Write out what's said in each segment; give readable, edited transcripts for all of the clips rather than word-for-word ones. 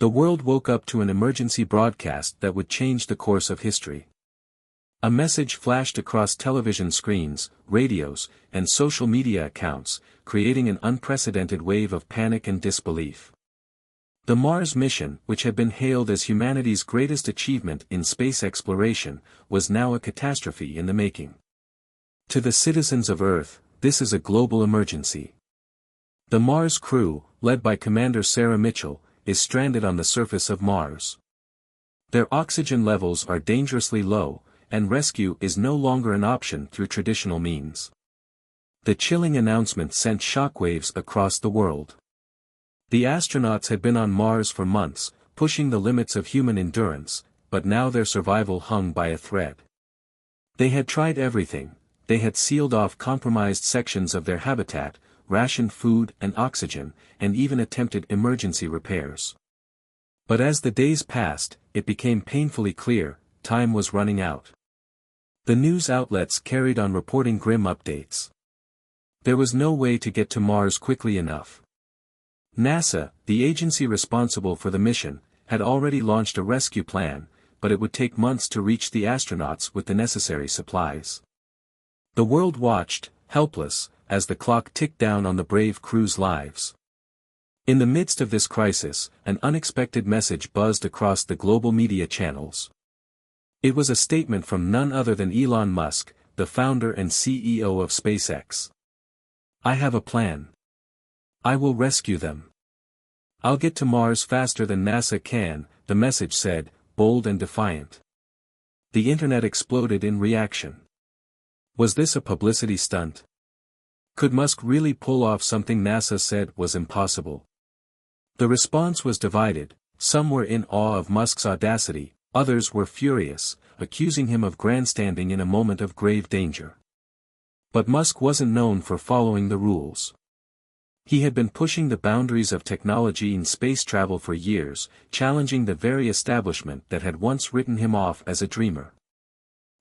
The world woke up to an emergency broadcast that would change the course of history. A message flashed across television screens, radios, and social media accounts, creating an unprecedented wave of panic and disbelief. The Mars mission, which had been hailed as humanity's greatest achievement in space exploration, was now a catastrophe in the making. To the citizens of Earth, this is a global emergency. The Mars crew, led by Commander Sarah Mitchell, is stranded on the surface of Mars. Their oxygen levels are dangerously low, and rescue is no longer an option through traditional means. The chilling announcement sent shockwaves across the world. The astronauts had been on Mars for months, pushing the limits of human endurance, but now their survival hung by a thread. They had tried everything. They had sealed off compromised sections of their habitat, rationed food and oxygen, and even attempted emergency repairs. But as the days passed, it became painfully clear, time was running out. The news outlets carried on reporting grim updates. There was no way to get to Mars quickly enough. NASA, the agency responsible for the mission, had already launched a rescue plan, but it would take months to reach the astronauts with the necessary supplies. The world watched, helpless, as the clock ticked down on the brave crew's lives. In the midst of this crisis, an unexpected message buzzed across the global media channels. It was a statement from none other than Elon Musk, the founder and CEO of SpaceX. "I have a plan. I will rescue them. I'll get to Mars faster than NASA can," the message said, bold and defiant. The internet exploded in reaction. Was this a publicity stunt? Could Musk really pull off something NASA said was impossible? The response was divided. Some were in awe of Musk's audacity, others were furious, accusing him of grandstanding in a moment of grave danger. But Musk wasn't known for following the rules. He had been pushing the boundaries of technology in space travel for years, challenging the very establishment that had once written him off as a dreamer.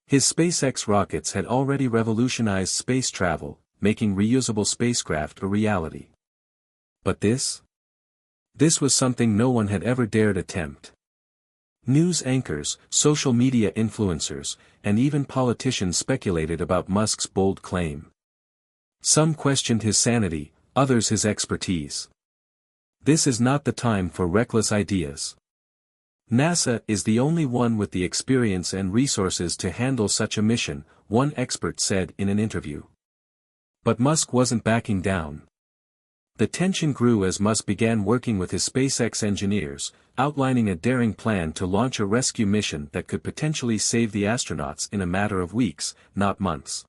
His SpaceX rockets had already revolutionized space travel, making reusable spacecraft a reality. But this? This was something no one had ever dared attempt. News anchors, social media influencers, and even politicians speculated about Musk's bold claim. Some questioned his sanity, others his expertise. This is not the time for reckless ideas. NASA is the only one with the experience and resources to handle such a mission, one expert said in an interview. But Musk wasn't backing down. The tension grew as Musk began working with his SpaceX engineers, outlining a daring plan to launch a rescue mission that could potentially save the astronauts in a matter of weeks, not months.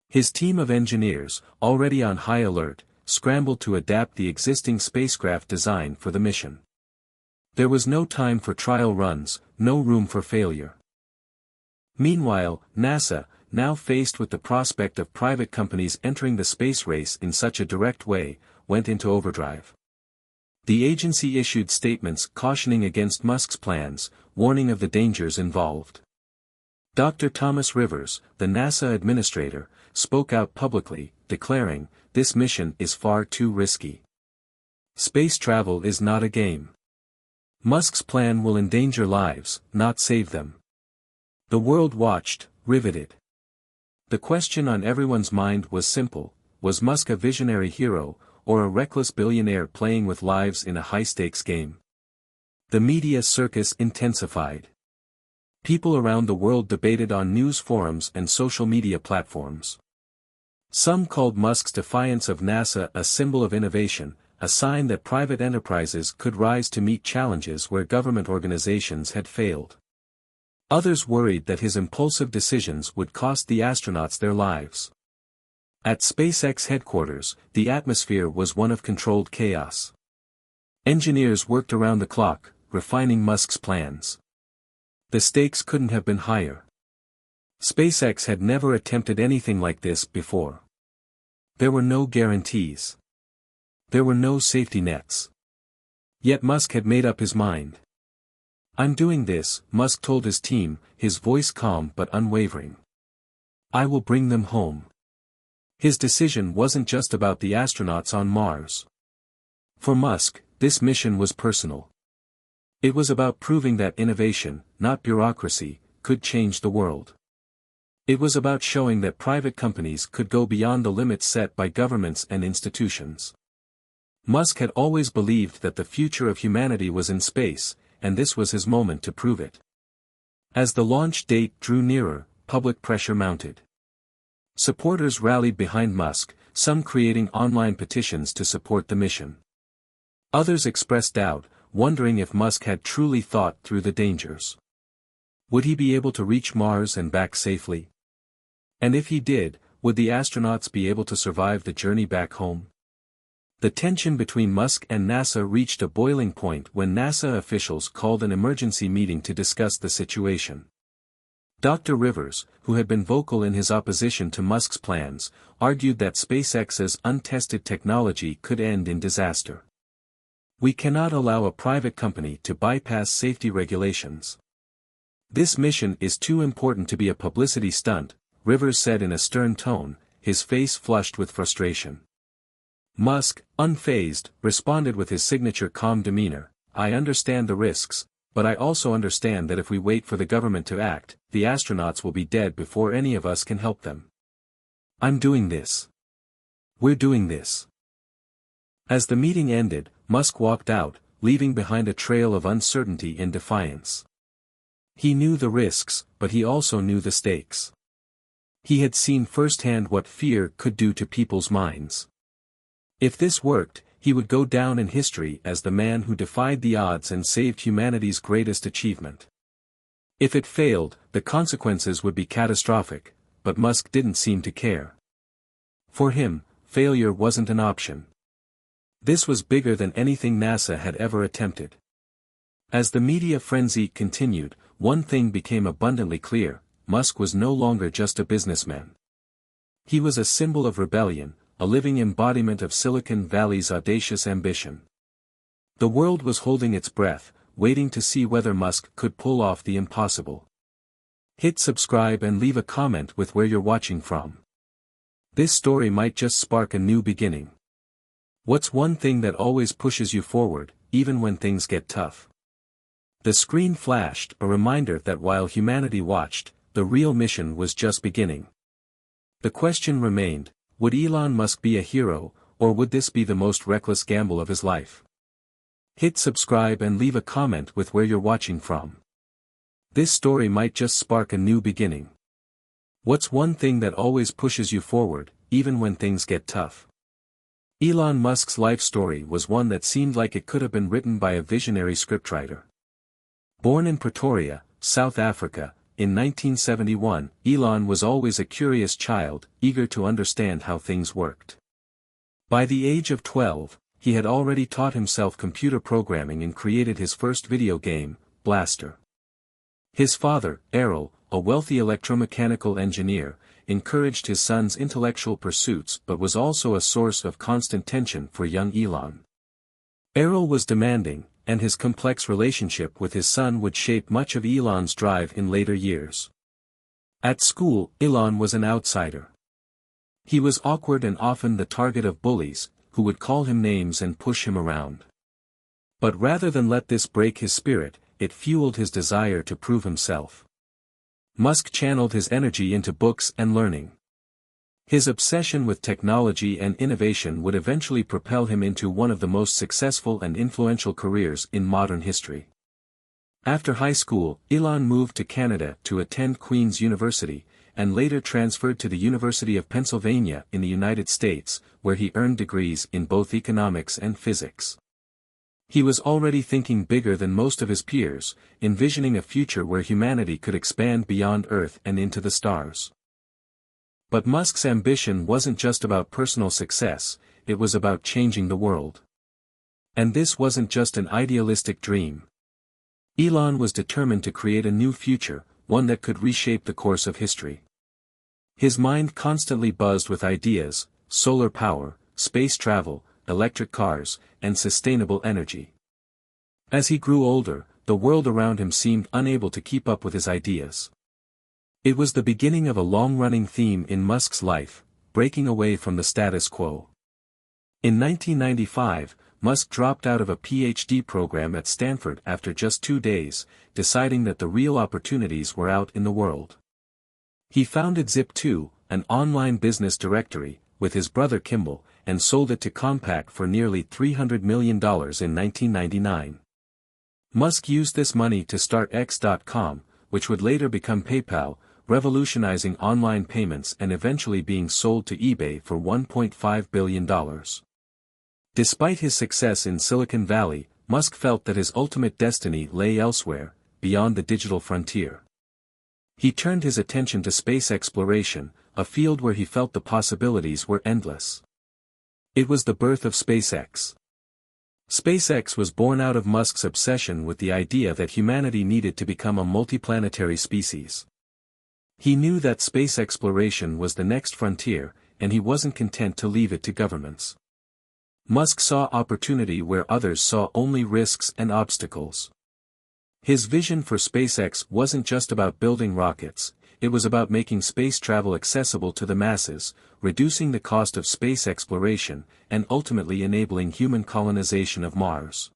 His team of engineers, already on high alert, scrambled to adapt the existing spacecraft design for the mission. There was no time for trial runs, no room for failure. Meanwhile, NASA, now faced with the prospect of private companies entering the space race in such a direct way, went into overdrive. The agency issued statements cautioning against Musk's plans, warning of the dangers involved. Dr. Thomas Rivers, the NASA administrator, spoke out publicly, declaring, "This mission is far too risky. Space travel is not a game. Musk's plan will endanger lives, not save them." The world watched, riveted. The question on everyone's mind was simple: was Musk a visionary hero, or a reckless billionaire playing with lives in a high-stakes game? The media circus intensified. People around the world debated on news forums and social media platforms. Some called Musk's defiance of NASA a symbol of innovation, a sign that private enterprises could rise to meet challenges where government organizations had failed. Others worried that his impulsive decisions would cost the astronauts their lives. At SpaceX headquarters, the atmosphere was one of controlled chaos. Engineers worked around the clock, refining Musk's plans. The stakes couldn't have been higher. SpaceX had never attempted anything like this before. There were no guarantees. There were no safety nets. Yet Musk had made up his mind. "I'm doing this," Musk told his team, his voice calm but unwavering. "I will bring them home." His decision wasn't just about the astronauts on Mars. For Musk, this mission was personal. It was about proving that innovation, not bureaucracy, could change the world. It was about showing that private companies could go beyond the limits set by governments and institutions. Musk had always believed that the future of humanity was in space, and this was his moment to prove it. As the launch date drew nearer, public pressure mounted. Supporters rallied behind Musk, some creating online petitions to support the mission. Others expressed doubt, wondering if Musk had truly thought through the dangers. Would he be able to reach Mars and back safely? And if he did, would the astronauts be able to survive the journey back home? The tension between Musk and NASA reached a boiling point when NASA officials called an emergency meeting to discuss the situation. Dr. Rivers, who had been vocal in his opposition to Musk's plans, argued that SpaceX's untested technology could end in disaster. We cannot allow a private company to bypass safety regulations. This mission is too important to be a publicity stunt, Rivers said in a stern tone, his face flushed with frustration. Musk, unfazed, responded with his signature calm demeanor, "I understand the risks, but I also understand that if we wait for the government to act, the astronauts will be dead before any of us can help them. I'm doing this. We're doing this." As the meeting ended, Musk walked out, leaving behind a trail of uncertainty and defiance. He knew the risks, but he also knew the stakes. He had seen firsthand what fear could do to people's minds. If this worked, he would go down in history as the man who defied the odds and saved humanity's greatest achievement. If it failed, the consequences would be catastrophic, but Musk didn't seem to care. For him, failure wasn't an option. This was bigger than anything NASA had ever attempted. As the media frenzy continued, one thing became abundantly clear: Musk was no longer just a businessman. He was a symbol of rebellion, a living embodiment of Silicon Valley's audacious ambition. The world was holding its breath, waiting to see whether Musk could pull off the impossible. Hit subscribe and leave a comment with where you're watching from. This story might just spark a new beginning. What's one thing that always pushes you forward, even when things get tough? The screen flashed, a reminder that while humanity watched, the real mission was just beginning. The question remained: would Elon Musk be a hero, or would this be the most reckless gamble of his life? Hit subscribe and leave a comment with where you're watching from. This story might just spark a new beginning. What's one thing that always pushes you forward, even when things get tough? Elon Musk's life story was one that seemed like it could have been written by a visionary scriptwriter. Born in Pretoria, South Africa, in 1971, Elon was always a curious child, eager to understand how things worked. By the age of 12, he had already taught himself computer programming and created his first video game, Blaster. His father, Errol, a wealthy electromechanical engineer, encouraged his son's intellectual pursuits but was also a source of constant tension for young Elon. Errol was demanding, and his complex relationship with his son would shape much of Elon's drive in later years. At school, Elon was an outsider. He was awkward and often the target of bullies, who would call him names and push him around. But rather than let this break his spirit, it fueled his desire to prove himself. Musk channeled his energy into books and learning. His obsession with technology and innovation would eventually propel him into one of the most successful and influential careers in modern history. After high school, Elon moved to Canada to attend Queen's University, and later transferred to the University of Pennsylvania in the United States, where he earned degrees in both economics and physics. He was already thinking bigger than most of his peers, envisioning a future where humanity could expand beyond Earth and into the stars. But Musk's ambition wasn't just about personal success, it was about changing the world. And this wasn't just an idealistic dream. Elon was determined to create a new future, one that could reshape the course of history. His mind constantly buzzed with ideas: solar power, space travel, electric cars, and sustainable energy. As he grew older, the world around him seemed unable to keep up with his ideas. It was the beginning of a long-running theme in Musk's life: breaking away from the status quo. In 1995, Musk dropped out of a PhD program at Stanford after just 2 days, deciding that the real opportunities were out in the world. He founded Zip2, an online business directory, with his brother Kimball, and sold it to Compaq for nearly $300 million in 1999. Musk used this money to start X.com, which would later become PayPal, revolutionizing online payments and eventually being sold to eBay for $1.5 billion. Despite his success in Silicon Valley, Musk felt that his ultimate destiny lay elsewhere, beyond the digital frontier. He turned his attention to space exploration, a field where he felt the possibilities were endless. It was the birth of SpaceX. SpaceX was born out of Musk's obsession with the idea that humanity needed to become a multiplanetary species. He knew that space exploration was the next frontier, and he wasn't content to leave it to governments. Musk saw opportunity where others saw only risks and obstacles. His vision for SpaceX wasn't just about building rockets, it was about making space travel accessible to the masses, reducing the cost of space exploration, and ultimately enabling human colonization of Mars.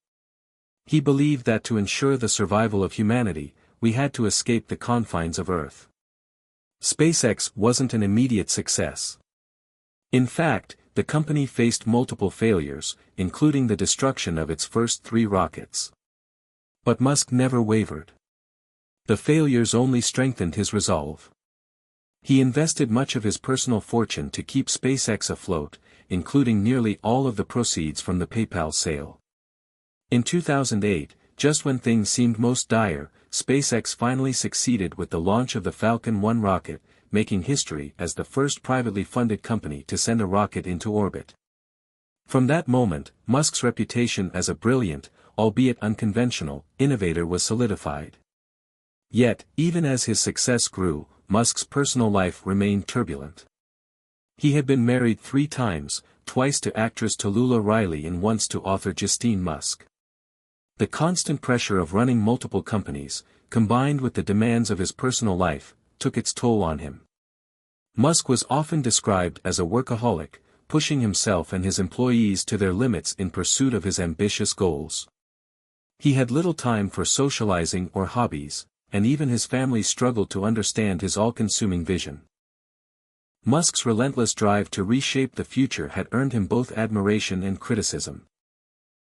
He believed that to ensure the survival of humanity, we had to escape the confines of Earth. SpaceX wasn't an immediate success. In fact, the company faced multiple failures, including the destruction of its first 3 rockets. But Musk never wavered. The failures only strengthened his resolve. He invested much of his personal fortune to keep SpaceX afloat, including nearly all of the proceeds from the PayPal sale. In 2008, just when things seemed most dire, SpaceX finally succeeded with the launch of the Falcon 1 rocket, making history as the first privately funded company to send a rocket into orbit. From that moment, Musk's reputation as a brilliant, albeit unconventional, innovator was solidified. Yet, even as his success grew, Musk's personal life remained turbulent. He had been married 3 times, twice to actress Tallulah Riley and once to author Justine Musk. The constant pressure of running multiple companies, combined with the demands of his personal life, took its toll on him. Musk was often described as a workaholic, pushing himself and his employees to their limits in pursuit of his ambitious goals. He had little time for socializing or hobbies, and even his family struggled to understand his all-consuming vision. Musk's relentless drive to reshape the future had earned him both admiration and criticism.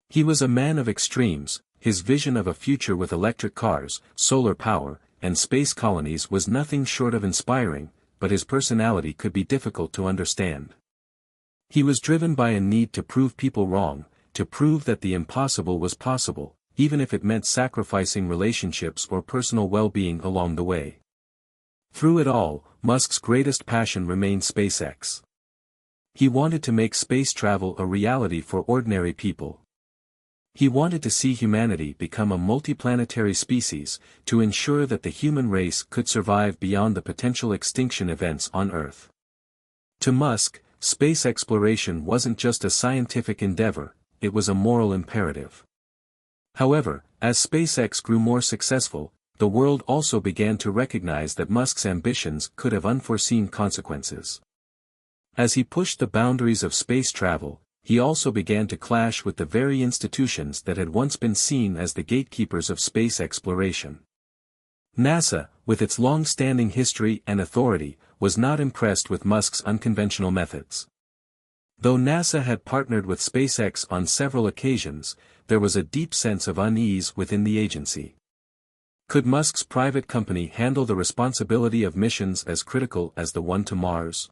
He was a man of extremes, his vision of a future with electric cars, solar power, and space colonies was nothing short of inspiring, but his personality could be difficult to understand. He was driven by a need to prove people wrong, to prove that the impossible was possible, even if it meant sacrificing relationships or personal well-being along the way. Through it all, Musk's greatest passion remained SpaceX. He wanted to make space travel a reality for ordinary people. He wanted to see humanity become a multiplanetary species, to ensure that the human race could survive beyond the potential extinction events on Earth. To Musk, space exploration wasn't just a scientific endeavor, it was a moral imperative. However, as SpaceX grew more successful, the world also began to recognize that Musk's ambitions could have unforeseen consequences. As he pushed the boundaries of space travel, he also began to clash with the very institutions that had once been seen as the gatekeepers of space exploration. NASA, with its long-standing history and authority, was not impressed with Musk's unconventional methods. Though NASA had partnered with SpaceX on several occasions, there was a deep sense of unease within the agency. Could Musk's private company handle the responsibility of missions as critical as the one to Mars?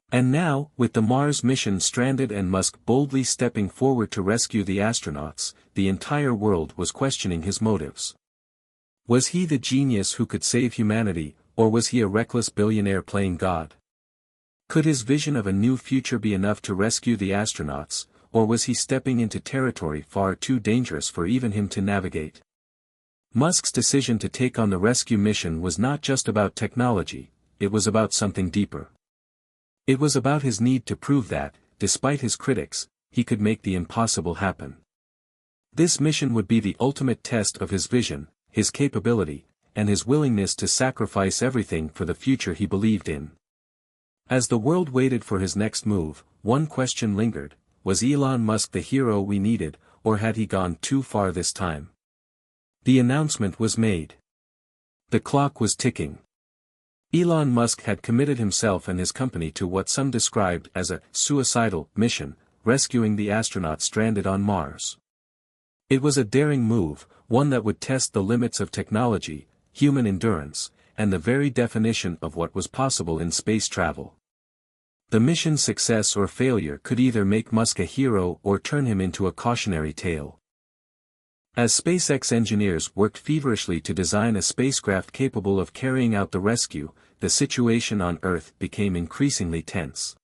And now, with the Mars mission stranded and Musk boldly stepping forward to rescue the astronauts, the entire world was questioning his motives. Was he the genius who could save humanity, or was he a reckless billionaire playing God? Could his vision of a new future be enough to rescue the astronauts, or was he stepping into territory far too dangerous for even him to navigate? Musk's decision to take on the rescue mission was not just about technology, it was about something deeper. It was about his need to prove that, despite his critics, he could make the impossible happen. This mission would be the ultimate test of his vision, his capability, and his willingness to sacrifice everything for the future he believed in. As the world waited for his next move, one question lingered: was Elon Musk the hero we needed, or had he gone too far this time? The announcement was made. The clock was ticking. Elon Musk had committed himself and his company to what some described as a suicidal mission, rescuing the astronauts stranded on Mars. It was a daring move, one that would test the limits of technology, human endurance, and the very definition of what was possible in space travel. The mission's success or failure could either make Musk a hero or turn him into a cautionary tale. As SpaceX engineers worked feverishly to design a spacecraft capable of carrying out the rescue, the situation on Earth became increasingly tense.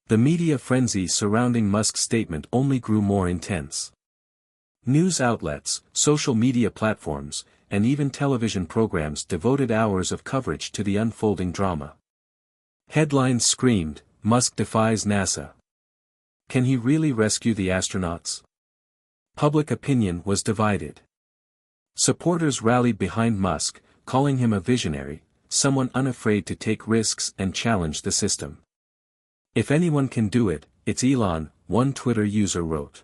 The media frenzy surrounding Musk's statement only grew more intense. News outlets, social media platforms, and even television programs devoted hours of coverage to the unfolding drama. Headlines screamed, "Musk defies NASA. Can he really rescue the astronauts?" Public opinion was divided. Supporters rallied behind Musk, calling him a visionary, someone unafraid to take risks and challenge the system. "If anyone can do it, it's Elon," one Twitter user wrote.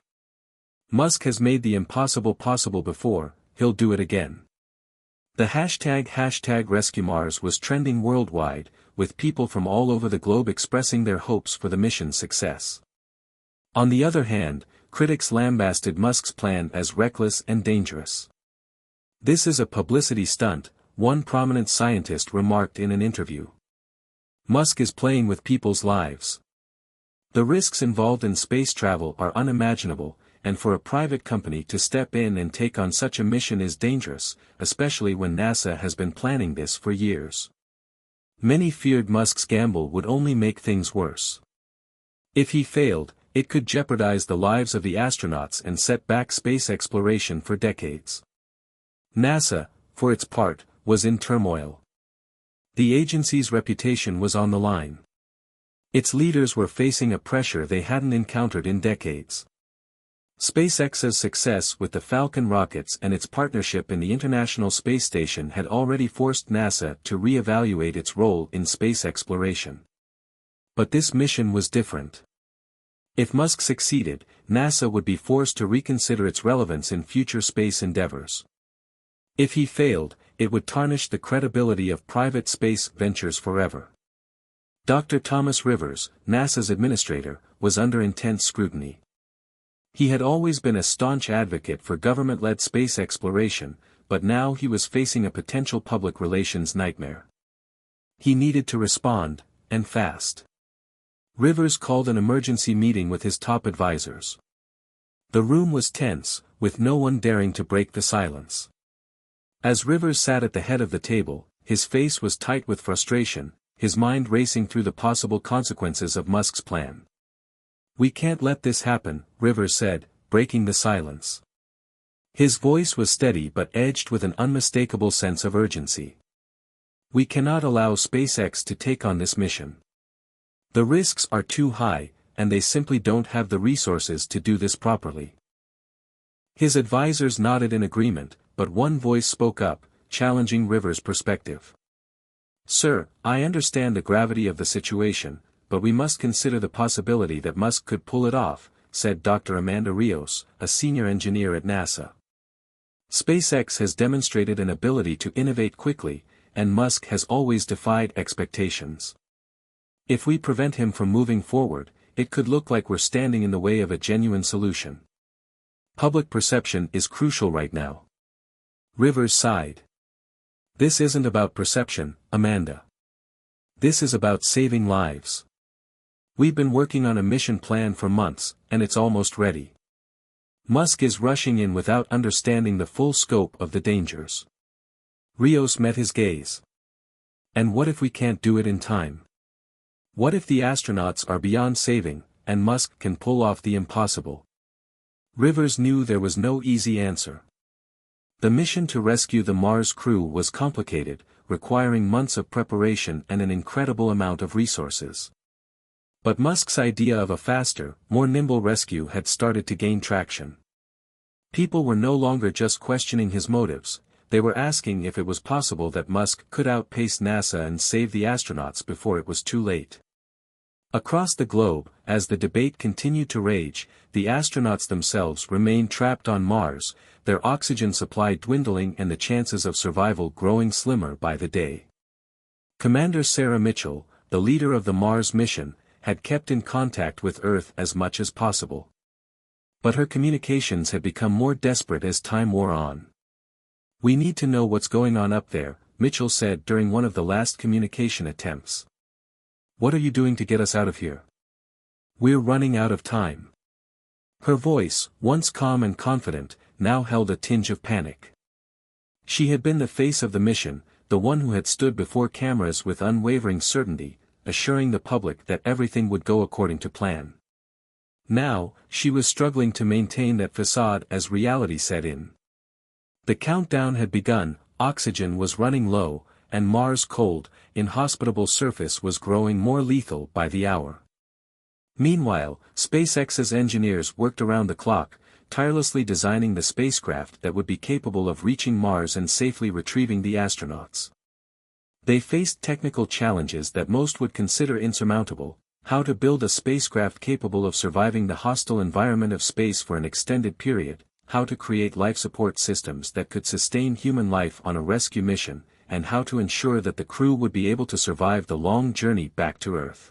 "Musk has made the impossible possible before, he'll do it again." The hashtag #RescueMars was trending worldwide, with people from all over the globe expressing their hopes for the mission's success. On the other hand, critics lambasted Musk's plan as reckless and dangerous. "This is a publicity stunt," one prominent scientist remarked in an interview. "Musk is playing with people's lives. The risks involved in space travel are unimaginable, and for a private company to step in and take on such a mission is dangerous, especially when NASA has been planning this for years." Many feared Musk's gamble would only make things worse. If he failed, it could jeopardize the lives of the astronauts and set back space exploration for decades. NASA, for its part, was in turmoil. The agency's reputation was on the line. Its leaders were facing a pressure they hadn't encountered in decades. SpaceX's success with the Falcon rockets and its partnership in the International Space Station had already forced NASA to re-evaluate its role in space exploration. But this mission was different. If Musk succeeded, NASA would be forced to reconsider its relevance in future space endeavors. If he failed, it would tarnish the credibility of private space ventures forever. Dr. Thomas Rivers, NASA's administrator, was under intense scrutiny. He had always been a staunch advocate for government-led space exploration, but now he was facing a potential public relations nightmare. He needed to respond, and fast. Rivers called an emergency meeting with his top advisors. The room was tense, with no one daring to break the silence. As Rivers sat at the head of the table, his face was tight with frustration, his mind racing through the possible consequences of Musk's plan. "We can't let this happen," Rivers said, breaking the silence. His voice was steady but edged with an unmistakable sense of urgency. "We cannot allow SpaceX to take on this mission. The risks are too high, and they simply don't have the resources to do this properly." His advisors nodded in agreement, but one voice spoke up, challenging Rivers' perspective. "Sir, I understand the gravity of the situation, but we must consider the possibility that Musk could pull it off," said Dr. Amanda Rios, a senior engineer at NASA. "SpaceX has demonstrated an ability to innovate quickly, and Musk has always defied expectations. If we prevent him from moving forward, it could look like we're standing in the way of a genuine solution. Public perception is crucial right now." Rivers sighed. "This isn't about perception, Amanda. This is about saving lives. We've been working on a mission plan for months, and it's almost ready. Musk is rushing in without understanding the full scope of the dangers." Rios met his gaze. "And what if we can't do it in time? What if the astronauts are beyond saving, and Musk can pull off the impossible?" Rivers knew there was no easy answer. The mission to rescue the Mars crew was complicated, requiring months of preparation and an incredible amount of resources. But Musk's idea of a faster, more nimble rescue had started to gain traction. People were no longer just questioning his motives, they were asking if it was possible that Musk could outpace NASA and save the astronauts before it was too late. Across the globe, as the debate continued to rage, the astronauts themselves remained trapped on Mars, their oxygen supply dwindling and the chances of survival growing slimmer by the day. Commander Sarah Mitchell, the leader of the Mars mission, had kept in contact with Earth as much as possible. But her communications had become more desperate as time wore on. "We need to know what's going on up there," Mitchell said during one of the last communication attempts. "What are you doing to get us out of here? We're running out of time." Her voice, once calm and confident, now held a tinge of panic. She had been the face of the mission, the one who had stood before cameras with unwavering certainty, assuring the public that everything would go according to plan. Now, she was struggling to maintain that facade as reality set in. The countdown had begun, oxygen was running low, and Mars' cold, inhospitable surface was growing more lethal by the hour. Meanwhile, SpaceX's engineers worked around the clock, tirelessly designing the spacecraft that would be capable of reaching Mars and safely retrieving the astronauts. They faced technical challenges that most would consider insurmountable: how to build a spacecraft capable of surviving the hostile environment of space for an extended period, how to create life support systems that could sustain human life on a rescue mission, and how to ensure that the crew would be able to survive the long journey back to Earth.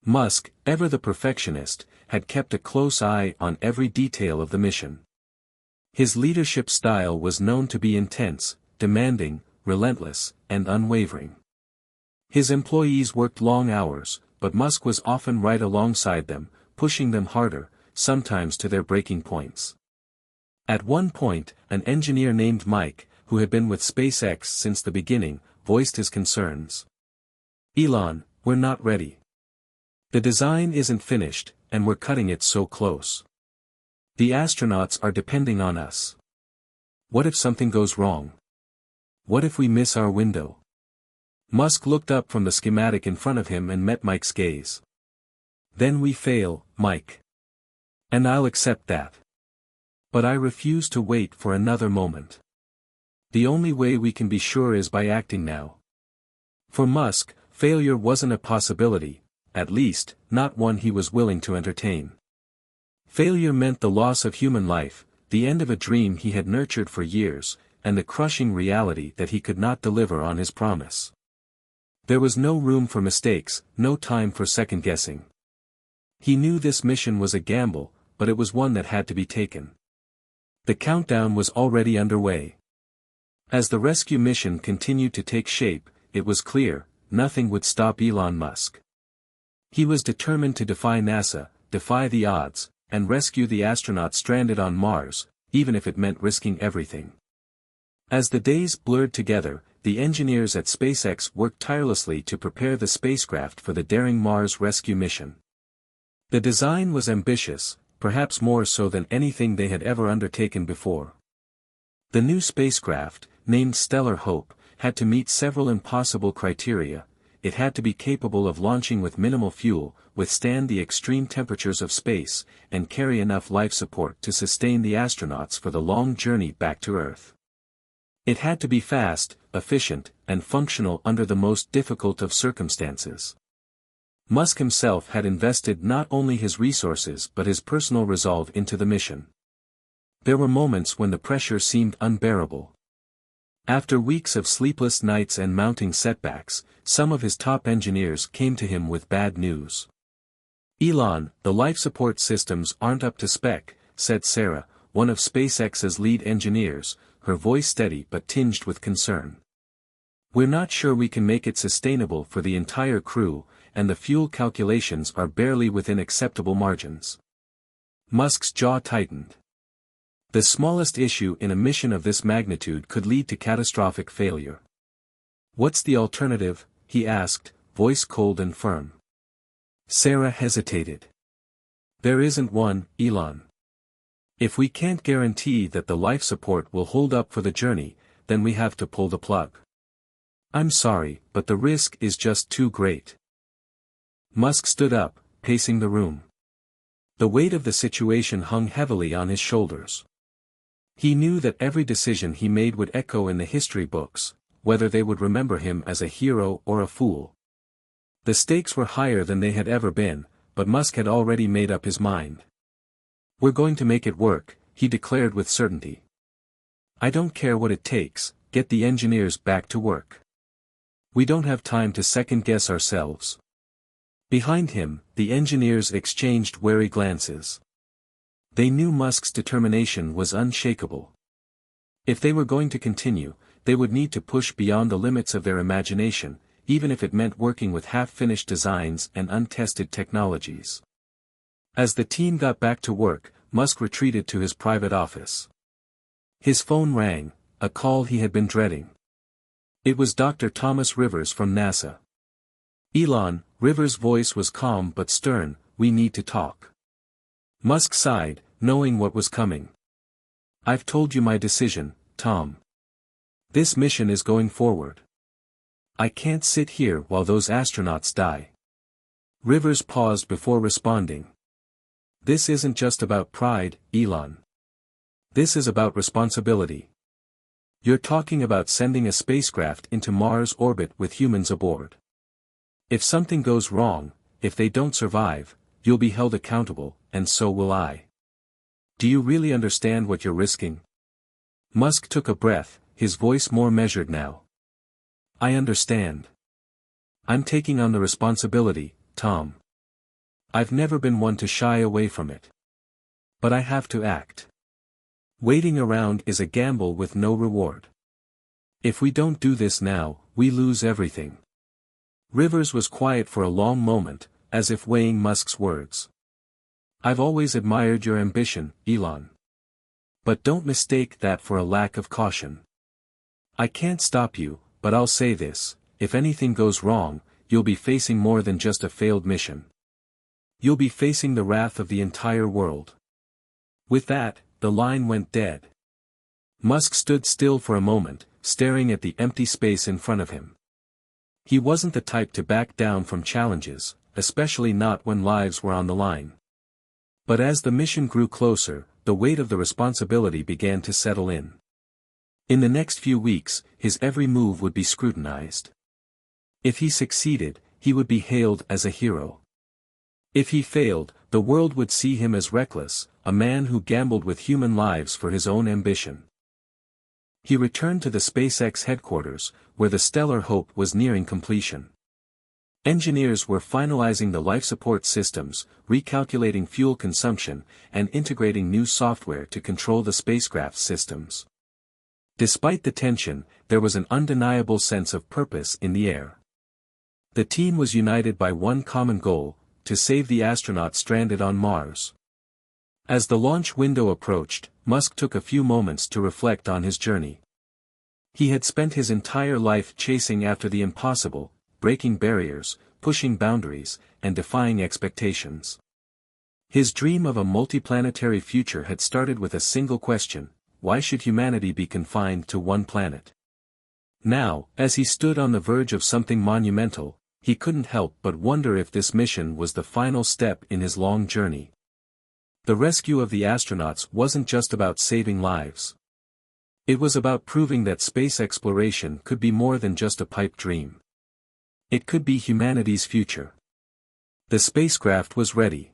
Musk, ever the perfectionist, had kept a close eye on every detail of the mission. His leadership style was known to be intense, demanding, relentless, and unwavering. His employees worked long hours, but Musk was often right alongside them, pushing them harder, sometimes to their breaking points. At one point, an engineer named Mike, who had been with SpaceX since the beginning, voiced his concerns. "Elon, we're not ready. The design isn't finished, and we're cutting it so close. The astronauts are depending on us. What if something goes wrong? What if we miss our window?" Musk looked up from the schematic in front of him and met Mike's gaze. "Then we fail, Mike. And I'll accept that. But I refuse to wait for another moment. The only way we can be sure is by acting now." For Musk, failure wasn't a possibility, at least, not one he was willing to entertain. Failure meant the loss of human life, the end of a dream he had nurtured for years, and the crushing reality that he could not deliver on his promise. There was no room for mistakes, no time for second-guessing. He knew this mission was a gamble, but it was one that had to be taken. The countdown was already underway. As the rescue mission continued to take shape, it was clear, nothing would stop Elon Musk. He was determined to defy NASA, defy the odds, and rescue the astronauts stranded on Mars, even if it meant risking everything. As the days blurred together, the engineers at SpaceX worked tirelessly to prepare the spacecraft for the daring Mars rescue mission. The design was ambitious, perhaps more so than anything they had ever undertaken before. The new spacecraft, named Stellar Hope, had to meet several impossible criteria. It had to be capable of launching with minimal fuel, withstand the extreme temperatures of space, and carry enough life support to sustain the astronauts for the long journey back to Earth. It had to be fast, efficient, and functional under the most difficult of circumstances. Musk himself had invested not only his resources but his personal resolve into the mission. There were moments when the pressure seemed unbearable. After weeks of sleepless nights and mounting setbacks, some of his top engineers came to him with bad news. "Elon, the life support systems aren't up to spec," said Sarah, one of SpaceX's lead engineers, her voice steady but tinged with concern. "We're not sure we can make it sustainable for the entire crew, and the fuel calculations are barely within acceptable margins." Musk's jaw tightened. The smallest issue in a mission of this magnitude could lead to catastrophic failure. "What's the alternative?" he asked, voice cold and firm. Sarah hesitated. "There isn't one, Elon. If we can't guarantee that the life support will hold up for the journey, then we have to pull the plug. I'm sorry, but the risk is just too great." Musk stood up, pacing the room. The weight of the situation hung heavily on his shoulders. He knew that every decision he made would echo in the history books, whether they would remember him as a hero or a fool. The stakes were higher than they had ever been, but Musk had already made up his mind. "We're going to make it work," he declared with certainty. "I don't care what it takes, get the engineers back to work. We don't have time to second-guess ourselves." Behind him, the engineers exchanged wary glances. They knew Musk's determination was unshakable. If they were going to continue, they would need to push beyond the limits of their imagination, even if it meant working with half-finished designs and untested technologies. As the team got back to work, Musk retreated to his private office. His phone rang, a call he had been dreading. It was Dr. Thomas Rivers from NASA. "Elon," Rivers' voice was calm but stern, "we need to talk." Musk sighed, knowing what was coming. "I've told you my decision, Tom. This mission is going forward. I can't sit here while those astronauts die." Rivers paused before responding. "This isn't just about pride, Elon. This is about responsibility. You're talking about sending a spacecraft into Mars orbit with humans aboard. If something goes wrong, if they don't survive, you'll be held accountable, and so will I. Do you really understand what you're risking?" Musk took a breath, his voice more measured now. "I understand. I'm taking on the responsibility, Tom. I've never been one to shy away from it. But I have to act. Waiting around is a gamble with no reward. If we don't do this now, we lose everything." Rivers was quiet for a long moment, as if weighing Musk's words. "I've always admired your ambition, Elon. But don't mistake that for a lack of caution. I can't stop you, but I'll say this, if anything goes wrong, you'll be facing more than just a failed mission. You'll be facing the wrath of the entire world." With that, the line went dead. Musk stood still for a moment, staring at the empty space in front of him. He wasn't the type to back down from challenges, especially not when lives were on the line. But as the mission grew closer, the weight of the responsibility began to settle in. In the next few weeks, his every move would be scrutinized. If he succeeded, he would be hailed as a hero. If he failed, the world would see him as reckless, a man who gambled with human lives for his own ambition. He returned to the SpaceX headquarters, where the Stellar Hope was nearing completion. Engineers were finalizing the life support systems, recalculating fuel consumption, and integrating new software to control the spacecraft's systems. Despite the tension, there was an undeniable sense of purpose in the air. The team was united by one common goal, to save the astronauts stranded on Mars. As the launch window approached, Musk took a few moments to reflect on his journey. He had spent his entire life chasing after the impossible, breaking barriers, pushing boundaries, and defying expectations. His dream of a multiplanetary future had started with a single question: why should humanity be confined to one planet? Now, as he stood on the verge of something monumental, he couldn't help but wonder if this mission was the final step in his long journey. The rescue of the astronauts wasn't just about saving lives. It was about proving that space exploration could be more than just a pipe dream. It could be humanity's future. The spacecraft was ready.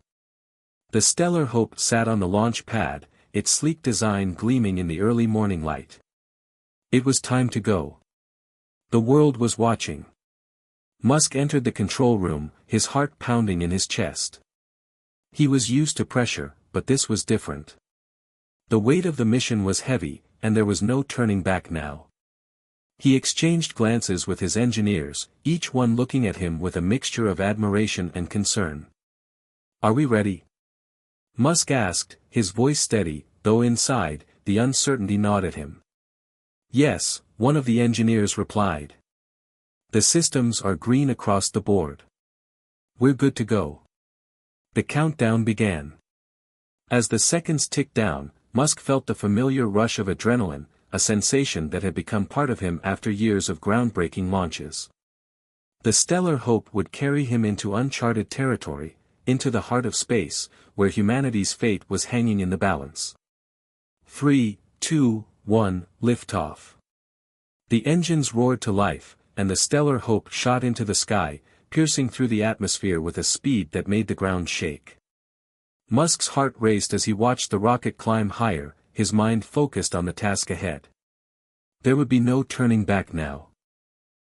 The Stellar Hope sat on the launch pad, its sleek design gleaming in the early morning light. It was time to go. The world was watching. Musk entered the control room, his heart pounding in his chest. He was used to pressure, but this was different. The weight of the mission was heavy, and there was no turning back now. He exchanged glances with his engineers, each one looking at him with a mixture of admiration and concern. "Are we ready?" Musk asked, his voice steady, though inside, the uncertainty gnawed at him. "Yes," one of the engineers replied. "The systems are green across the board. We're good to go." The countdown began. As the seconds ticked down, Musk felt the familiar rush of adrenaline, a sensation that had become part of him after years of groundbreaking launches. The Stellar Hope would carry him into uncharted territory, into the heart of space, where humanity's fate was hanging in the balance. 3, 2, 1, liftoff. The engines roared to life, and the Stellar Hope shot into the sky, piercing through the atmosphere with a speed that made the ground shake. Musk's heart raced as he watched the rocket climb higher, his mind focused on the task ahead. There would be no turning back now.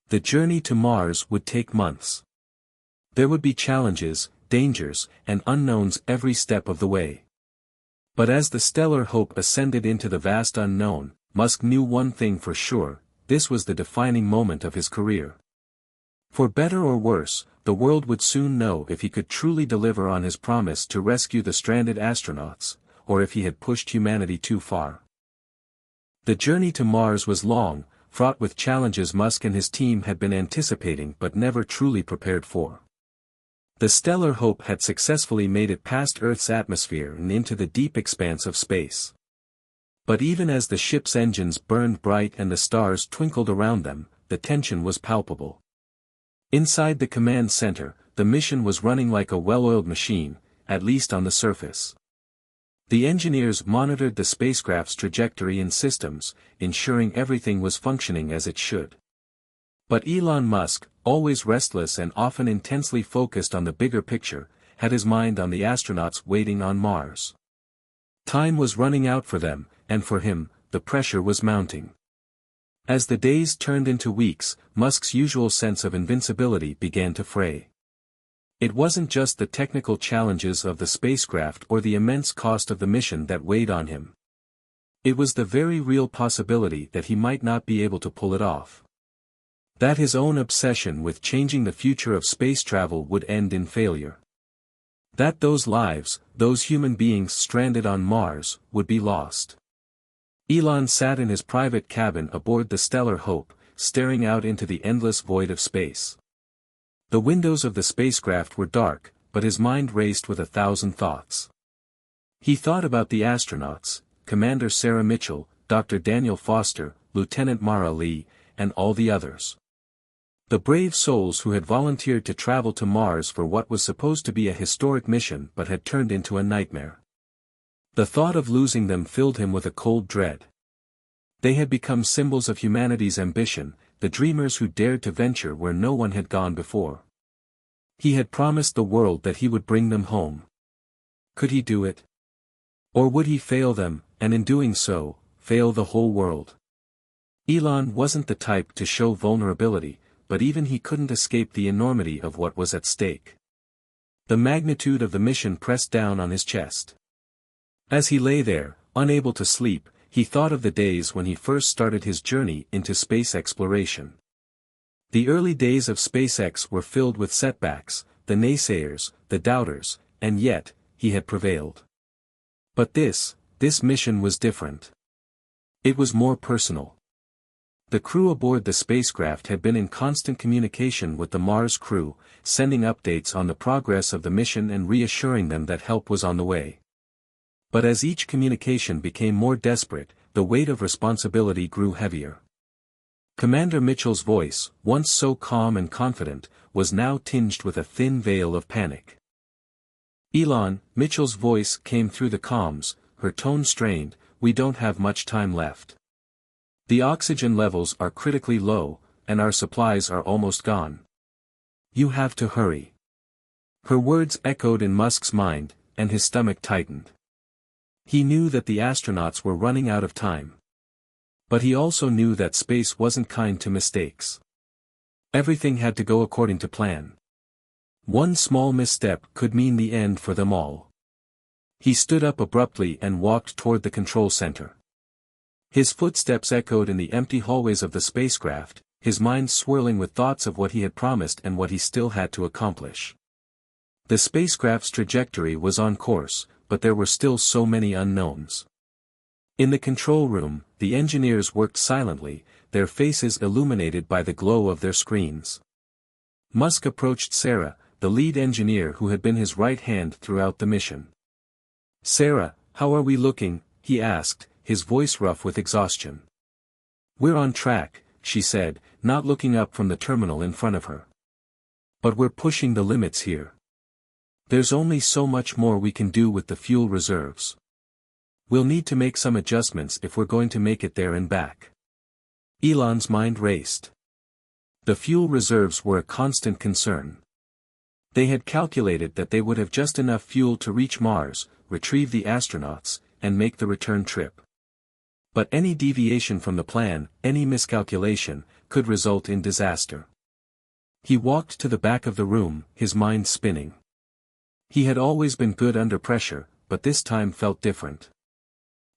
The journey to Mars would take months. There would be challenges, dangers, and unknowns every step of the way. But as the stellar hope ascended into the vast unknown, Musk knew one thing for sure: this was the defining moment of his career. For better or worse, the world would soon know if he could truly deliver on his promise to rescue the stranded astronauts, or if he had pushed humanity too far. The journey to Mars was long, fraught with challenges Musk and his team had been anticipating but never truly prepared for. The stellar hope had successfully made it past Earth's atmosphere and into the deep expanse of space. But even as the ship's engines burned bright and the stars twinkled around them, the tension was palpable. Inside the command center, the mission was running like a well-oiled machine, at least on the surface. The engineers monitored the spacecraft's trajectory and systems, ensuring everything was functioning as it should. But Elon Musk, always restless and often intensely focused on the bigger picture, had his mind on the astronauts waiting on Mars. Time was running out for them, and for him, the pressure was mounting. As the days turned into weeks, Musk's usual sense of invincibility began to fray. It wasn't just the technical challenges of the spacecraft or the immense cost of the mission that weighed on him. It was the very real possibility that he might not be able to pull it off. That his own obsession with changing the future of space travel would end in failure. That those lives, those human beings stranded on Mars, would be lost. Elon sat in his private cabin aboard the Stellar Hope, staring out into the endless void of space. The windows of the spacecraft were dark, but his mind raced with 1,000 thoughts. He thought about the astronauts, Commander Sarah Mitchell, Dr. Daniel Foster, Lieutenant Mara Lee, and all the others. The brave souls who had volunteered to travel to Mars for what was supposed to be a historic mission but had turned into a nightmare. The thought of losing them filled him with a cold dread. They had become symbols of humanity's ambition, the dreamers who dared to venture where no one had gone before. He had promised the world that he would bring them home. Could he do it? Or would he fail them, and in doing so, fail the whole world? Elon wasn't the type to show vulnerability, but even he couldn't escape the enormity of what was at stake. The magnitude of the mission pressed down on his chest. As he lay there, unable to sleep, he thought of the days when he first started his journey into space exploration. The early days of SpaceX were filled with setbacks, the naysayers, the doubters, and yet, he had prevailed. But this mission was different. It was more personal. The crew aboard the spacecraft had been in constant communication with the Mars crew, sending updates on the progress of the mission and reassuring them that help was on the way. But as each communication became more desperate, the weight of responsibility grew heavier. Commander Mitchell's voice, once so calm and confident, was now tinged with a thin veil of panic. "Elon," Mitchell's voice came through the comms, her tone strained, "we don't have much time left. The oxygen levels are critically low, and our supplies are almost gone. You have to hurry." Her words echoed in Musk's mind, and his stomach tightened. He knew that the astronauts were running out of time. But he also knew that space wasn't kind to mistakes. Everything had to go according to plan. One small misstep could mean the end for them all. He stood up abruptly and walked toward the control center. His footsteps echoed in the empty hallways of the spacecraft, his mind swirling with thoughts of what he had promised and what he still had to accomplish. The spacecraft's trajectory was on course, but there were still so many unknowns. In the control room, the engineers worked silently, their faces illuminated by the glow of their screens. Musk approached Sarah, the lead engineer who had been his right hand throughout the mission. "Sarah, how are we looking?" he asked, his voice rough with exhaustion. "We're on track," she said, not looking up from the terminal in front of her. "But we're pushing the limits here. There's only so much more we can do with the fuel reserves. We'll need to make some adjustments if we're going to make it there and back." Elon's mind raced. The fuel reserves were a constant concern. They had calculated that they would have just enough fuel to reach Mars, retrieve the astronauts, and make the return trip. But any deviation from the plan, any miscalculation, could result in disaster. He walked to the back of the room, his mind spinning. He had always been good under pressure, but this time felt different.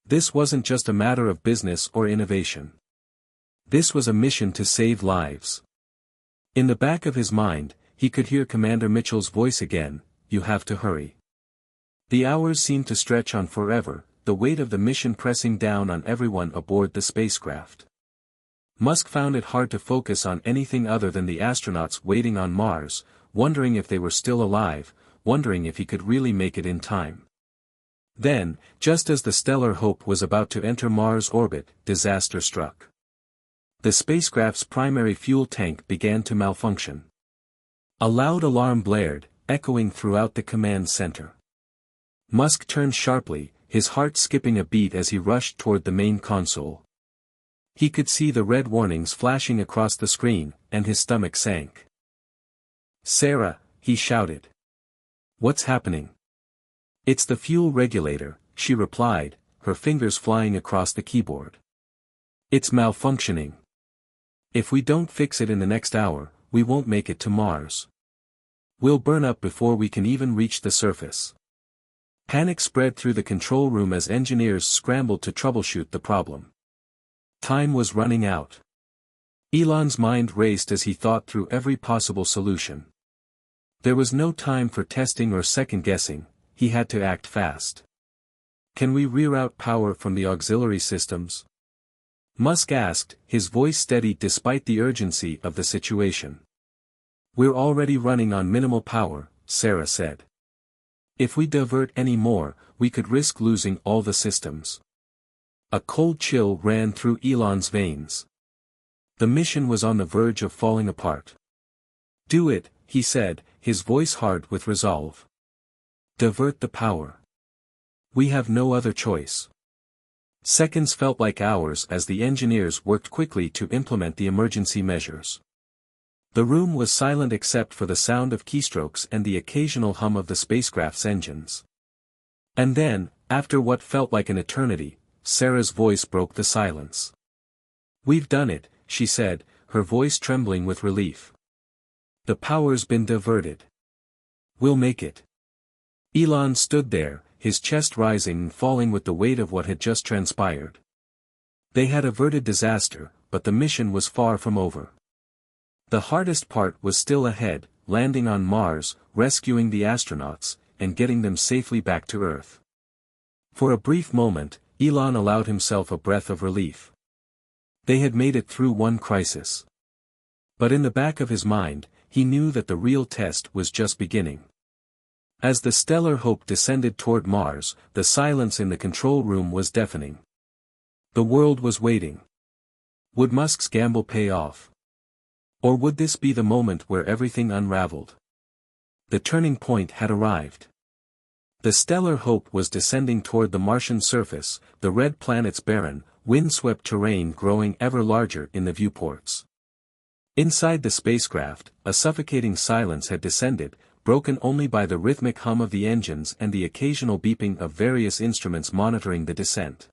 This wasn't just a matter of business or innovation. This was a mission to save lives. In the back of his mind, he could hear Commander Mitchell's voice again, "You have to hurry." The hours seemed to stretch on forever, the weight of the mission pressing down on everyone aboard the spacecraft. Musk found it hard to focus on anything other than the astronauts waiting on Mars, wondering if they were still alive, wondering if he could really make it in time. Then, just as the Stellar Hope was about to enter Mars orbit, disaster struck. The spacecraft's primary fuel tank began to malfunction. A loud alarm blared, echoing throughout the command center. Musk turned sharply, his heart skipping a beat as he rushed toward the main console. He could see the red warnings flashing across the screen, and his stomach sank. "Sarah," he shouted. "What's happening?" "It's the fuel regulator," she replied, her fingers flying across the keyboard. "It's malfunctioning. If we don't fix it in the next hour, we won't make it to Mars. We'll burn up before we can even reach the surface." Panic spread through the control room as engineers scrambled to troubleshoot the problem. Time was running out. Elon's mind raced as he thought through every possible solution. There was no time for testing or second-guessing, he had to act fast. "Can we reroute power from the auxiliary systems?" Musk asked, his voice steady despite the urgency of the situation. "We're already running on minimal power," Sarah said. "If we divert any more, we could risk losing all the systems." A cold chill ran through Elon's veins. The mission was on the verge of falling apart. "Do it," he said, his voice hard with resolve. "Divert the power. We have no other choice." Seconds felt like hours as the engineers worked quickly to implement the emergency measures. The room was silent except for the sound of keystrokes and the occasional hum of the spacecraft's engines. And then, after what felt like an eternity, Sarah's voice broke the silence. "We've done it," she said, her voice trembling with relief. "The power's been diverted. We'll make it." Elon stood there, his chest rising and falling with the weight of what had just transpired. They had averted disaster, but the mission was far from over. The hardest part was still ahead, landing on Mars, rescuing the astronauts, and getting them safely back to Earth. For a brief moment, Elon allowed himself a breath of relief. They had made it through one crisis. But in the back of his mind, he knew that the real test was just beginning. As the Stellar Hope descended toward Mars, the silence in the control room was deafening. The world was waiting. Would Musk's gamble pay off? Or would this be the moment where everything unraveled? The turning point had arrived. The Stellar Hope was descending toward the Martian surface, the red planet's barren, wind-swept terrain growing ever larger in the viewports. Inside the spacecraft, a suffocating silence had descended, broken only by the rhythmic hum of the engines and the occasional beeping of various instruments monitoring the descent.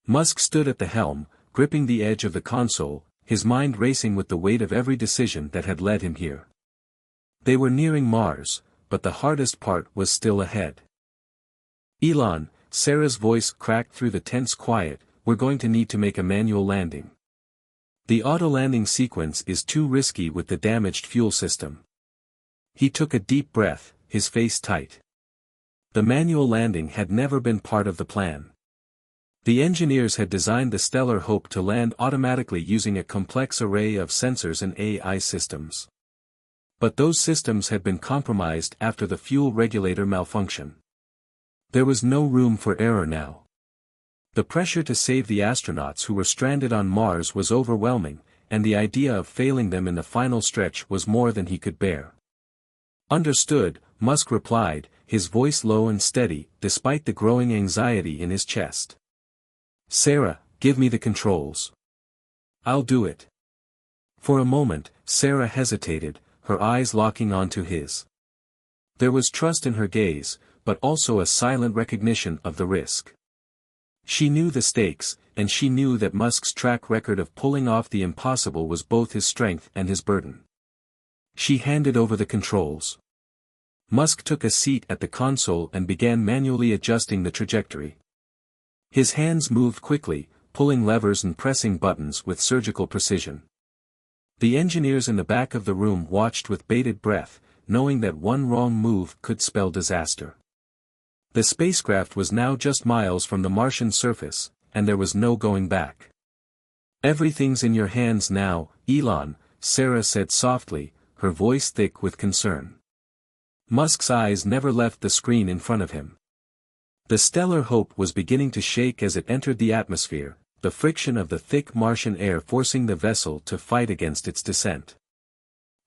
Musk stood at the helm, gripping the edge of the console, his mind racing with the weight of every decision that had led him here. They were nearing Mars, but the hardest part was still ahead. "Elon," Sarah's voice cracked through the tense quiet, "we're going to need to make a manual landing. The auto-landing sequence is too risky with the damaged fuel system." He took a deep breath, his face tight. The manual landing had never been part of the plan. The engineers had designed the Stellar Hope to land automatically using a complex array of sensors and AI systems. But those systems had been compromised after the fuel regulator malfunction. There was no room for error now. The pressure to save the astronauts who were stranded on Mars was overwhelming, and the idea of failing them in the final stretch was more than he could bear. "Understood," Musk replied, his voice low and steady, despite the growing anxiety in his chest. "Sarah, give me the controls." "I'll do it." For a moment, Sarah hesitated, her eyes locking onto his. There was trust in her gaze, but also a silent recognition of the risk. She knew the stakes, and she knew that Musk's track record of pulling off the impossible was both his strength and his burden. She handed over the controls. Musk took a seat at the console and began manually adjusting the trajectory. His hands moved quickly, pulling levers and pressing buttons with surgical precision. The engineers in the back of the room watched with bated breath, knowing that one wrong move could spell disaster. The spacecraft was now just miles from the Martian surface, and there was no going back. "Everything's in your hands now, Elon," Sarah said softly, her voice thick with concern. Musk's eyes never left the screen in front of him. The stellar Hope was beginning to shake as it entered the atmosphere, the friction of the thick Martian air forcing the vessel to fight against its descent.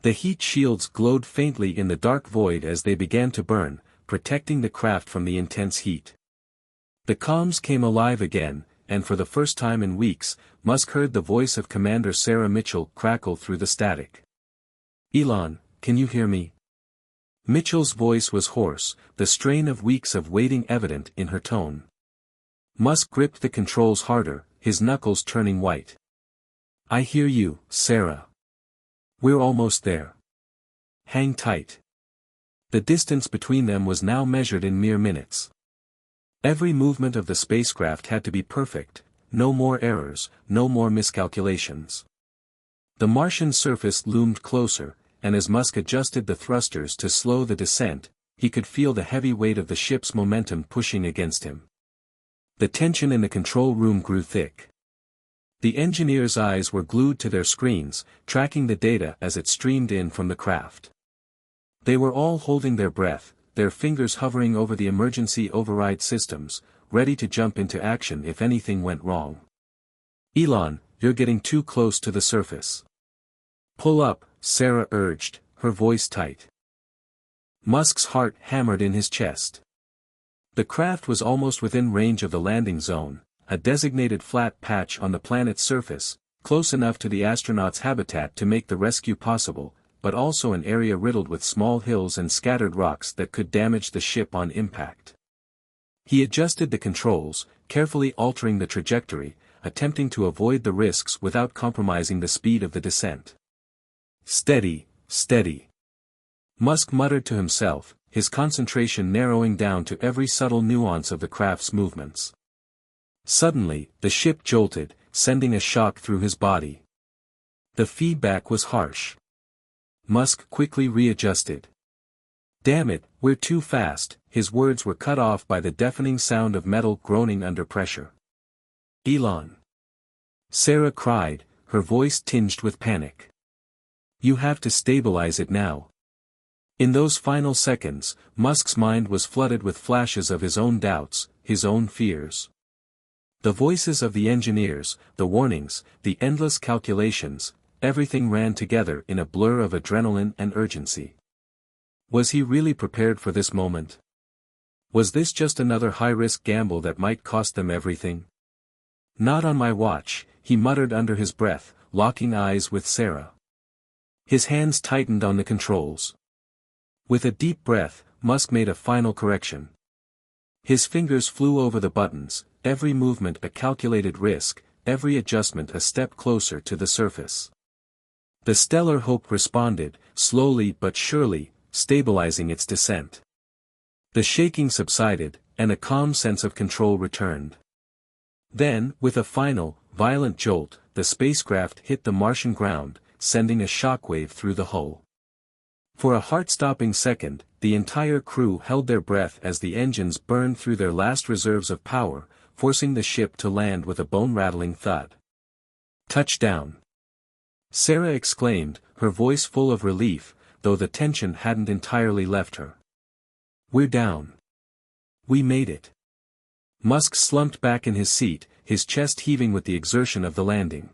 The heat shields glowed faintly in the dark void as they began to burn, protecting the craft from the intense heat. The comms came alive again, and for the first time in weeks, Musk heard the voice of Commander Sarah Mitchell crackle through the static. "Elon, can you hear me?" Mitchell's voice was hoarse, the strain of weeks of waiting evident in her tone. Musk gripped the controls harder, his knuckles turning white. "I hear you, Sarah. We're almost there. Hang tight." The distance between them was now measured in mere minutes. Every movement of the spacecraft had to be perfect, no more errors, no more miscalculations. The Martian surface loomed closer, and as Musk adjusted the thrusters to slow the descent, he could feel the heavy weight of the ship's momentum pushing against him. The tension in the control room grew thick. The engineers' eyes were glued to their screens, tracking the data as it streamed in from the craft. They were all holding their breath, their fingers hovering over the emergency override systems, ready to jump into action if anything went wrong. "Elon, you're getting too close to the surface." "Pull up," Sarah urged, her voice tight. Musk's heart hammered in his chest. The craft was almost within range of the landing zone, a designated flat patch on the planet's surface, close enough to the astronauts' habitat to make the rescue possible, but also an area riddled with small hills and scattered rocks that could damage the ship on impact. He adjusted the controls, carefully altering the trajectory, attempting to avoid the risks without compromising the speed of the descent. "Steady, steady," Musk muttered to himself, his concentration narrowing down to every subtle nuance of the craft's movements. Suddenly, the ship jolted, sending a shock through his body. The feedback was harsh. Musk quickly readjusted. "Damn it, we're too fast," his words were cut off by the deafening sound of metal groaning under pressure. "Elon!" Sarah cried, her voice tinged with panic. "You have to stabilize it now." In those final seconds, Musk's mind was flooded with flashes of his own doubts, his own fears. The voices of the engineers, the warnings, the endless calculations, everything ran together in a blur of adrenaline and urgency. Was he really prepared for this moment? Was this just another high-risk gamble that might cost them everything? "Not on my watch," he muttered under his breath, locking eyes with Sarah. His hands tightened on the controls. With a deep breath, Musk made a final correction. His fingers flew over the buttons, every movement a calculated risk, every adjustment a step closer to the surface. The Stellar Hope responded, slowly but surely, stabilizing its descent. The shaking subsided, and a calm sense of control returned. Then, with a final, violent jolt, the spacecraft hit the Martian ground, sending a shockwave through the hull. For a heart-stopping second, the entire crew held their breath as the engines burned through their last reserves of power, forcing the ship to land with a bone-rattling thud. "Touchdown!" Sarah exclaimed, her voice full of relief, though the tension hadn't entirely left her. "We're down. We made it." Musk slumped back in his seat, his chest heaving with the exertion of the landing.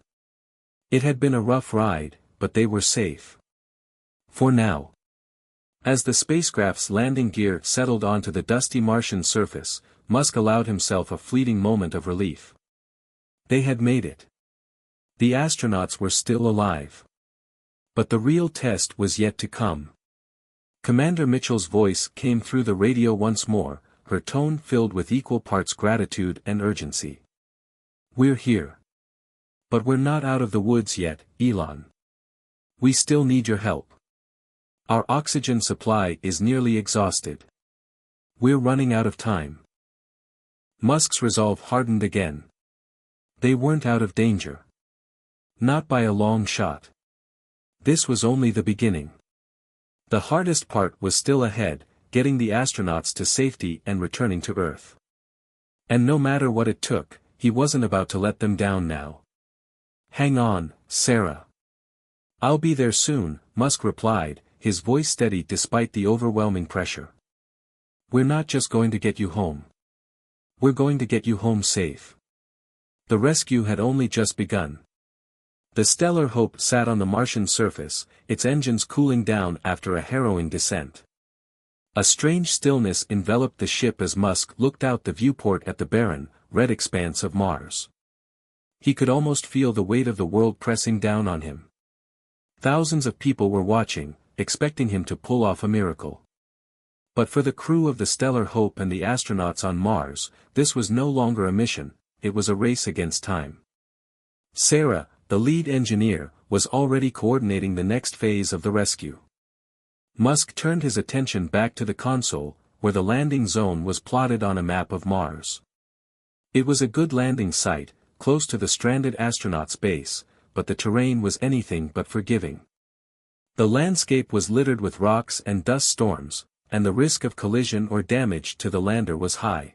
It had been a rough ride, but they were safe. For now. As the spacecraft's landing gear settled onto the dusty Martian surface, Musk allowed himself a fleeting moment of relief. They had made it. The astronauts were still alive. But the real test was yet to come. Commander Mitchell's voice came through the radio once more, her tone filled with equal parts gratitude and urgency. "We're here. But we're not out of the woods yet, Elon. We still need your help. Our oxygen supply is nearly exhausted. We're running out of time." Musk's resolve hardened again. They weren't out of danger. Not by a long shot. This was only the beginning. The hardest part was still ahead, getting the astronauts to safety and returning to Earth. And no matter what it took, he wasn't about to let them down now. "Hang on, Sarah. I'll be there soon," Musk replied, his voice steady despite the overwhelming pressure. "We're not just going to get you home. We're going to get you home safe." The rescue had only just begun. The Stellar Hope sat on the Martian surface, its engines cooling down after a harrowing descent. A strange stillness enveloped the ship as Musk looked out the viewport at the barren, red expanse of Mars. He could almost feel the weight of the world pressing down on him. Thousands of people were watching, expecting him to pull off a miracle. But for the crew of the Stellar Hope and the astronauts on Mars, this was no longer a mission, it was a race against time. Sarah, the lead engineer, was already coordinating the next phase of the rescue. Musk turned his attention back to the console, where the landing zone was plotted on a map of Mars. It was a good landing site, close to the stranded astronauts' base, but the terrain was anything but forgiving. The landscape was littered with rocks and dust storms, and the risk of collision or damage to the lander was high.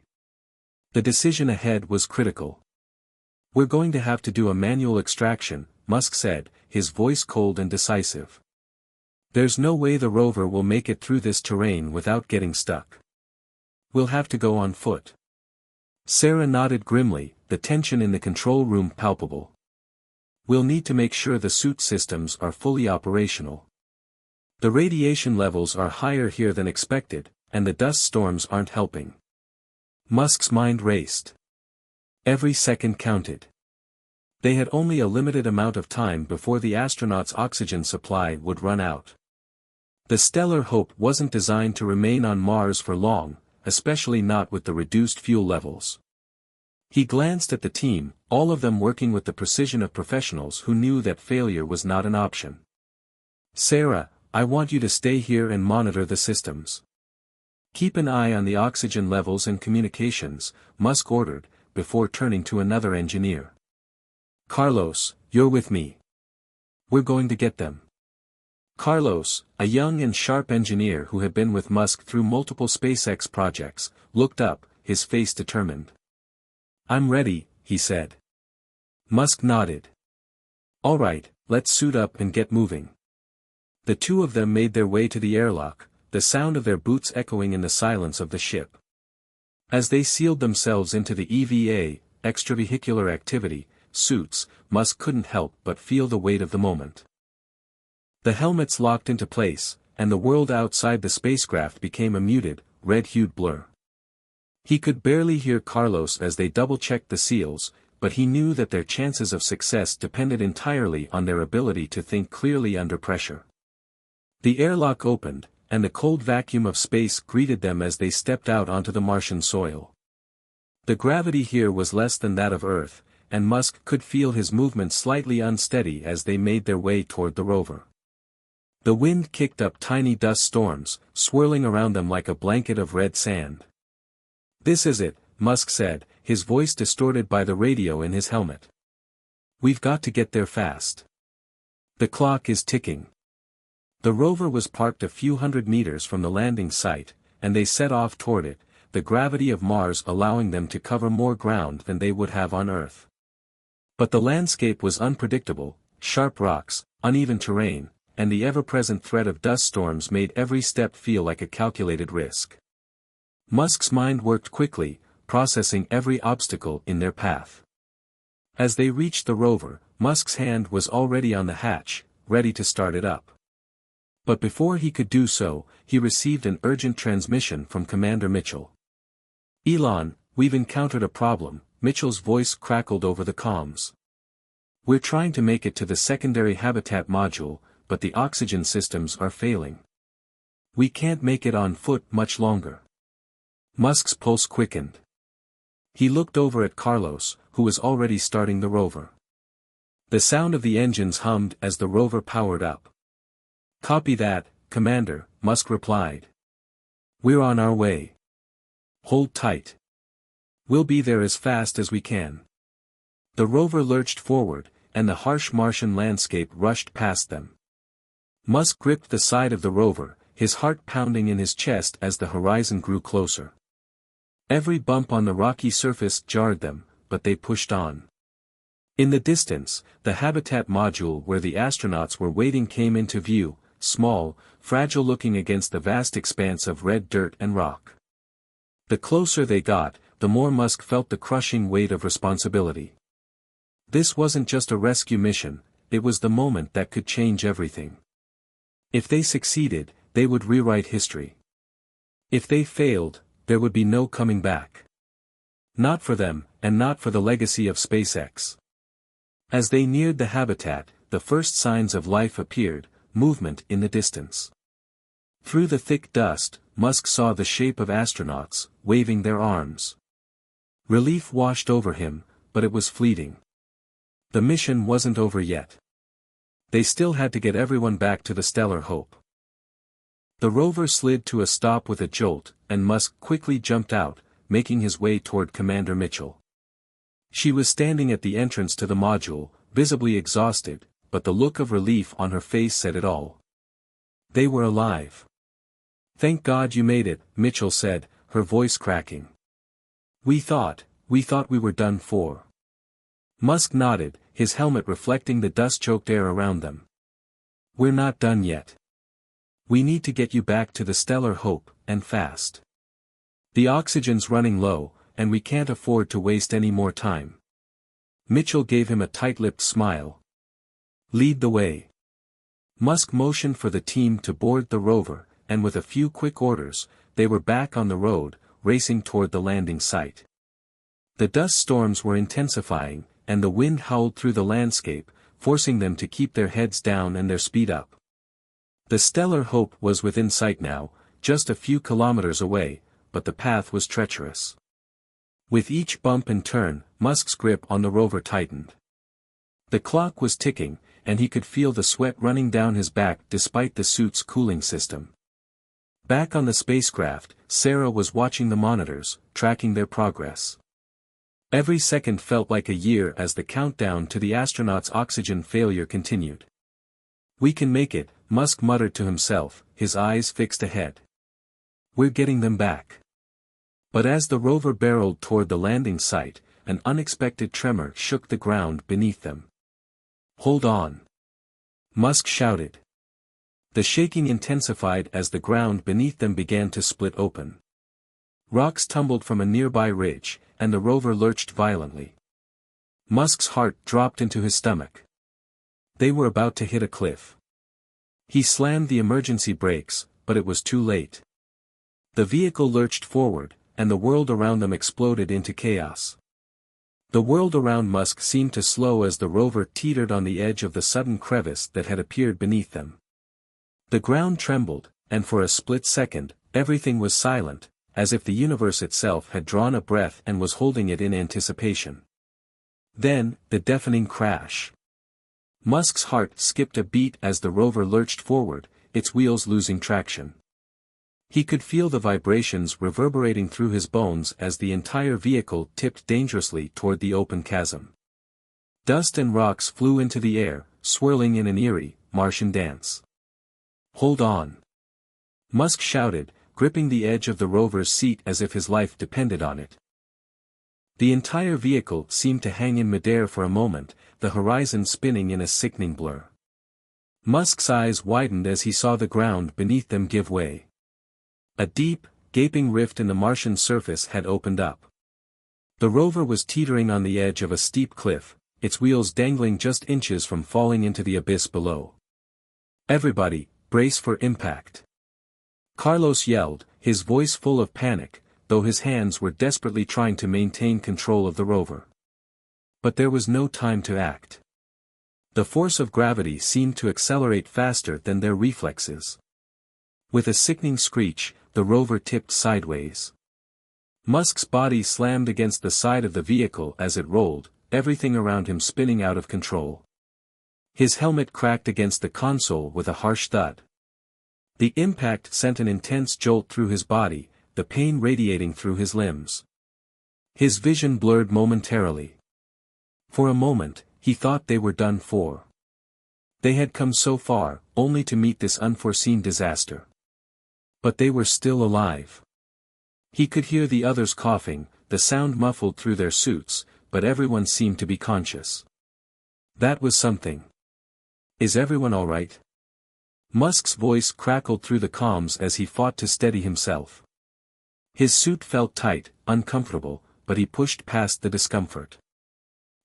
The decision ahead was critical. "We're going to have to do a manual extraction," Musk said, his voice cold and decisive. "There's no way the rover will make it through this terrain without getting stuck. We'll have to go on foot." Sarah nodded grimly, the tension in the control room palpable. "We'll need to make sure the suit systems are fully operational. The radiation levels are higher here than expected, and the dust storms aren't helping." Musk's mind raced. Every second counted. They had only a limited amount of time before the astronauts' oxygen supply would run out. The Stellar Hope wasn't designed to remain on Mars for long, especially not with the reduced fuel levels. He glanced at the team, all of them working with the precision of professionals who knew that failure was not an option. "Sarah, I want you to stay here and monitor the systems. Keep an eye on the oxygen levels and communications," Musk ordered, before turning to another engineer. "Carlos, you're with me. We're going to get them." Carlos, a young and sharp engineer who had been with Musk through multiple SpaceX projects, looked up, his face determined. "I'm ready," he said. Musk nodded. "All right, let's suit up and get moving." The two of them made their way to the airlock, the sound of their boots echoing in the silence of the ship. As they sealed themselves into the EVA, extravehicular activity, suits, Musk couldn't help but feel the weight of the moment. The helmets locked into place, and the world outside the spacecraft became a muted, red-hued blur. He could barely hear Carlos as they double-checked the seals, but he knew that their chances of success depended entirely on their ability to think clearly under pressure. The airlock opened, and the cold vacuum of space greeted them as they stepped out onto the Martian soil. The gravity here was less than that of Earth, and Musk could feel his movement slightly unsteady as they made their way toward the rover. The wind kicked up tiny dust storms, swirling around them like a blanket of red sand. "This is it," Musk said, his voice distorted by the radio in his helmet. "We've got to get there fast. The clock is ticking." The rover was parked a few hundred meters from the landing site, and they set off toward it, the gravity of Mars allowing them to cover more ground than they would have on Earth. But the landscape was unpredictable, sharp rocks, uneven terrain, and the ever-present threat of dust storms made every step feel like a calculated risk. Musk's mind worked quickly, processing every obstacle in their path. As they reached the rover, Musk's hand was already on the hatch, ready to start it up. But before he could do so, he received an urgent transmission from Commander Mitchell. "Elon, we've encountered a problem," Mitchell's voice crackled over the comms. "We're trying to make it to the secondary habitat module, but the oxygen systems are failing." We can't make it on foot much longer. Musk's pulse quickened. He looked over at Carlos, who was already starting the rover. The sound of the engines hummed as the rover powered up. "Copy that, Commander," Musk replied. "We're on our way. Hold tight. We'll be there as fast as we can." The rover lurched forward, and the harsh Martian landscape rushed past them. Musk gripped the side of the rover, his heart pounding in his chest as the horizon grew closer. Every bump on the rocky surface jarred them, but they pushed on. In the distance, the habitat module where the astronauts were waiting came into view, small, fragile looking against the vast expanse of red dirt and rock. The closer they got, the more Musk felt the crushing weight of responsibility. This wasn't just a rescue mission, it was the moment that could change everything. If they succeeded, they would rewrite history. If they failed, there would be no coming back. Not for them, and not for the legacy of SpaceX. As they neared the habitat, the first signs of life appeared, movement in the distance. Through the thick dust, Musk saw the shape of astronauts, waving their arms. Relief washed over him, but it was fleeting. The mission wasn't over yet. They still had to get everyone back to the Stellar Hope. The rover slid to a stop with a jolt, and Musk quickly jumped out, making his way toward Commander Mitchell. She was standing at the entrance to the module, visibly exhausted, but the look of relief on her face said it all. They were alive. "Thank God you made it," Mitchell said, her voice cracking. We thought we were done for." Musk nodded, his helmet reflecting the dust-choked air around them. "We're not done yet. We need to get you back to the Stellar Hope, and fast. The oxygen's running low, and we can't afford to waste any more time." Mitchell gave him a tight-lipped smile. "Lead the way." Musk motioned for the team to board the rover, and with a few quick orders, they were back on the road, racing toward the landing site. The dust storms were intensifying, and the wind howled through the landscape, forcing them to keep their heads down and their speed up. The Stellar Hope was within sight now, just a few kilometers away, but the path was treacherous. With each bump and turn, Musk's grip on the rover tightened. The clock was ticking, and he could feel the sweat running down his back despite the suit's cooling system. Back on the spacecraft, Sarah was watching the monitors, tracking their progress. Every second felt like a year as the countdown to the astronauts' oxygen failure continued. "We can make it," Musk muttered to himself, his eyes fixed ahead. "We're getting them back." But as the rover barreled toward the landing site, an unexpected tremor shook the ground beneath them. "Hold on!" Musk shouted. The shaking intensified as the ground beneath them began to split open. Rocks tumbled from a nearby ridge, and the rover lurched violently. Musk's heart dropped into his stomach. They were about to hit a cliff. He slammed the emergency brakes, but it was too late. The vehicle lurched forward, and the world around them exploded into chaos. The world around Musk seemed to slow as the rover teetered on the edge of the sudden crevice that had appeared beneath them. The ground trembled, and for a split second, everything was silent, as if the universe itself had drawn a breath and was holding it in anticipation. Then, the deafening crash. Musk's heart skipped a beat as the rover lurched forward, its wheels losing traction. He could feel the vibrations reverberating through his bones as the entire vehicle tipped dangerously toward the open chasm. Dust and rocks flew into the air, swirling in an eerie, Martian dance. "Hold on!" Musk shouted, gripping the edge of the rover's seat as if his life depended on it. The entire vehicle seemed to hang in midair for a moment, the horizon spinning in a sickening blur. Musk's eyes widened as he saw the ground beneath them give way. A deep, gaping rift in the Martian surface had opened up. The rover was teetering on the edge of a steep cliff, its wheels dangling just inches from falling into the abyss below. "Everybody, brace for impact!" Carlos yelled, his voice full of panic, though his hands were desperately trying to maintain control of the rover. But there was no time to act. The force of gravity seemed to accelerate faster than their reflexes. With a sickening screech, the rover tipped sideways. Musk's body slammed against the side of the vehicle as it rolled, everything around him spinning out of control. His helmet cracked against the console with a harsh thud. The impact sent an intense jolt through his body, the pain radiating through his limbs. His vision blurred momentarily. For a moment, he thought they were done for. They had come so far, only to meet this unforeseen disaster. But they were still alive. He could hear the others coughing, the sound muffled through their suits, but everyone seemed to be conscious. That was something. Is everyone all right? Musk's voice crackled through the comms as he fought to steady himself. His suit felt tight, uncomfortable, but he pushed past the discomfort.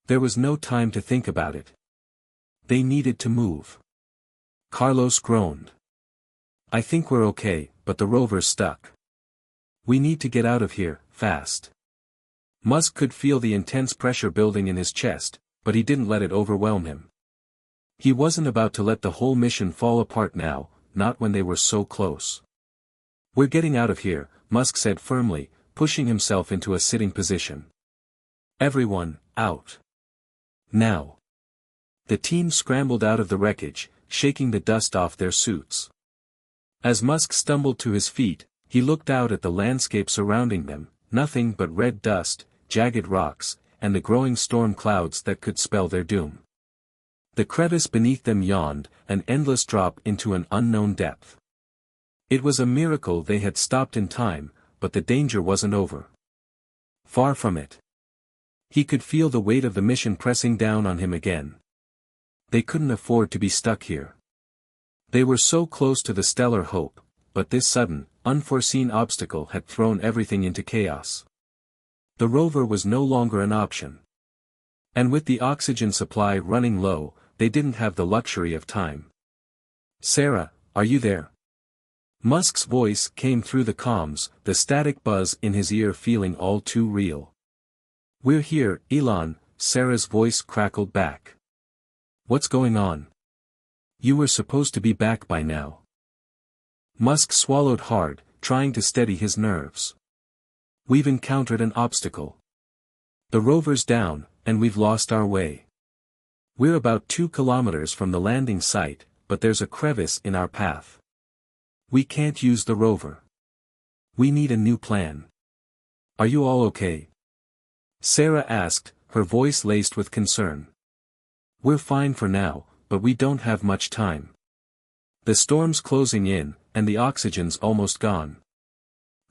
There was no time to think about it. They needed to move. Carlos groaned. I think we're okay, but the rover's stuck. We need to get out of here, fast. Musk could feel the intense pressure building in his chest, but he didn't let it overwhelm him. He wasn't about to let the whole mission fall apart now, not when they were so close. We're getting out of here, Musk said firmly, pushing himself into a sitting position. Everyone, out. Now. The team scrambled out of the wreckage, shaking the dust off their suits. As Musk stumbled to his feet, he looked out at the landscape surrounding them, nothing but red dust, jagged rocks, and the growing storm clouds that could spell their doom. The crevice beneath them yawned, an endless drop into an unknown depth. It was a miracle they had stopped in time, but the danger wasn't over. Far from it. He could feel the weight of the mission pressing down on him again. They couldn't afford to be stuck here. They were so close to the stellar hope, but this sudden, unforeseen obstacle had thrown everything into chaos. The rover was no longer an option. And with the oxygen supply running low, they didn't have the luxury of time. Sarah, are you there? Musk's voice came through the comms, the static buzz in his ear feeling all too real. We're here, Elon, Sarah's voice crackled back. What's going on? You were supposed to be back by now. Musk swallowed hard, trying to steady his nerves. We've encountered an obstacle. The rover's down, and we've lost our way. We're about 2 kilometers from the landing site, but there's a crevice in our path. We can't use the rover. We need a new plan. Are you all okay? Sarah asked, her voice laced with concern. We're fine for now, but we don't have much time. The storm's closing in, and the oxygen's almost gone.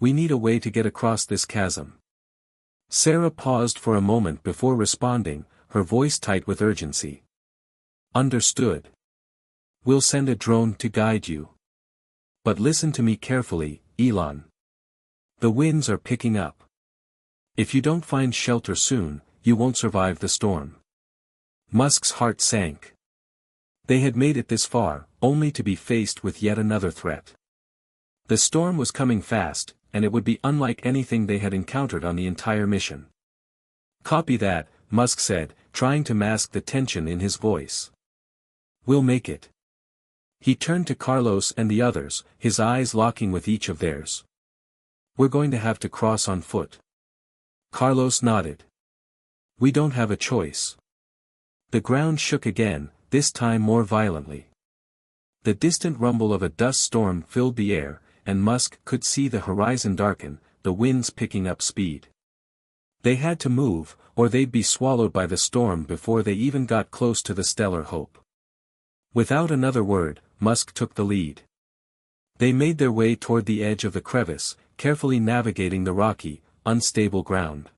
We need a way to get across this chasm. Sarah paused for a moment before responding, her voice tight with urgency. Understood. We'll send a drone to guide you. But listen to me carefully, Elon. The winds are picking up. If you don't find shelter soon, you won't survive the storm. Musk's heart sank. They had made it this far, only to be faced with yet another threat. The storm was coming fast, and it would be unlike anything they had encountered on the entire mission. Copy that, Musk said, trying to mask the tension in his voice. We'll make it. He turned to Carlos and the others, his eyes locking with each of theirs. We're going to have to cross on foot. Carlos nodded. We don't have a choice. The ground shook again, this time more violently. The distant rumble of a dust storm filled the air, and Musk could see the horizon darken, the winds picking up speed. They had to move, or they'd be swallowed by the storm before they even got close to the stellar hope. Without another word, Musk took the lead. They made their way toward the edge of the crevice, carefully navigating the rocky, unstable ground.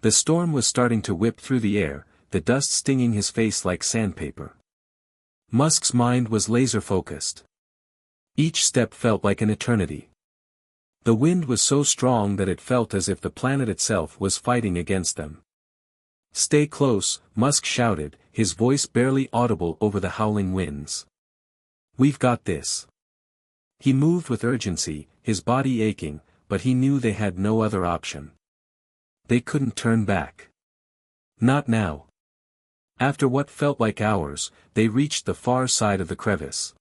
The storm was starting to whip through the air, the dust stinging his face like sandpaper. Musk's mind was laser-focused. Each step felt like an eternity. The wind was so strong that it felt as if the planet itself was fighting against them. Stay close, Musk shouted, his voice barely audible over the howling winds. We've got this. He moved with urgency, his body aching, but he knew they had no other option. They couldn't turn back. Not now. After what felt like hours, they reached the far side of the crevice.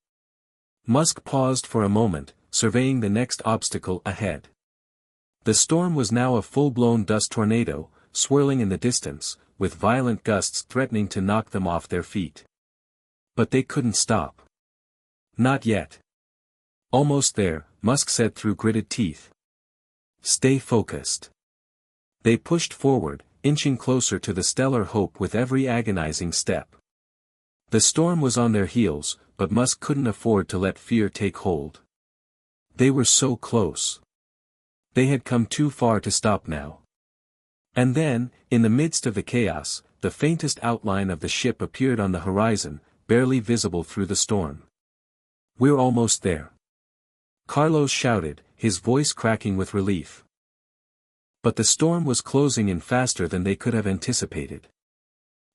Musk paused for a moment, surveying the next obstacle ahead. The storm was now a full-blown dust tornado, swirling in the distance, with violent gusts threatening to knock them off their feet. But they couldn't stop. Not yet. Almost there, Musk said through gritted teeth. Stay focused. They pushed forward, inching closer to the stellar hope with every agonizing step. The storm was on their heels, but Musk couldn't afford to let fear take hold. They were so close. They had come too far to stop now. And then, in the midst of the chaos, the faintest outline of the ship appeared on the horizon, barely visible through the storm. We're almost there. Carlos shouted, his voice cracking with relief. But the storm was closing in faster than they could have anticipated.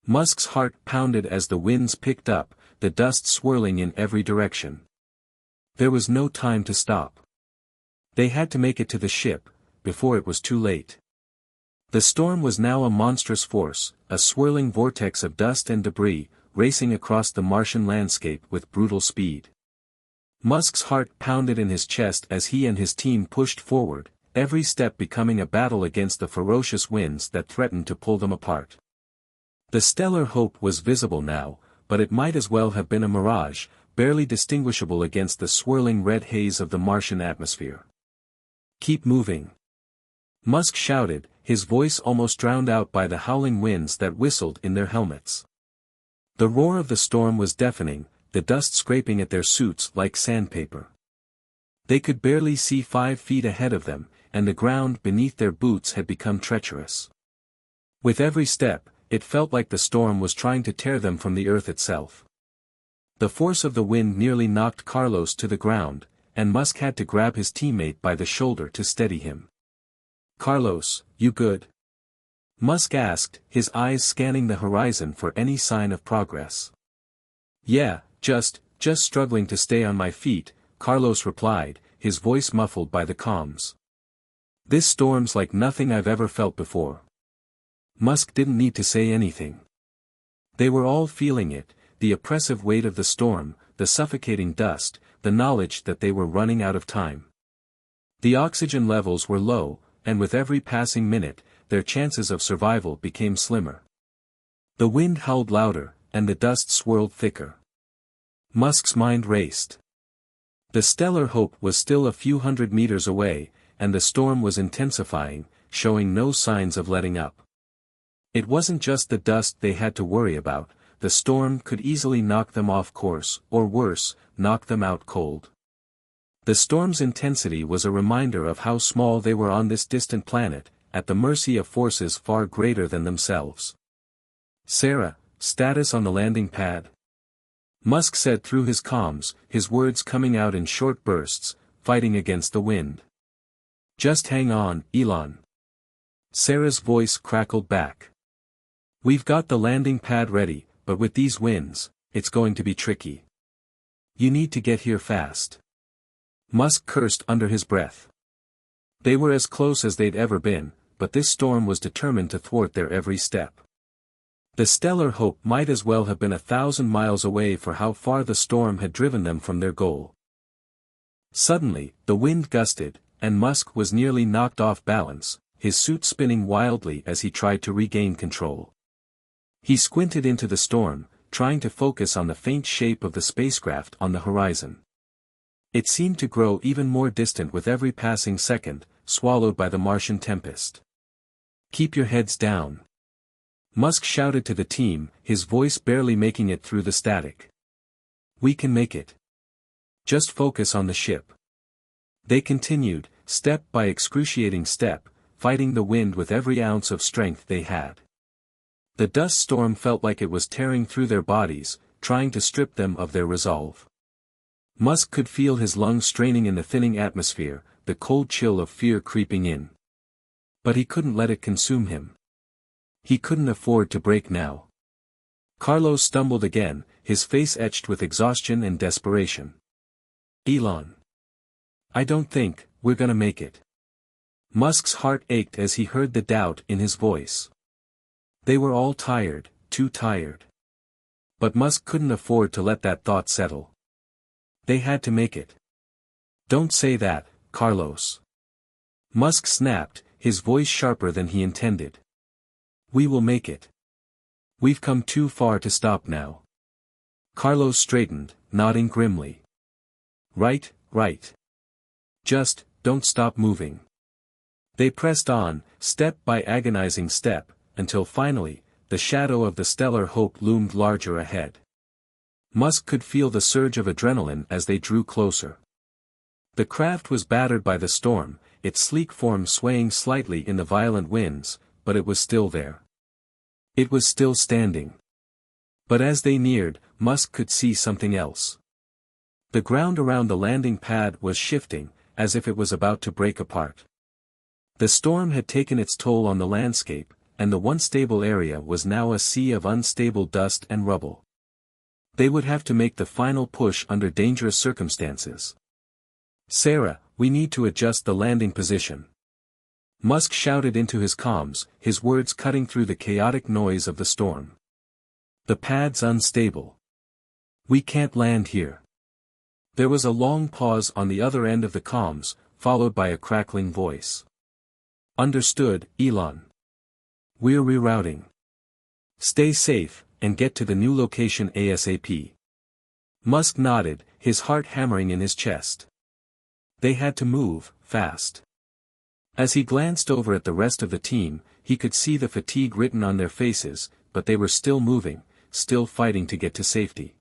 Musk's heart pounded as the winds picked up, the dust swirling in every direction. There was no time to stop. They had to make it to the ship, before it was too late. The storm was now a monstrous force, a swirling vortex of dust and debris, racing across the Martian landscape with brutal speed. Musk's heart pounded in his chest as he and his team pushed forward, every step becoming a battle against the ferocious winds that threatened to pull them apart. The stellar hope was visible now, but it might as well have been a mirage, barely distinguishable against the swirling red haze of the Martian atmosphere. Keep moving. Musk shouted, his voice almost drowned out by the howling winds that whistled in their helmets. The roar of the storm was deafening, the dust scraping at their suits like sandpaper. They could barely see 5 feet ahead of them, and the ground beneath their boots had become treacherous. With every step, it felt like the storm was trying to tear them from the earth itself. The force of the wind nearly knocked Carlos to the ground, and Musk had to grab his teammate by the shoulder to steady him. Carlos, you good? Musk asked, his eyes scanning the horizon for any sign of progress. Yeah, just struggling to stay on my feet, Carlos replied, his voice muffled by the comms. This storm's like nothing I've ever felt before. Musk didn't need to say anything. They were all feeling it, the oppressive weight of the storm, the suffocating dust, the knowledge that they were running out of time. The oxygen levels were low, and with every passing minute, their chances of survival became slimmer. The wind howled louder, and the dust swirled thicker. Musk's mind raced. The stellar hope was still a few hundred meters away, and the storm was intensifying, showing no signs of letting up. It wasn't just the dust they had to worry about, the storm could easily knock them off course, or worse, knock them out cold. The storm's intensity was a reminder of how small they were on this distant planet, at the mercy of forces far greater than themselves. Sarah, status on the landing pad? Musk said through his comms, his words coming out in short bursts, fighting against the wind. Just hang on, Elon. Sarah's voice crackled back. We've got the landing pad ready, but with these winds, it's going to be tricky. You need to get here fast. Musk cursed under his breath. They were as close as they'd ever been, but this storm was determined to thwart their every step. The stellar hope might as well have been 1,000 miles away for how far the storm had driven them from their goal. Suddenly, the wind gusted, and Musk was nearly knocked off balance, his suit spinning wildly as he tried to regain control. He squinted into the storm, trying to focus on the faint shape of the spacecraft on the horizon. It seemed to grow even more distant with every passing second, swallowed by the Martian tempest. Keep your heads down. Musk shouted to the team, his voice barely making it through the static. We can make it. Just focus on the ship. They continued, step by excruciating step, fighting the wind with every ounce of strength they had. The dust storm felt like it was tearing through their bodies, trying to strip them of their resolve. Musk could feel his lungs straining in the thinning atmosphere, the cold chill of fear creeping in. But he couldn't let it consume him. He couldn't afford to break now. Carlos stumbled again, his face etched with exhaustion and desperation. Elon. I don't think we're gonna make it. Musk's heart ached as he heard the doubt in his voice. They were all tired, too tired. But Musk couldn't afford to let that thought settle. They had to make it. Don't say that, Carlos. Musk snapped, his voice sharper than he intended. We will make it. We've come too far to stop now. Carlos straightened, nodding grimly. Right, right. Just, don't stop moving. They pressed on, step by agonizing step, until finally, the shadow of the stellar hope loomed larger ahead. Musk could feel the surge of adrenaline as they drew closer. The craft was battered by the storm, its sleek form swaying slightly in the violent winds, but it was still there. It was still standing. But as they neared, Musk could see something else. The ground around the landing pad was shifting, as if it was about to break apart. The storm had taken its toll on the landscape, and the once stable area was now a sea of unstable dust and rubble. They would have to make the final push under dangerous circumstances. Sarah, we need to adjust the landing position. Musk shouted into his comms, his words cutting through the chaotic noise of the storm. The pad's unstable. We can't land here. There was a long pause on the other end of the comms, followed by a crackling voice. Understood, Elon. We're rerouting. Stay safe, and get to the new location ASAP. Musk nodded, his heart hammering in his chest. They had to move, fast. As he glanced over at the rest of the team, he could see the fatigue written on their faces, but they were still moving, still fighting to get to safety.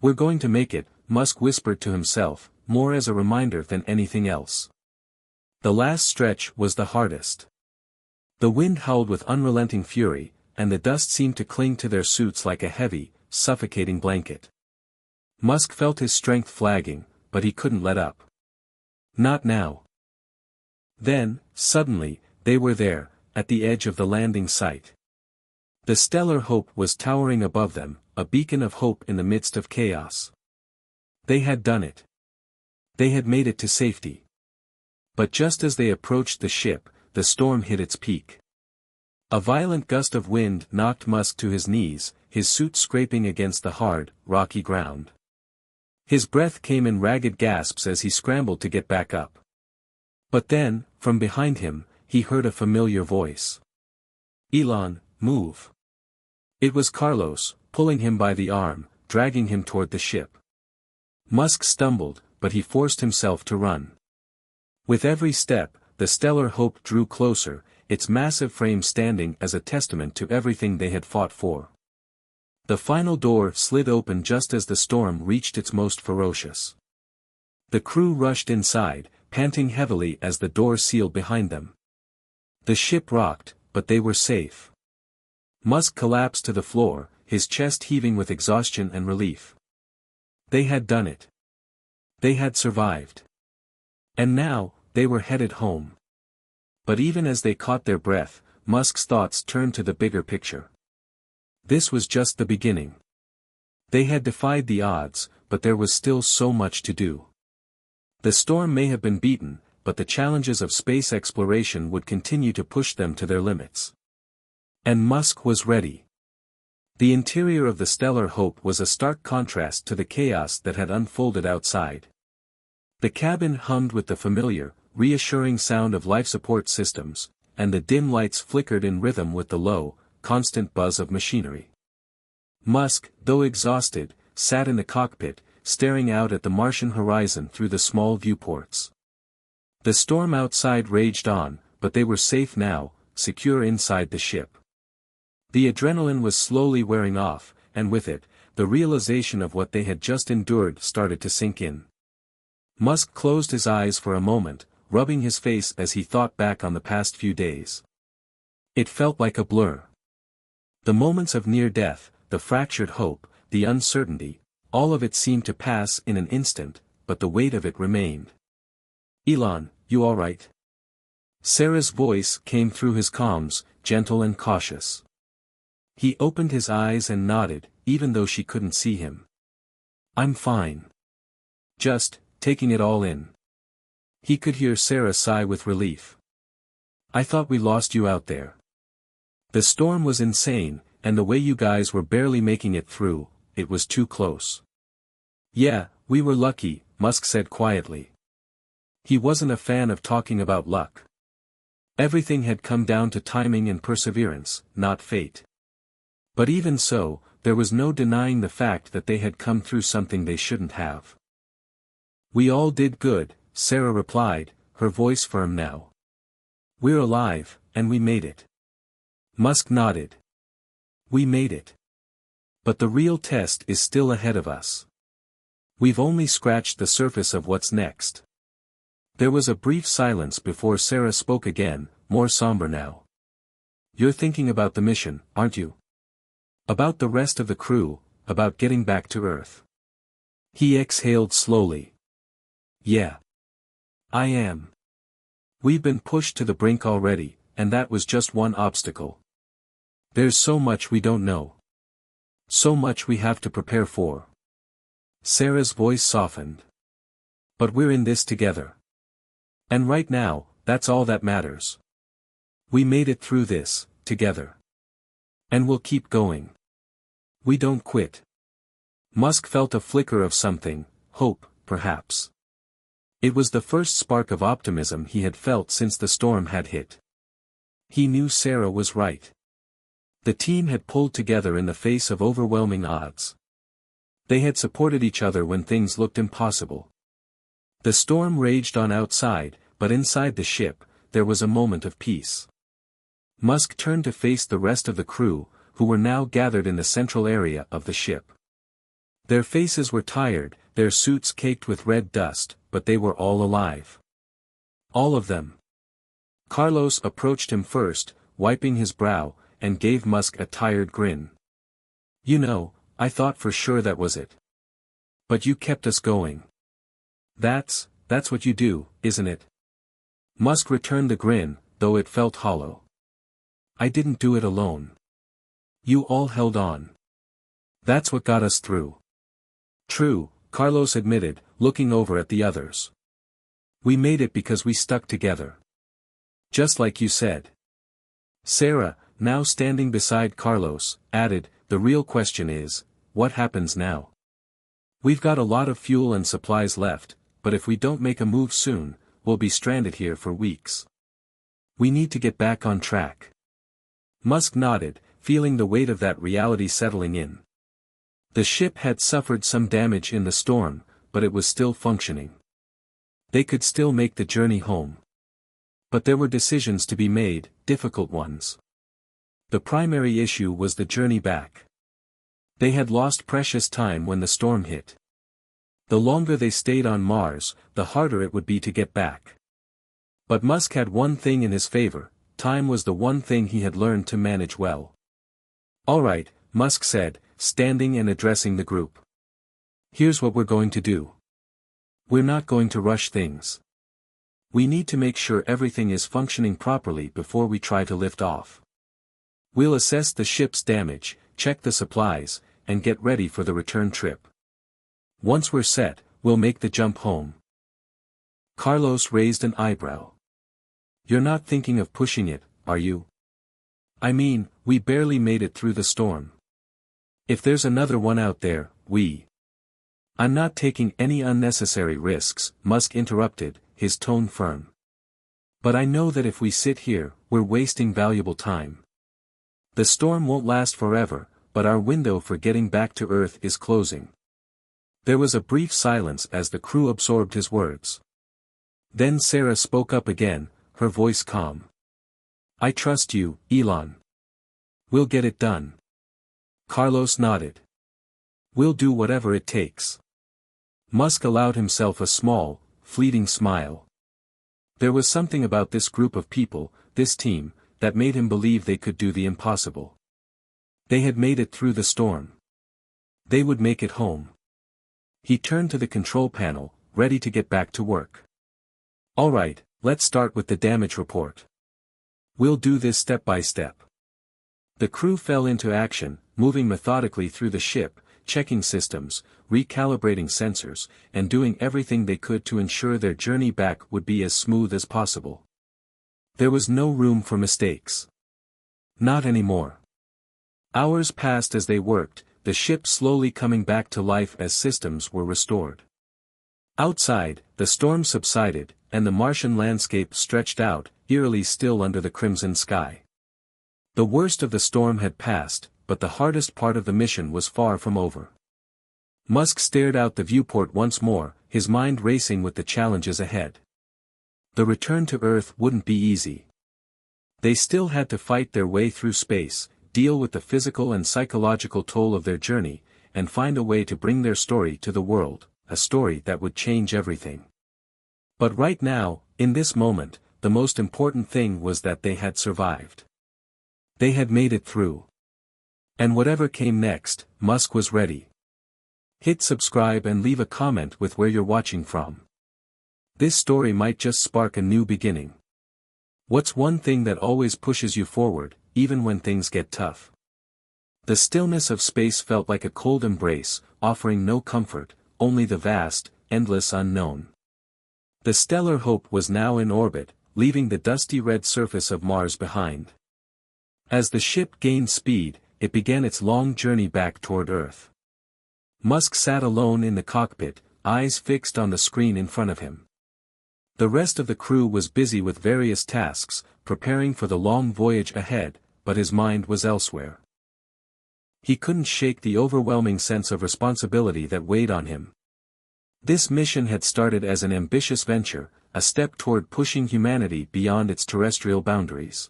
We're going to make it, Musk whispered to himself, more as a reminder than anything else. The last stretch was the hardest. The wind howled with unrelenting fury, and the dust seemed to cling to their suits like a heavy, suffocating blanket. Musk felt his strength flagging, but he couldn't let up. Not now. Then, suddenly, they were there, at the edge of the landing site. The stellar hope was towering above them, a beacon of hope in the midst of chaos. They had done it. They had made it to safety. But just as they approached the ship, the storm hit its peak. A violent gust of wind knocked Musk to his knees, his suit scraping against the hard, rocky ground. His breath came in ragged gasps as he scrambled to get back up. But then, from behind him, he heard a familiar voice. Elon, move. It was Carlos, pulling him by the arm, dragging him toward the ship. Musk stumbled, but he forced himself to run. With every step, the stellar hope drew closer, its massive frame standing as a testament to everything they had fought for. The final door slid open just as the storm reached its most ferocious. The crew rushed inside, panting heavily as the door sealed behind them. The ship rocked, but they were safe. Musk collapsed to the floor, his chest heaving with exhaustion and relief. They had done it. They had survived. And now, they were headed home. But even as they caught their breath, Musk's thoughts turned to the bigger picture. This was just the beginning. They had defied the odds, but there was still so much to do. The storm may have been beaten, but the challenges of space exploration would continue to push them to their limits. And Musk was ready. The interior of the Stellar Hope was a stark contrast to the chaos that had unfolded outside. The cabin hummed with the familiar, reassuring sound of life support systems, and the dim lights flickered in rhythm with the low, constant buzz of machinery. Musk, though exhausted, sat in the cockpit, staring out at the Martian horizon through the small viewports. The storm outside raged on, but they were safe now, secure inside the ship. The adrenaline was slowly wearing off, and with it, the realization of what they had just endured started to sink in. Musk closed his eyes for a moment, rubbing his face as he thought back on the past few days. It felt like a blur. The moments of near death, the fractured hope, the uncertainty, all of it seemed to pass in an instant, but the weight of it remained. Elon, you all right? Sarah's voice came through his comms, gentle and cautious. He opened his eyes and nodded, even though she couldn't see him. I'm fine. Just, taking it all in. He could hear Sarah sigh with relief. I thought we lost you out there. The storm was insane, and the way you guys were barely making it through, it was too close. Yeah, we were lucky, Musk said quietly. He wasn't a fan of talking about luck. Everything had come down to timing and perseverance, not fate. But even so, there was no denying the fact that they had come through something they shouldn't have. "We all did good," Sarah replied, her voice firm now. "We're alive, and we made it." Musk nodded. "We made it. But the real test is still ahead of us. We've only scratched the surface of what's next." There was a brief silence before Sarah spoke again, more somber now. "You're thinking about the mission, aren't you? About the rest of the crew, about getting back to Earth?" He exhaled slowly. "Yeah. I am. We've been pushed to the brink already, and that was just one obstacle. There's so much we don't know. So much we have to prepare for." Sarah's voice softened. "But we're in this together. And right now, that's all that matters. We made it through this, together. And we'll keep going. We don't quit." Musk felt a flicker of something, hope, perhaps. It was the first spark of optimism he had felt since the storm had hit. He knew Sarah was right. The team had pulled together in the face of overwhelming odds. They had supported each other when things looked impossible. The storm raged on outside, but inside the ship, there was a moment of peace. Musk turned to face the rest of the crew, who were now gathered in the central area of the ship. Their faces were tired, their suits caked with red dust, but they were all alive. All of them. Carlos approached him first, wiping his brow, and gave Musk a tired grin. "You know, I thought for sure that was it. But you kept us going. That's what you do, isn't it?" Musk returned the grin, though it felt hollow. "I didn't do it alone. You all held on. That's what got us through." "True," Carlos admitted, looking over at the others. "We made it because we stuck together. Just like you said." Sarah, now standing beside Carlos, added, "The real question is, what happens now? We've got a lot of fuel and supplies left, but if we don't make a move soon, we'll be stranded here for weeks. We need to get back on track." Musk nodded, feeling the weight of that reality settling in. The ship had suffered some damage in the storm, but it was still functioning. They could still make the journey home. But there were decisions to be made, difficult ones. The primary issue was the journey back. They had lost precious time when the storm hit. The longer they stayed on Mars, the harder it would be to get back. But Musk had one thing in his favor: time was the one thing he had learned to manage well. "All right," Musk said, standing and addressing the group. "Here's what we're going to do. We're not going to rush things. We need to make sure everything is functioning properly before we try to lift off. We'll assess the ship's damage, check the supplies, and get ready for the return trip. Once we're set, we'll make the jump home." Carlos raised an eyebrow. "You're not thinking of pushing it, are you? I mean, we barely made it through the storm. If there's another one out there, I'm not taking any unnecessary risks," Musk interrupted, his tone firm. "But I know that if we sit here, we're wasting valuable time. The storm won't last forever, but our window for getting back to Earth is closing." There was a brief silence as the crew absorbed his words. Then Sarah spoke up again, her voice calm. "I trust you, Elon. We'll get it done." Carlos nodded. "We'll do whatever it takes." Musk allowed himself a small, fleeting smile. There was something about this group of people, this team, that made him believe they could do the impossible. They had made it through the storm. They would make it home. He turned to the control panel, ready to get back to work. "All right, let's start with the damage report. We'll do this step by step." The crew fell into action, moving methodically through the ship, checking systems, recalibrating sensors, and doing everything they could to ensure their journey back would be as smooth as possible. There was no room for mistakes. Not anymore. Hours passed as they worked, the ship slowly coming back to life as systems were restored. Outside, the storm subsided, and the Martian landscape stretched out, eerily still under the crimson sky. The worst of the storm had passed, but the hardest part of the mission was far from over. Musk stared out the viewport once more, his mind racing with the challenges ahead. The return to Earth wouldn't be easy. They still had to fight their way through space, deal with the physical and psychological toll of their journey, and find a way to bring their story to the world, a story that would change everything. But right now, in this moment, the most important thing was that they had survived. They had made it through. And whatever came next, Musk was ready. Hit subscribe and leave a comment with where you're watching from. This story might just spark a new beginning. What's one thing that always pushes you forward, even when things get tough? The stillness of space felt like a cold embrace, offering no comfort, only the vast, endless unknown. The stellar Hope was now in orbit, leaving the dusty red surface of Mars behind. As the ship gained speed, it began its long journey back toward Earth. Musk sat alone in the cockpit, eyes fixed on the screen in front of him. The rest of the crew was busy with various tasks, preparing for the long voyage ahead, but his mind was elsewhere. He couldn't shake the overwhelming sense of responsibility that weighed on him. This mission had started as an ambitious venture, a step toward pushing humanity beyond its terrestrial boundaries.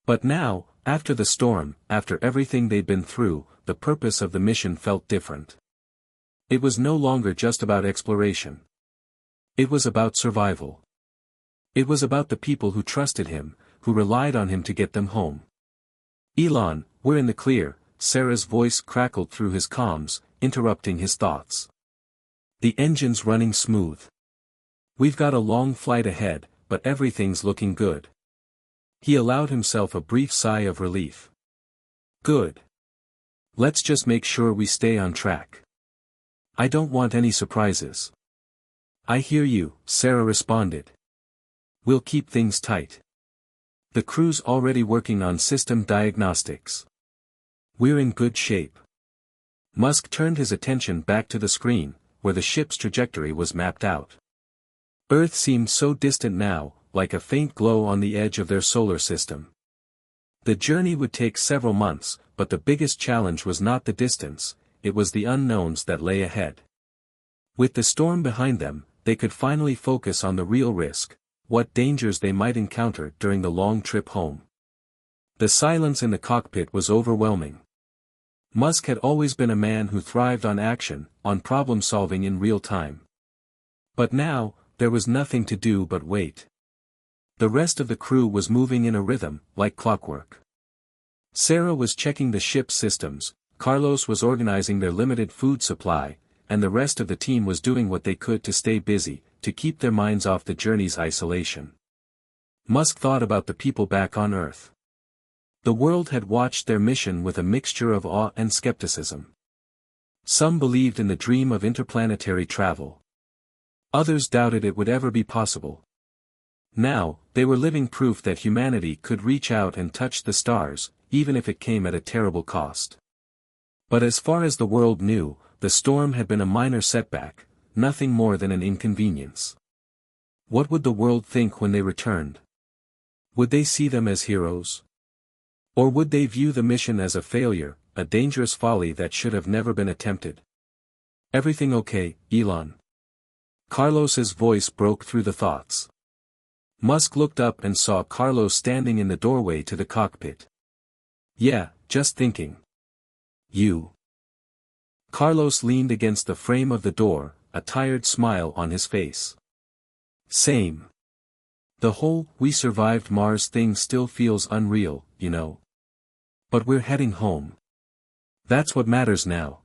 But now, after the storm, after everything they'd been through, the purpose of the mission felt different. It was no longer just about exploration. It was about survival. It was about the people who trusted him, who relied on him to get them home. Elon, we're in the clear, Sarah's voice crackled through his comms, interrupting his thoughts. The engine's running smooth. We've got a long flight ahead, but everything's looking good. He allowed himself a brief sigh of relief. Good. Let's just make sure we stay on track. I don't want any surprises. I hear you, Sarah responded. We'll keep things tight. The crew's already working on system diagnostics. We're in good shape. Musk turned his attention back to the screen, where the ship's trajectory was mapped out. Earth seemed so distant now, like a faint glow on the edge of their solar system. The journey would take several months, but the biggest challenge was not the distance, it was the unknowns that lay ahead. With the storm behind them, they could finally focus on the real risk, what dangers they might encounter during the long trip home. The silence in the cockpit was overwhelming. Musk had always been a man who thrived on action, on problem-solving in real time. But now, there was nothing to do but wait. The rest of the crew was moving in a rhythm, like clockwork. Sarah was checking the ship's systems, Carlos was organizing their limited food supply, and the rest of the team was doing what they could to stay busy, to keep their minds off the journey's isolation. Musk thought about the people back on Earth. The world had watched their mission with a mixture of awe and skepticism. Some believed in the dream of interplanetary travel. Others doubted it would ever be possible. Now, they were living proof that humanity could reach out and touch the stars, even if it came at a terrible cost. But as far as the world knew, the storm had been a minor setback, nothing more than an inconvenience. What would the world think when they returned? Would they see them as heroes? Or would they view the mission as a failure, a dangerous folly that should have never been attempted? Everything okay, Elon? Carlos's voice broke through the thoughts. Musk looked up and saw Carlos standing in the doorway to the cockpit. Yeah, just thinking. You. Carlos leaned against the frame of the door, a tired smile on his face. Same. The whole "we survived Mars" thing still feels unreal, you know. But we're heading home. That's what matters now.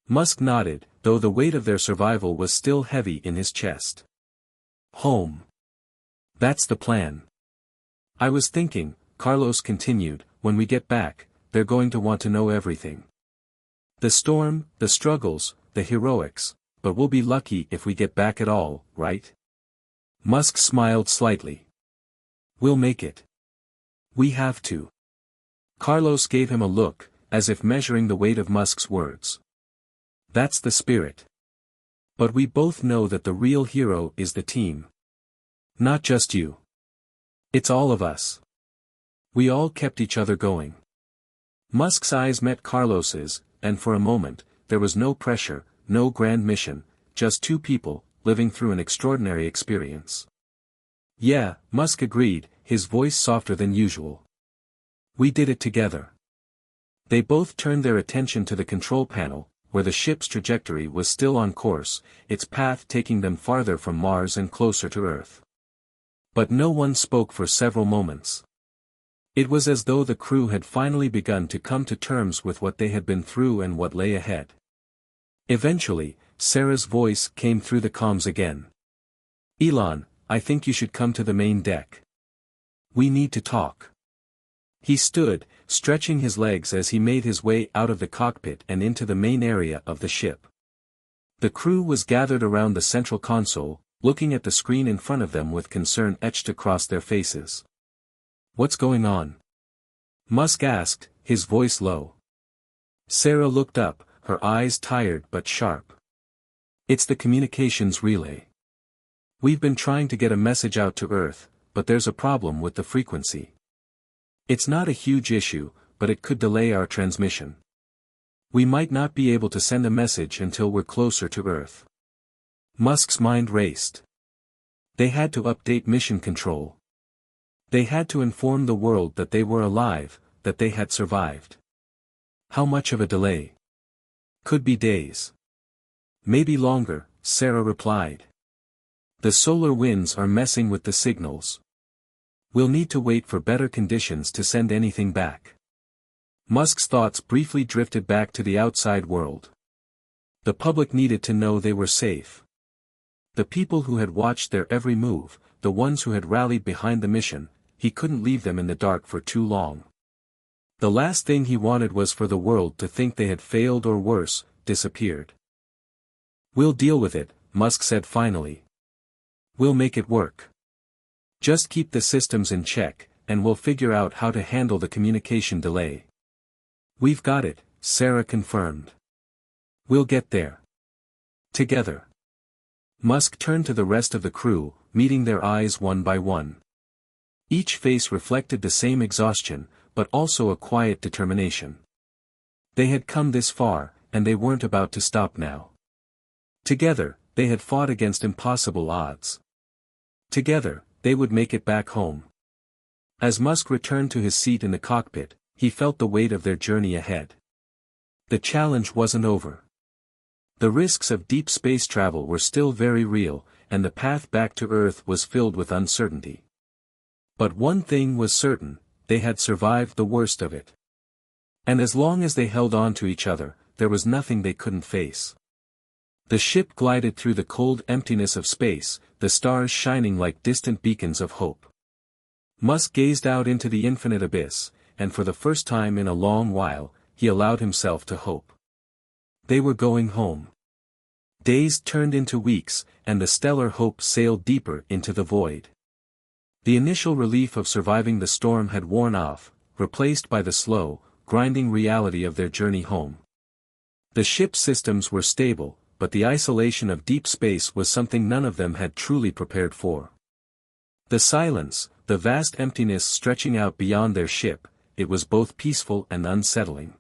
Musk nodded, though the weight of their survival was still heavy in his chest. Home. That's the plan. I was thinking, Carlos continued, when we get back, they're going to want to know everything. The storm, the struggles, the heroics, but we'll be lucky if we get back at all, right? Musk smiled slightly. We'll make it. We have to. Carlos gave him a look, as if measuring the weight of Musk's words. That's the spirit. But we both know that the real hero is the team. Not just you. It's all of us. We all kept each other going. Musk's eyes met Carlos's, and for a moment, there was no pressure, no grand mission, just two people, living through an extraordinary experience. Yeah, Musk agreed, his voice softer than usual. We did it together. They both turned their attention to the control panel, where the ship's trajectory was still on course, its path taking them farther from Mars and closer to Earth. But no one spoke for several moments. It was as though the crew had finally begun to come to terms with what they had been through and what lay ahead. Eventually, Sarah's voice came through the comms again. Elon, I think you should come to the main deck. We need to talk. He stood, stretching his legs as he made his way out of the cockpit and into the main area of the ship. The crew was gathered around the central console, looking at the screen in front of them with concern etched across their faces. What's going on? Musk asked, his voice low. Sarah looked up, her eyes tired but sharp. It's the communications relay. We've been trying to get a message out to Earth, but there's a problem with the frequency. It's not a huge issue, but it could delay our transmission. We might not be able to send a message until we're closer to Earth. Musk's mind raced. They had to update mission control. They had to inform the world that they were alive, that they had survived. How much of a delay? Could be days. Maybe longer, Sarah replied. The solar winds are messing with the signals. We'll need to wait for better conditions to send anything back. Musk's thoughts briefly drifted back to the outside world. The public needed to know they were safe. The people who had watched their every move, the ones who had rallied behind the mission, he couldn't leave them in the dark for too long. The last thing he wanted was for the world to think they had failed or worse, disappeared. We'll deal with it, Musk said finally. We'll make it work. Just keep the systems in check, and we'll figure out how to handle the communication delay. We've got it, Sarah confirmed. We'll get there. Together. Musk turned to the rest of the crew, meeting their eyes one by one. Each face reflected the same exhaustion, but also a quiet determination. They had come this far, and they weren't about to stop now. Together, they had fought against impossible odds. Together, they would make it back home. As Musk returned to his seat in the cockpit, he felt the weight of their journey ahead. The challenge wasn't over. The risks of deep space travel were still very real, and the path back to Earth was filled with uncertainty. But one thing was certain, they had survived the worst of it. And as long as they held on to each other, there was nothing they couldn't face. The ship glided through the cold emptiness of space, the stars shining like distant beacons of hope. Musk gazed out into the infinite abyss, and for the first time in a long while, he allowed himself to hope. They were going home. Days turned into weeks, and the stellar hope sailed deeper into the void. The initial relief of surviving the storm had worn off, replaced by the slow, grinding reality of their journey home. The ship's systems were stable, but the isolation of deep space was something none of them had truly prepared for. The silence, the vast emptiness stretching out beyond their ship, it was both peaceful and unsettling.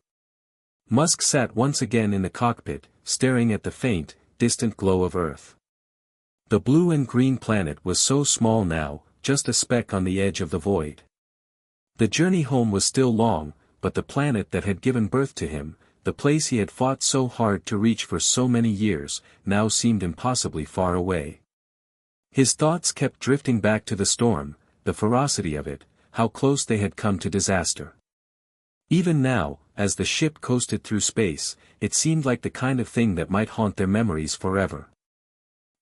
Musk sat once again in the cockpit, staring at the faint, distant glow of Earth. The blue and green planet was so small now, just a speck on the edge of the void. The journey home was still long, but the planet that had given birth to him, the place he had fought so hard to reach for so many years, now seemed impossibly far away. His thoughts kept drifting back to the storm, the ferocity of it, how close they had come to disaster. Even now, as the ship coasted through space, it seemed like the kind of thing that might haunt their memories forever.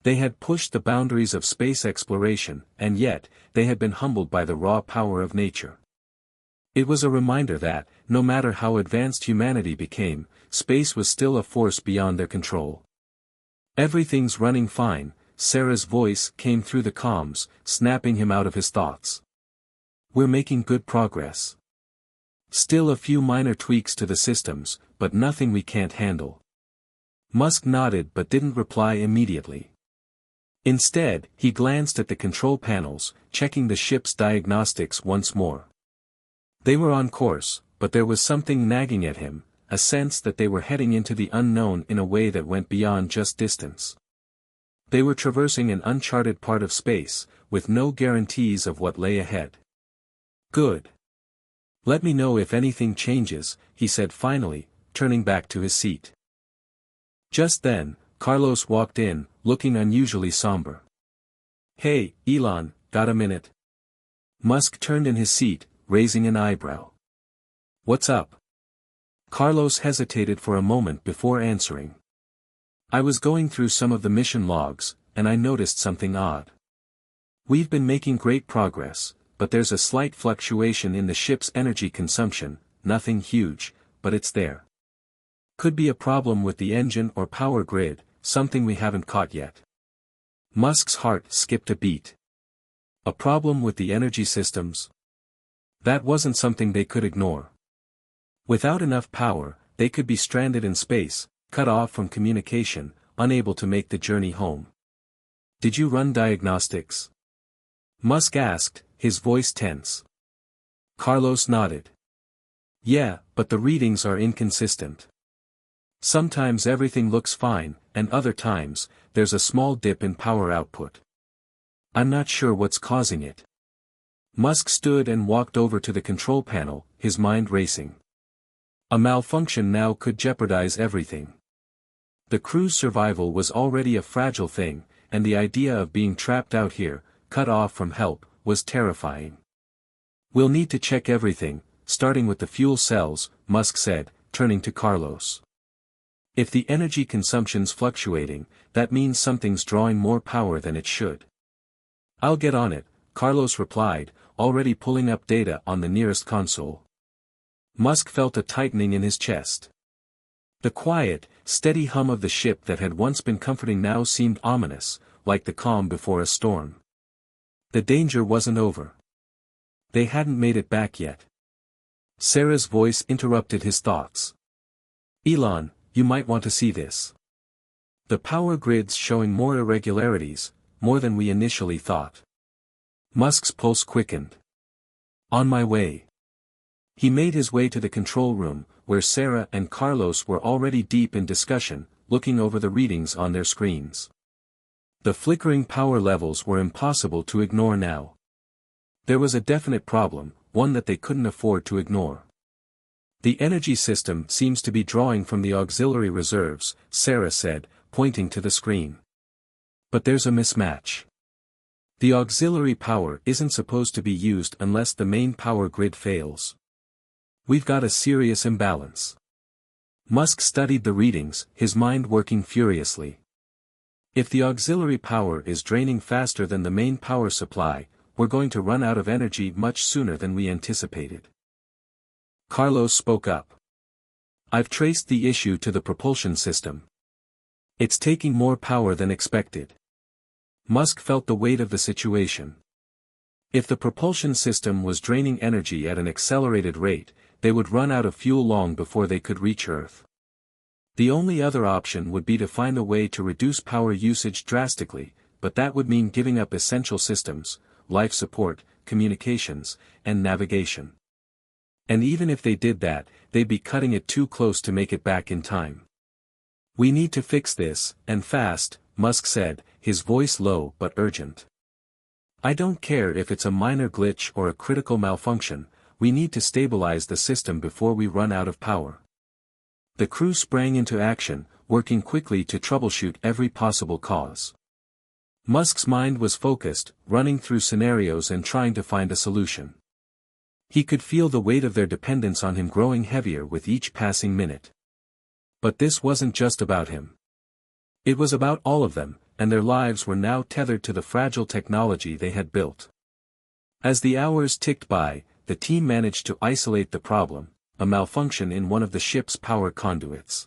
They had pushed the boundaries of space exploration, and yet, they had been humbled by the raw power of nature. It was a reminder that, no matter how advanced humanity became, space was still a force beyond their control. Everything's running fine, Sarah's voice came through the comms, snapping him out of his thoughts. We're making good progress. Still a few minor tweaks to the systems, but nothing we can't handle. Musk nodded but didn't reply immediately. Instead, he glanced at the control panels, checking the ship's diagnostics once more. They were on course, but there was something nagging at him, a sense that they were heading into the unknown in a way that went beyond just distance. They were traversing an uncharted part of space, with no guarantees of what lay ahead. Good. Let me know if anything changes, he said finally, turning back to his seat. Just then, Carlos walked in, looking unusually somber. Hey, Elon, got a minute? Musk turned in his seat, raising an eyebrow. What's up? Carlos hesitated for a moment before answering. I was going through some of the mission logs, and I noticed something odd. We've been making great progress, but there's a slight fluctuation in the ship's energy consumption, nothing huge, but it's there. Could be a problem with the engine or power grid, something we haven't caught yet. Musk's heart skipped a beat. A problem with the energy systems? That wasn't something they could ignore. Without enough power, they could be stranded in space, cut off from communication, unable to make the journey home. Did you run diagnostics? Musk asked, his voice tense. Carlos nodded. Yeah, but the readings are inconsistent. Sometimes everything looks fine, and other times, there's a small dip in power output. I'm not sure what's causing it. Musk stood and walked over to the control panel, his mind racing. A malfunction now could jeopardize everything. The crew's survival was already a fragile thing, and the idea of being trapped out here, cut off from help, was terrifying. We'll need to check everything, starting with the fuel cells, Musk said, turning to Carlos. If the energy consumption's fluctuating, that means something's drawing more power than it should. I'll get on it, Carlos replied, already pulling up data on the nearest console. Musk felt a tightening in his chest. The quiet, steady hum of the ship that had once been comforting now seemed ominous, like the calm before a storm. The danger wasn't over. They hadn't made it back yet. Sarah's voice interrupted his thoughts. Elon, you might want to see this. The power grid's showing more irregularities, more than we initially thought. Musk's pulse quickened. On my way. He made his way to the control room, where Sarah and Carlos were already deep in discussion, looking over the readings on their screens. The flickering power levels were impossible to ignore now. There was a definite problem, one that they couldn't afford to ignore. The energy system seems to be drawing from the auxiliary reserves, Sarah said, pointing to the screen. But there's a mismatch. The auxiliary power isn't supposed to be used unless the main power grid fails. We've got a serious imbalance. Musk studied the readings, his mind working furiously. If the auxiliary power is draining faster than the main power supply, we're going to run out of energy much sooner than we anticipated. Carlos spoke up. I've traced the issue to the propulsion system. It's taking more power than expected. Musk felt the weight of the situation. If the propulsion system was draining energy at an accelerated rate, they would run out of fuel long before they could reach Earth. The only other option would be to find a way to reduce power usage drastically, but that would mean giving up essential systems, life support, communications, and navigation. And even if they did that, they'd be cutting it too close to make it back in time. We need to fix this, and fast, Musk said, his voice low but urgent. I don't care if it's a minor glitch or a critical malfunction, we need to stabilize the system before we run out of power. The crew sprang into action, working quickly to troubleshoot every possible cause. Musk's mind was focused, running through scenarios and trying to find a solution. He could feel the weight of their dependence on him growing heavier with each passing minute. But this wasn't just about him. It was about all of them, and their lives were now tethered to the fragile technology they had built. As the hours ticked by, the team managed to isolate the problem, a malfunction in one of the ship's power conduits.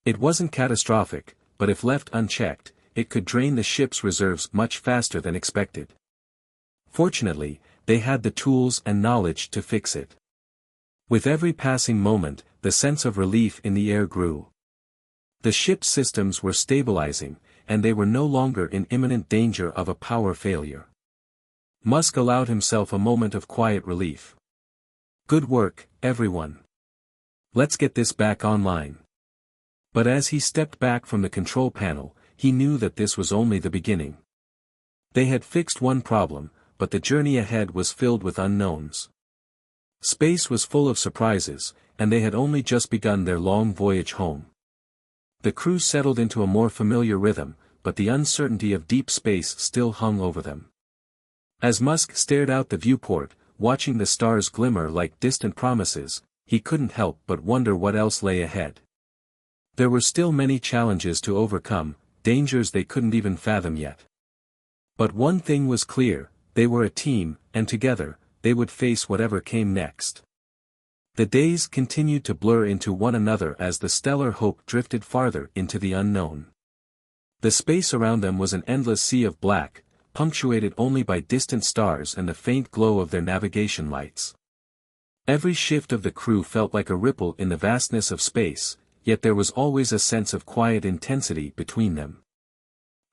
It wasn't catastrophic, but if left unchecked, it could drain the ship's reserves much faster than expected. Fortunately, they had the tools and knowledge to fix it. With every passing moment, the sense of relief in the air grew. The ship's systems were stabilizing, and they were no longer in imminent danger of a power failure. Musk allowed himself a moment of quiet relief. "Good work, everyone. Let's get this back online." But as he stepped back from the control panel, he knew that this was only the beginning. They had fixed one problem, but the journey ahead was filled with unknowns. Space was full of surprises, and they had only just begun their long voyage home. The crew settled into a more familiar rhythm, but the uncertainty of deep space still hung over them. As Musk stared out the viewport, watching the stars glimmer like distant promises, he couldn't help but wonder what else lay ahead. There were still many challenges to overcome, dangers they couldn't even fathom yet. But one thing was clear: they were a team, and together, they would face whatever came next. The days continued to blur into one another as the stellar hope drifted farther into the unknown. The space around them was an endless sea of black, punctuated only by distant stars and the faint glow of their navigation lights. Every shift of the crew felt like a ripple in the vastness of space, yet there was always a sense of quiet intensity between them.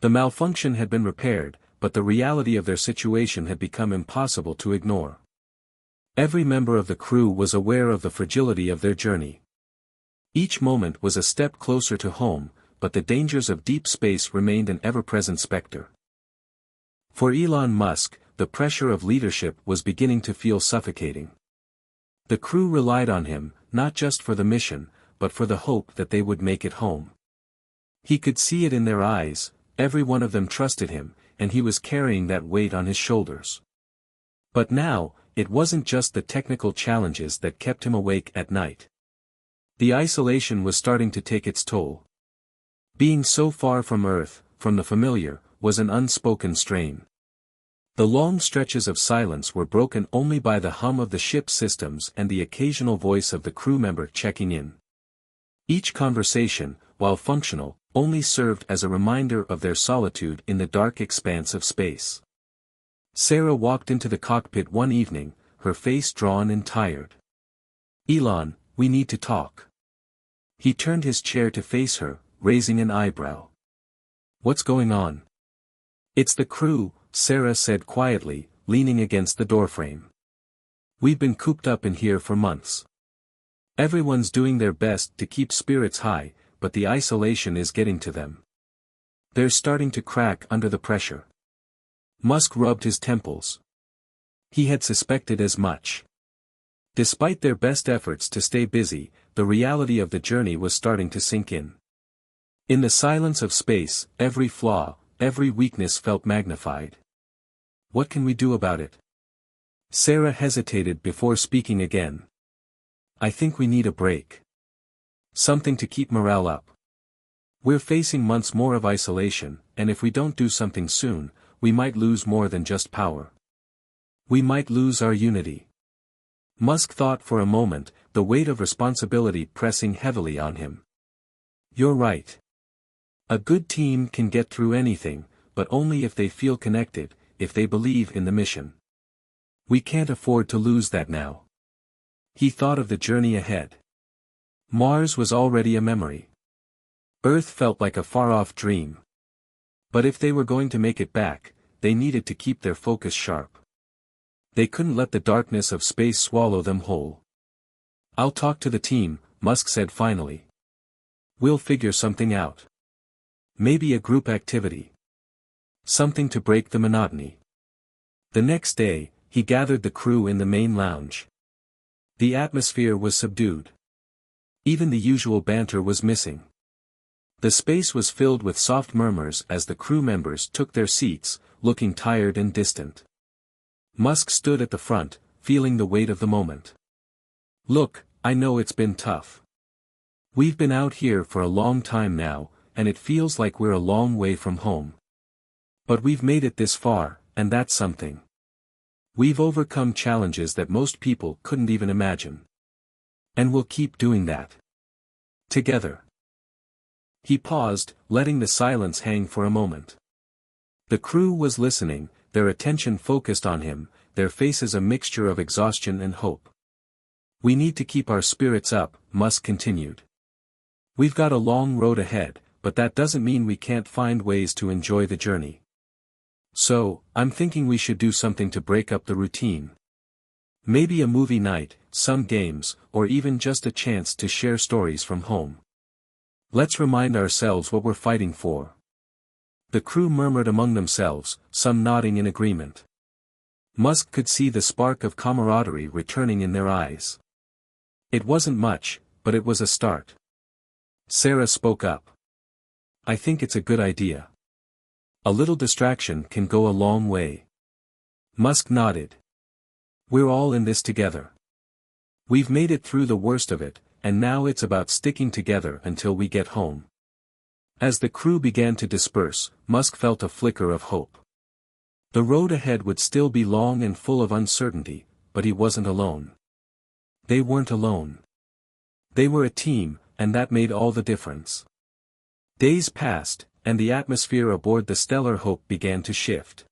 The malfunction had been repaired, but the reality of their situation had become impossible to ignore. Every member of the crew was aware of the fragility of their journey. Each moment was a step closer to home, but the dangers of deep space remained an ever-present specter. For Elon Musk, the pressure of leadership was beginning to feel suffocating. The crew relied on him, not just for the mission, but for the hope that they would make it home. He could see it in their eyes, every one of them trusted him, and he was carrying that weight on his shoulders. But now, it wasn't just the technical challenges that kept him awake at night. The isolation was starting to take its toll. Being so far from Earth, from the familiar, was an unspoken strain. The long stretches of silence were broken only by the hum of the ship's systems and the occasional voice of the crew member checking in. Each conversation, while functional, only served as a reminder of their solitude in the dark expanse of space. Sarah walked into the cockpit one evening, her face drawn and tired. "Elon, we need to talk." He turned his chair to face her, raising an eyebrow. "What's going on?" "It's the crew," Sarah said quietly, leaning against the doorframe. "We've been cooped up in here for months. Everyone's doing their best to keep spirits high, but the isolation is getting to them. They're starting to crack under the pressure." Musk rubbed his temples. He had suspected as much. Despite their best efforts to stay busy, the reality of the journey was starting to sink in. In the silence of space, every flaw, every weakness felt magnified. "What can we do about it?" Sarah hesitated before speaking again. "I think we need a break. Something to keep morale up. We're facing months more of isolation, and if we don't do something soon, we might lose more than just power. We might lose our unity." Musk thought for a moment, the weight of responsibility pressing heavily on him. "You're right. A good team can get through anything, but only if they feel connected, if they believe in the mission. We can't afford to lose that now." He thought of the journey ahead. Mars was already a memory. Earth felt like a far-off dream. But if they were going to make it back, they needed to keep their focus sharp. They couldn't let the darkness of space swallow them whole. "I'll talk to the team," Musk said finally. "We'll figure something out. Maybe a group activity. Something to break the monotony." The next day, he gathered the crew in the main lounge. The atmosphere was subdued. Even the usual banter was missing. The space was filled with soft murmurs as the crew members took their seats, looking tired and distant. Musk stood at the front, feeling the weight of the moment. "Look, I know it's been tough. We've been out here for a long time now, and it feels like we're a long way from home. But we've made it this far, and that's something. We've overcome challenges that most people couldn't even imagine. And we'll keep doing that. Together." He paused, letting the silence hang for a moment. The crew was listening, their attention focused on him, their faces a mixture of exhaustion and hope. "We need to keep our spirits up," Musk continued. "We've got a long road ahead, but that doesn't mean we can't find ways to enjoy the journey. So, I'm thinking we should do something to break up the routine. Maybe a movie night, some games, or even just a chance to share stories from home. Let's remind ourselves what we're fighting for. The crew murmured among themselves, some nodding in agreement. Musk could see the spark of camaraderie returning in their eyes. It wasn't much, but it was a start. Sarah spoke up. I think it's a good idea. A little distraction can go a long way. Musk nodded. We're all in this together. We've made it through the worst of it, and now it's about sticking together until we get home. As the crew began to disperse, Musk felt a flicker of hope. The road ahead would still be long and full of uncertainty, but he wasn't alone. They weren't alone. They were a team, and that made all the difference. Days passed, and the atmosphere aboard the Stellar Hope began to shift.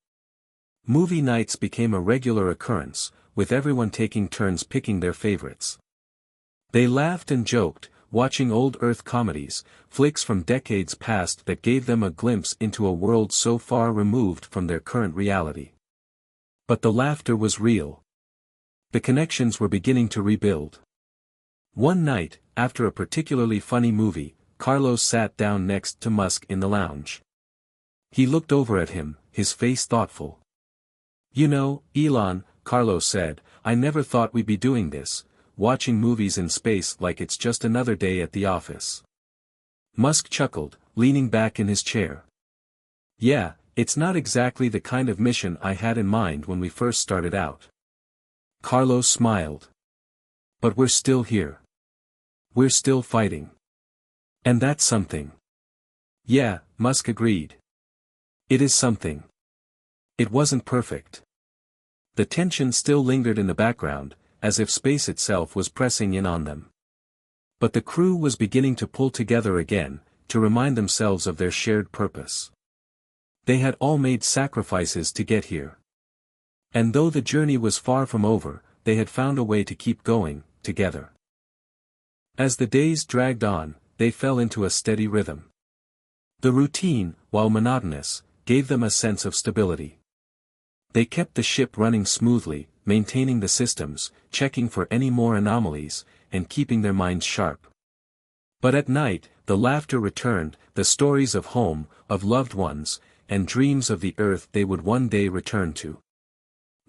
Movie nights became a regular occurrence, with everyone taking turns picking their favorites. They laughed and joked, watching old Earth comedies, flicks from decades past that gave them a glimpse into a world so far removed from their current reality. But the laughter was real. The connections were beginning to rebuild. One night, after a particularly funny movie, Carlos sat down next to Musk in the lounge. He looked over at him, his face thoughtful. You know, Elon, Carlos said, I never thought we'd be doing this, watching movies in space like it's just another day at the office. Musk chuckled, leaning back in his chair. Yeah, it's not exactly the kind of mission I had in mind when we first started out. Carlos smiled. But we're still here. We're still fighting. And that's something. Yeah, Musk agreed. It is something. It wasn't perfect. The tension still lingered in the background, as if space itself was pressing in on them. But the crew was beginning to pull together again, to remind themselves of their shared purpose. They had all made sacrifices to get here. And though the journey was far from over, they had found a way to keep going, together. As the days dragged on, they fell into a steady rhythm. The routine, while monotonous, gave them a sense of stability. They kept the ship running smoothly, maintaining the systems, checking for any more anomalies, and keeping their minds sharp. But at night, the laughter returned, the stories of home, of loved ones, and dreams of the Earth they would one day return to.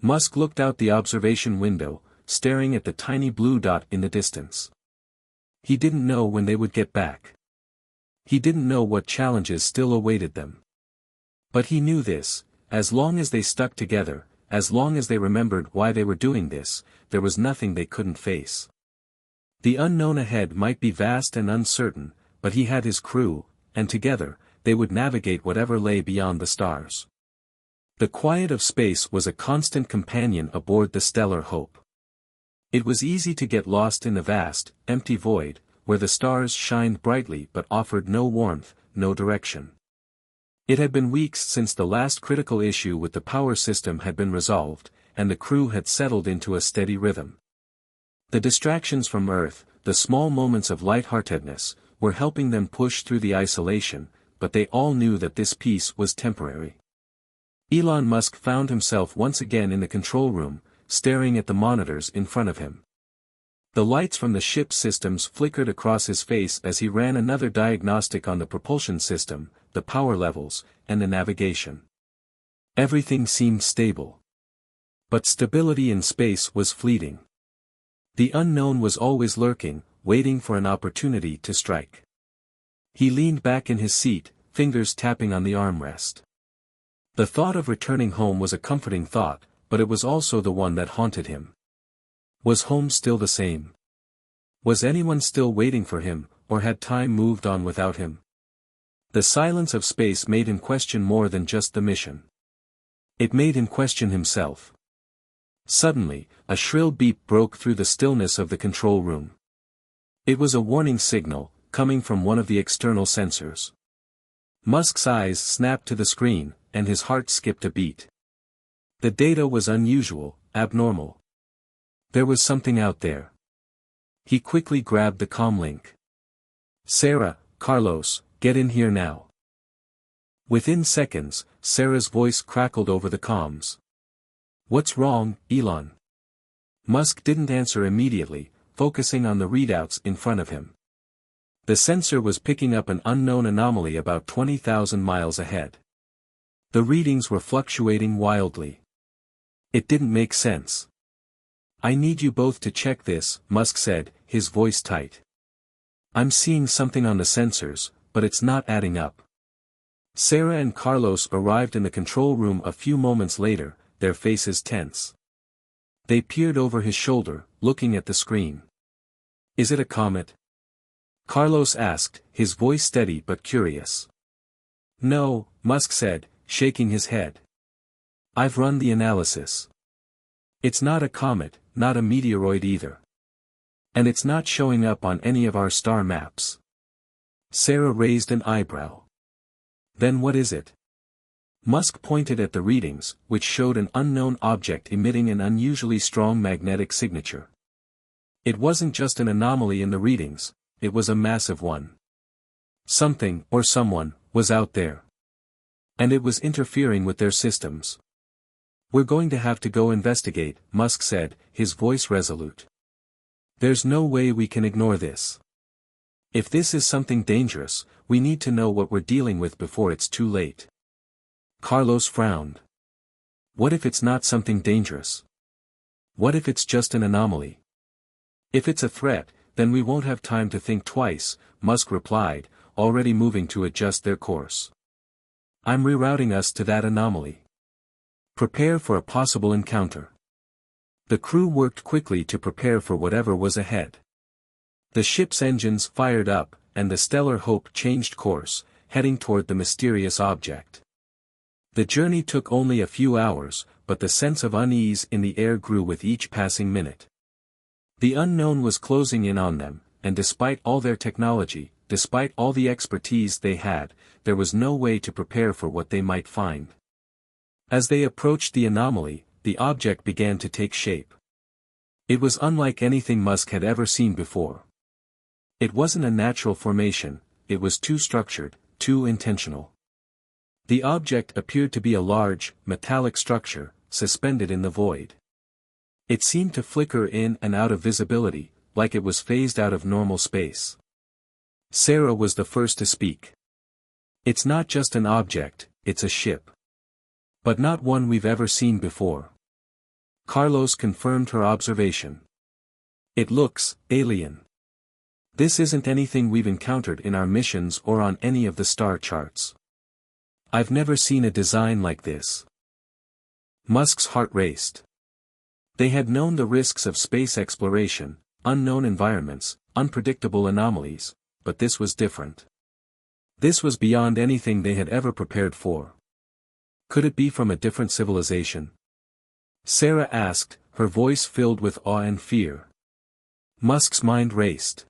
Musk looked out the observation window, staring at the tiny blue dot in the distance. He didn't know when they would get back. He didn't know what challenges still awaited them. But he knew this, as long as they stuck together, as long as they remembered why they were doing this, there was nothing they couldn't face. The unknown ahead might be vast and uncertain, but he had his crew, and together, they would navigate whatever lay beyond the stars. The quiet of space was a constant companion aboard the Stellar Hope. It was easy to get lost in the vast, empty void, where the stars shined brightly but offered no warmth, no direction. It had been weeks since the last critical issue with the power system had been resolved, and the crew had settled into a steady rhythm. The distractions from Earth, the small moments of lightheartedness, were helping them push through the isolation, but they all knew that this peace was temporary. Elon Musk found himself once again in the control room, staring at the monitors in front of him. The lights from the ship's systems flickered across his face as he ran another diagnostic on the propulsion system, the power levels, and the navigation. Everything seemed stable. But stability in space was fleeting. The unknown was always lurking, waiting for an opportunity to strike. He leaned back in his seat, fingers tapping on the armrest. The thought of returning home was a comforting thought, but it was also the one that haunted him. Was home still the same? Was anyone still waiting for him, or had time moved on without him? The silence of space made him question more than just the mission. It made him question himself. Suddenly, a shrill beep broke through the stillness of the control room. It was a warning signal, coming from one of the external sensors. Musk's eyes snapped to the screen, and his heart skipped a beat. The data was unusual, abnormal. There was something out there. He quickly grabbed the comm link. Sarah, Carlos, get in here now. Within seconds, Sarah's voice crackled over the comms. What's wrong, Elon? Musk didn't answer immediately, focusing on the readouts in front of him. The sensor was picking up an unknown anomaly about 20,000 miles ahead. The readings were fluctuating wildly. It didn't make sense. I need you both to check this, Musk said, his voice tight. I'm seeing something on the sensors, but it's not adding up. Sarah and Carlos arrived in the control room a few moments later, their faces tense. They peered over his shoulder, looking at the screen. Is it a comet? Carlos asked, his voice steady but curious. No, Musk said, shaking his head. I've run the analysis. It's not a comet, not a meteoroid either. And it's not showing up on any of our star maps. Sarah raised an eyebrow. Then what is it? Musk pointed at the readings, which showed an unknown object emitting an unusually strong magnetic signature. It wasn't just an anomaly in the readings, it was a massive one. Something, or someone, was out there. And it was interfering with their systems. We're going to have to go investigate, Musk said, his voice resolute. There's no way we can ignore this. If this is something dangerous, we need to know what we're dealing with before it's too late. Carlos frowned. What if it's not something dangerous? What if it's just an anomaly? If it's a threat, then we won't have time to think twice, Musk replied, already moving to adjust their course. I'm rerouting us to that anomaly. Prepare for a possible encounter. The crew worked quickly to prepare for whatever was ahead. The ship's engines fired up, and the Stellar Hope changed course, heading toward the mysterious object. The journey took only a few hours, but the sense of unease in the air grew with each passing minute. The unknown was closing in on them, and despite all their technology, despite all the expertise they had, there was no way to prepare for what they might find. As they approached the anomaly, the object began to take shape. It was unlike anything Musk had ever seen before. It wasn't a natural formation, it was too structured, too intentional. The object appeared to be a large, metallic structure, suspended in the void. It seemed to flicker in and out of visibility, like it was phased out of normal space. Sarah was the first to speak. It's not just an object, it's a ship. But not one we've ever seen before. Carlos confirmed her observation. It looks alien. This isn't anything we've encountered in our missions or on any of the star charts. I've never seen a design like this. Musk's heart raced. They had known the risks of space exploration, unknown environments, unpredictable anomalies, but this was different. This was beyond anything they had ever prepared for. Could it be from a different civilization? Sarah asked, her voice filled with awe and fear. Musk's mind raced.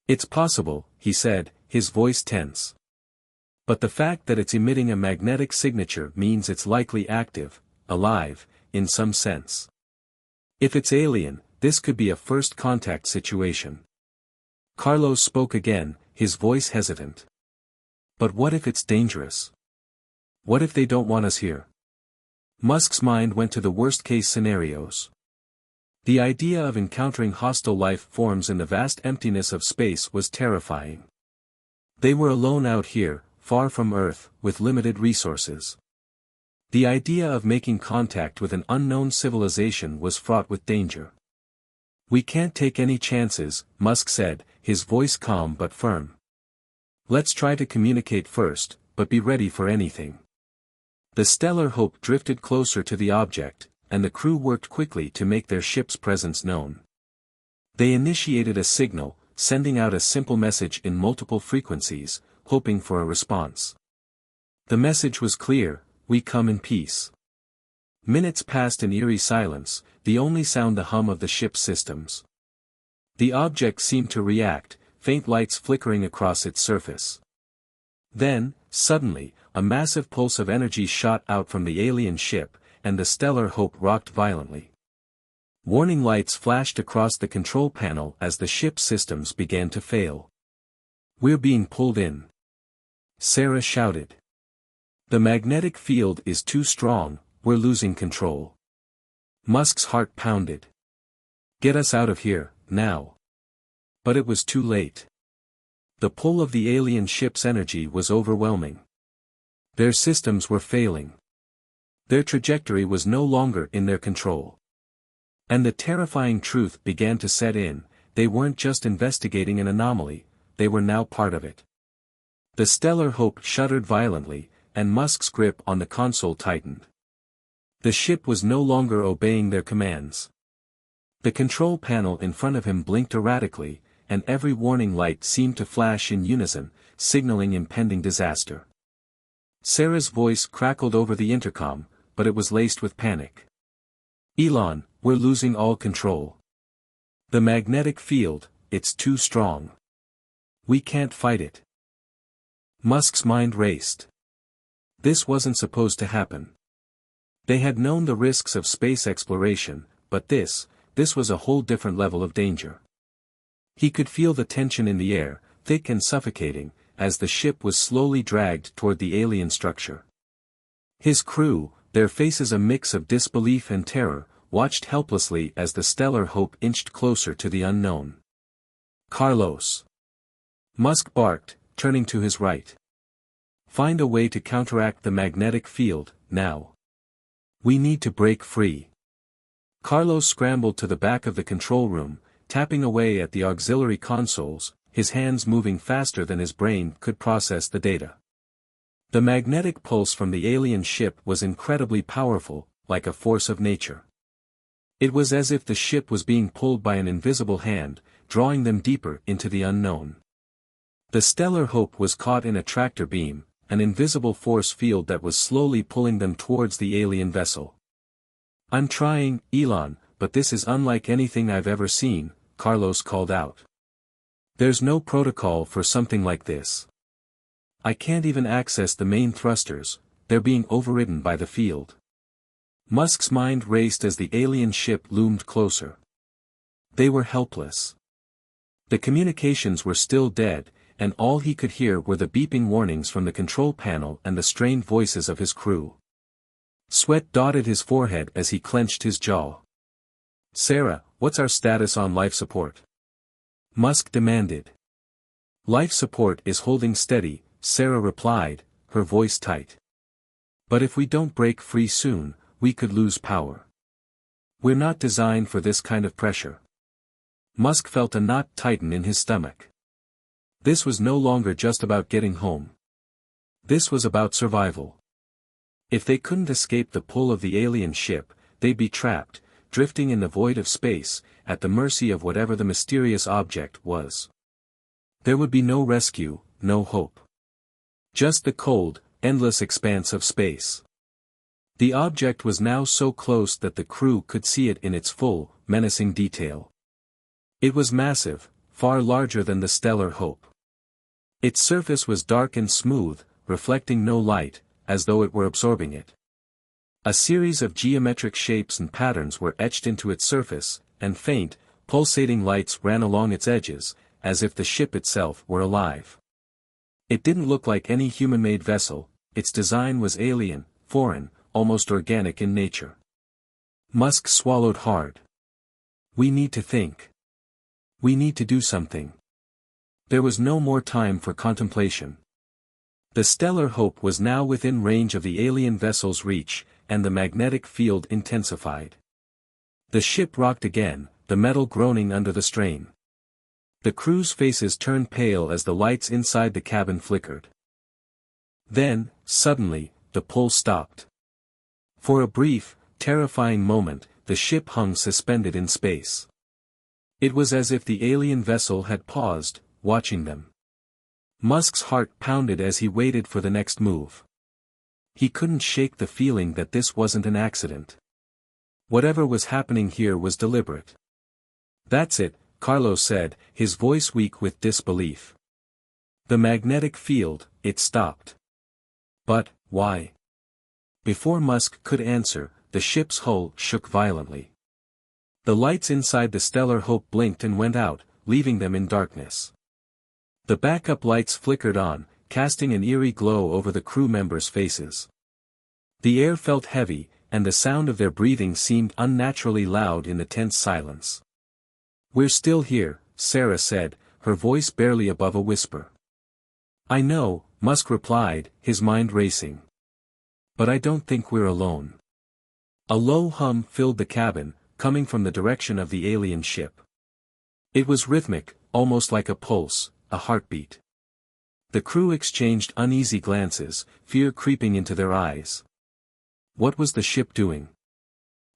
It's possible, he said, his voice tense. But the fact that it's emitting a magnetic signature means it's likely active, alive, in some sense. If it's alien, this could be a first contact situation. Carlos spoke again, his voice hesitant. But what if it's dangerous? What if they don't want us here? Musk's mind went to the worst-case scenarios. The idea of encountering hostile life forms in the vast emptiness of space was terrifying. They were alone out here, far from Earth, with limited resources. The idea of making contact with an unknown civilization was fraught with danger. We can't take any chances, Musk said, his voice calm but firm. Let's try to communicate first, but be ready for anything. The Stellar Hope drifted closer to the object, and the crew worked quickly to make their ship's presence known. They initiated a signal, sending out a simple message in multiple frequencies, hoping for a response. The message was clear: we come in peace. Minutes passed in eerie silence, the only sound the hum of the ship's systems. The object seemed to react, faint lights flickering across its surface. Then, suddenly, a massive pulse of energy shot out from the alien ship, and the Stellar Hope rocked violently. Warning lights flashed across the control panel as the ship's systems began to fail. We're being pulled in. Sarah shouted. The magnetic field is too strong, we're losing control. Musk's heart pounded. Get us out of here, now. But it was too late. The pull of the alien ship's energy was overwhelming. Their systems were failing. Their trajectory was no longer in their control. And the terrifying truth began to set in, they weren't just investigating an anomaly, they were now part of it. The Stellar Hope shuddered violently, and Musk's grip on the console tightened. The ship was no longer obeying their commands. The control panel in front of him blinked erratically, and every warning light seemed to flash in unison, signaling impending disaster. Sarah's voice crackled over the intercom, but it was laced with panic. Elon, we're losing all control. The magnetic field, it's too strong. We can't fight it. Musk's mind raced. This wasn't supposed to happen. They had known the risks of space exploration, but this was a whole different level of danger. He could feel the tension in the air, thick and suffocating, as the ship was slowly dragged toward the alien structure. His crew, their faces a mix of disbelief and terror, watched helplessly as the Stellar Hope inched closer to the unknown. Carlos. Musk barked, turning to his right. Find a way to counteract the magnetic field, now. We need to break free. Carlos scrambled to the back of the control room, tapping away at the auxiliary consoles, his hands moving faster than his brain could process the data. The magnetic pulse from the alien ship was incredibly powerful, like a force of nature. It was as if the ship was being pulled by an invisible hand, drawing them deeper into the unknown. The Stellar Hope was caught in a tractor beam, an invisible force field that was slowly pulling them towards the alien vessel. I'm trying, Elon, but this is unlike anything I've ever seen, Carlos called out. There's no protocol for something like this. I can't even access the main thrusters, they're being overridden by the field. Musk's mind raced as the alien ship loomed closer. They were helpless. The communications were still dead, and all he could hear were the beeping warnings from the control panel and the strained voices of his crew. Sweat dotted his forehead as he clenched his jaw. Sarah, what's our status on life support? Musk demanded. Life support is holding steady, Sarah replied, her voice tight. But if we don't break free soon, we could lose power. We're not designed for this kind of pressure. Musk felt a knot tighten in his stomach. This was no longer just about getting home. This was about survival. If they couldn't escape the pull of the alien ship, they'd be trapped, drifting in the void of space, at the mercy of whatever the mysterious object was. There would be no rescue, no hope. Just the cold, endless expanse of space. The object was now so close that the crew could see it in its full, menacing detail. It was massive, far larger than the Stellar Hope. Its surface was dark and smooth, reflecting no light, as though it were absorbing it. A series of geometric shapes and patterns were etched into its surface, and faint, pulsating lights ran along its edges, as if the ship itself were alive. It didn't look like any human-made vessel, its design was alien, foreign, almost organic in nature. Musk swallowed hard. We need to think. We need to do something. There was no more time for contemplation. The Stellar Hope was now within range of the alien vessel's reach, and the magnetic field intensified. The ship rocked again, the metal groaning under the strain. The crew's faces turned pale as the lights inside the cabin flickered. Then, suddenly, the pull stopped. For a brief, terrifying moment, the ship hung suspended in space. It was as if the alien vessel had paused, watching them. Musk's heart pounded as he waited for the next move. He couldn't shake the feeling that this wasn't an accident. Whatever was happening here was deliberate. That's it, Carlos said, his voice weak with disbelief. The magnetic field, it stopped. But, why? Before Musk could answer, the ship's hull shook violently. The lights inside the Stellar Hope blinked and went out, leaving them in darkness. The backup lights flickered on, casting an eerie glow over the crew members' faces. The air felt heavy, and the sound of their breathing seemed unnaturally loud in the tense silence. "We're still here," Sarah said, her voice barely above a whisper. "I know," Musk replied, his mind racing. "But I don't think we're alone." A low hum filled the cabin, coming from the direction of the alien ship. It was rhythmic, almost like a pulse, a heartbeat. The crew exchanged uneasy glances, fear creeping into their eyes. What was the ship doing?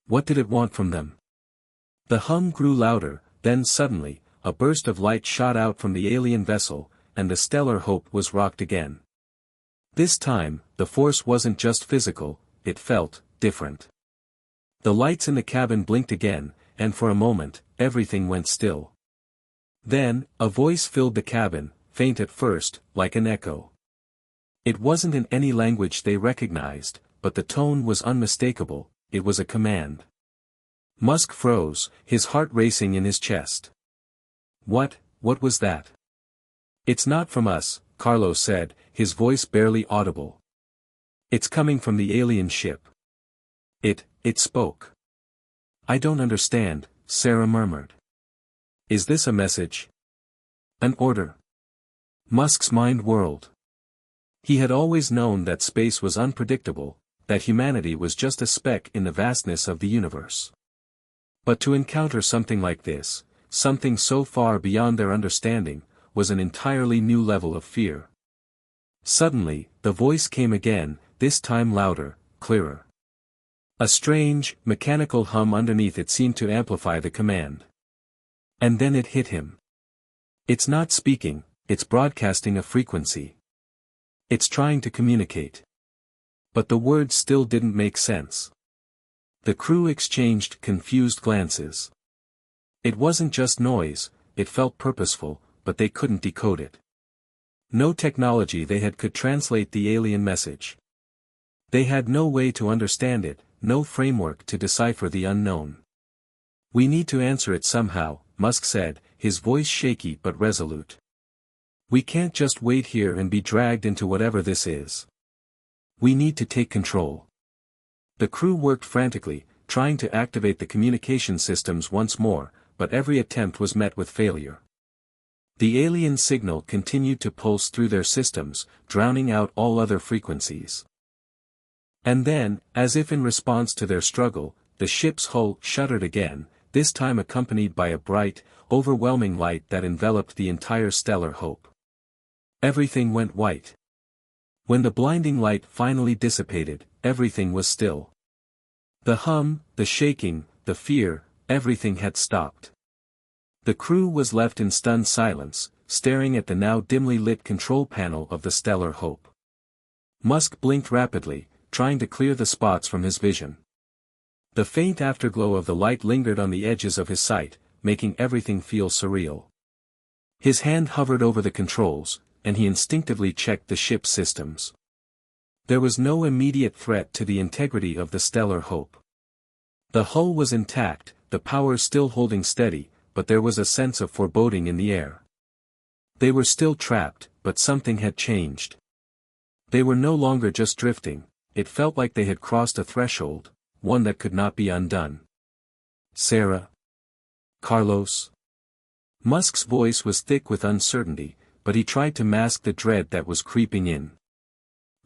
What did it want from them? The hum grew louder, then suddenly, a burst of light shot out from the alien vessel, and the Stellar Hope was rocked again. This time, the force wasn't just physical, it felt different. The lights in the cabin blinked again, and for a moment, everything went still. Then, a voice filled the cabin, faint at first, like an echo. It wasn't in any language they recognized, but the tone was unmistakable, it was a command. Musk froze, his heart racing in his chest. What was that? "It's not from us," Carlos said, his voice barely audible. "It's coming from the alien ship." It spoke. "I don't understand," Sarah murmured. "Is this a message? An order?" Musk's mind whirled. He had always known that space was unpredictable, that humanity was just a speck in the vastness of the universe. But to encounter something like this, something so far beyond their understanding, was an entirely new level of fear. Suddenly, the voice came again, this time louder, clearer. A strange, mechanical hum underneath it seemed to amplify the command. And then it hit him. It's not speaking, it's broadcasting a frequency. It's trying to communicate. But the words still didn't make sense. The crew exchanged confused glances. It wasn't just noise, it felt purposeful, but they couldn't decode it. No technology they had could translate the alien message. They had no way to understand it, no framework to decipher the unknown. "We need to answer it somehow," Musk said, his voice shaky but resolute. "We can't just wait here and be dragged into whatever this is. We need to take control." The crew worked frantically, trying to activate the communication systems once more, but every attempt was met with failure. The alien signal continued to pulse through their systems, drowning out all other frequencies. And then, as if in response to their struggle, the ship's hull shuddered again, this time accompanied by a bright, overwhelming light that enveloped the entire Stellar Hope. Everything went white. When the blinding light finally dissipated, everything was still. The hum, the shaking, the fear, everything had stopped. The crew was left in stunned silence, staring at the now dimly lit control panel of the Stellar Hope. Musk blinked rapidly, trying to clear the spots from his vision. The faint afterglow of the light lingered on the edges of his sight, making everything feel surreal. His hand hovered over the controls, and he instinctively checked the ship's systems. There was no immediate threat to the integrity of the Stellar Hope. The hull was intact, the power still holding steady, but there was a sense of foreboding in the air. They were still trapped, but something had changed. They were no longer just drifting, it felt like they had crossed a threshold, one that could not be undone. "Sarah? Carlos?" Musk's voice was thick with uncertainty, but he tried to mask the dread that was creeping in.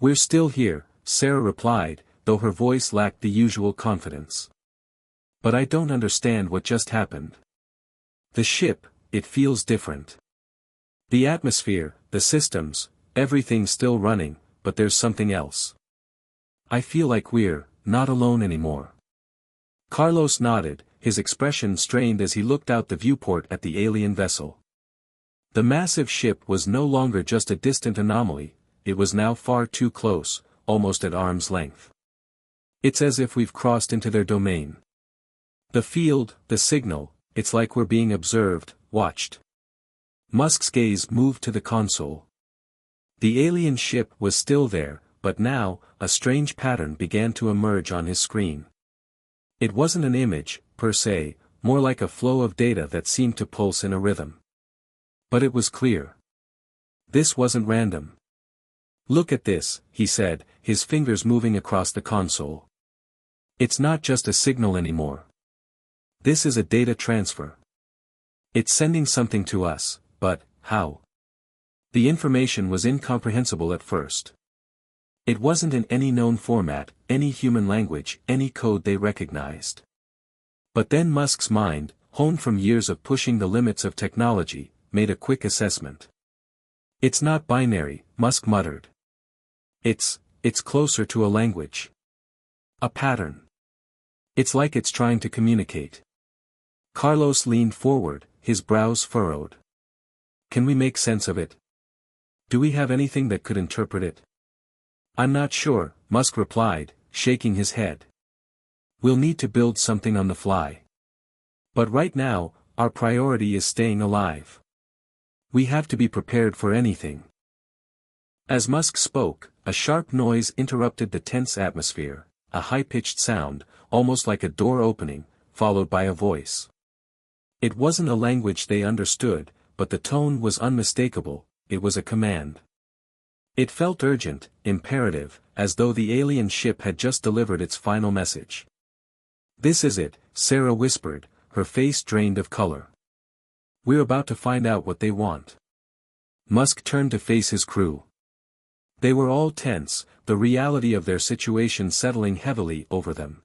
"We're still here," Sarah replied, though her voice lacked the usual confidence. "But I don't understand what just happened. The ship, it feels different. The atmosphere, the systems, everything's still running, but there's something else. I feel like we're not alone anymore." Carlos nodded, his expression strained as he looked out the viewport at the alien vessel. The massive ship was no longer just a distant anomaly, it was now far too close, almost at arm's length. "It's as if we've crossed into their domain. The field, the signal, it's like we're being observed, watched." Musk's gaze moved to the console. The alien ship was still there, but now, a strange pattern began to emerge on his screen. It wasn't an image, per se, more like a flow of data that seemed to pulse in a rhythm. But it was clear. This wasn't random. "Look at this," he said, his fingers moving across the console. "It's not just a signal anymore. This is a data transfer. It's sending something to us, but how?" The information was incomprehensible at first. It wasn't in any known format, any human language, any code they recognized. But then Musk's mind, honed from years of pushing the limits of technology, made a quick assessment. "It's not binary," Musk muttered. It's closer to a language. A pattern. It's like it's trying to communicate." Carlos leaned forward, his brows furrowed. "Can we make sense of it? Do we have anything that could interpret it?" "I'm not sure," Musk replied, shaking his head. "We'll need to build something on the fly. But right now, our priority is staying alive. We have to be prepared for anything." As Musk spoke, a sharp noise interrupted the tense atmosphere, a high-pitched sound, almost like a door opening, followed by a voice. It wasn't a language they understood, but the tone was unmistakable. It was a command. It felt urgent, imperative, as though the alien ship had just delivered its final message. "This is it," Sarah whispered, her face drained of color. "We're about to find out what they want." Musk turned to face his crew. They were all tense, the reality of their situation settling heavily over them.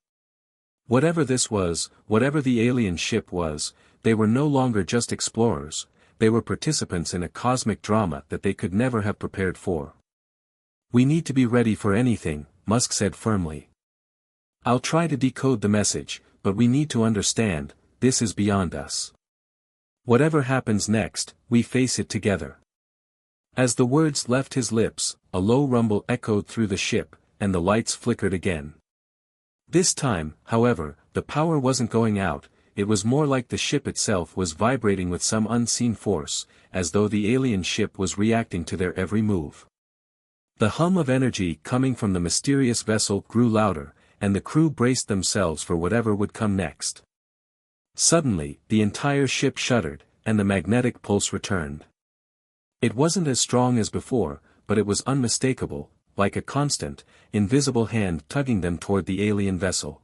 Whatever this was, whatever the alien ship was, they were no longer just explorers, they were participants in a cosmic drama that they could never have prepared for. "We need to be ready for anything," Musk said firmly. "I'll try to decode the message, but we need to understand, this is beyond us. Whatever happens next, we face it together." As the words left his lips, a low rumble echoed through the ship, and the lights flickered again. This time, however, the power wasn't going out, it was more like the ship itself was vibrating with some unseen force, as though the alien ship was reacting to their every move. The hum of energy coming from the mysterious vessel grew louder, and the crew braced themselves for whatever would come next. Suddenly, the entire ship shuddered, and the magnetic pulse returned. It wasn't as strong as before, but it was unmistakable, like a constant, invisible hand tugging them toward the alien vessel.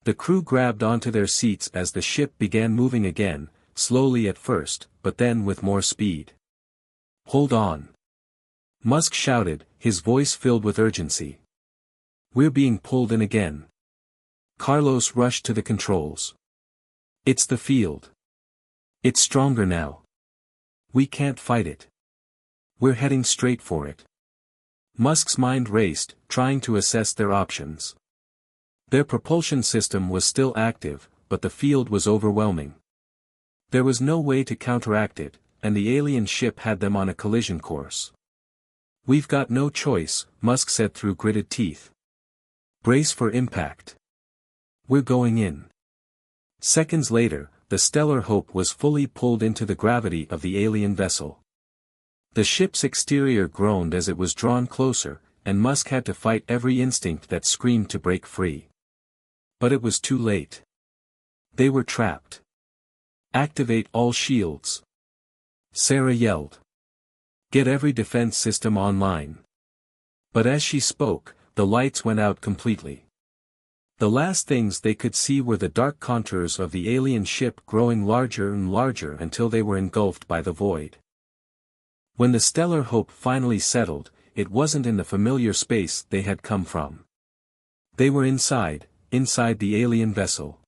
The crew grabbed onto their seats as the ship began moving again, slowly at first, but then with more speed. "Hold on!" Musk shouted, his voice filled with urgency. "We're being pulled in again." Carlos rushed to the controls. "It's the field. It's stronger now. We can't fight it. We're heading straight for it." Musk's mind raced, trying to assess their options. Their propulsion system was still active, but the field was overwhelming. There was no way to counteract it, and the alien ship had them on a collision course. "We've got no choice," Musk said through gritted teeth. "Brace for impact. We're going in." Seconds later, the Stellar Hope was fully pulled into the gravity of the alien vessel. The ship's exterior groaned as it was drawn closer, and Musk had to fight every instinct that screamed to break free. But it was too late. They were trapped. "Activate all shields," Sarah yelled. "Get every defense system online." But as she spoke, the lights went out completely. The last things they could see were the dark contours of the alien ship growing larger and larger until they were engulfed by the void. When the Stellar Hope finally settled, it wasn't in the familiar space they had come from. They were inside the alien vessel.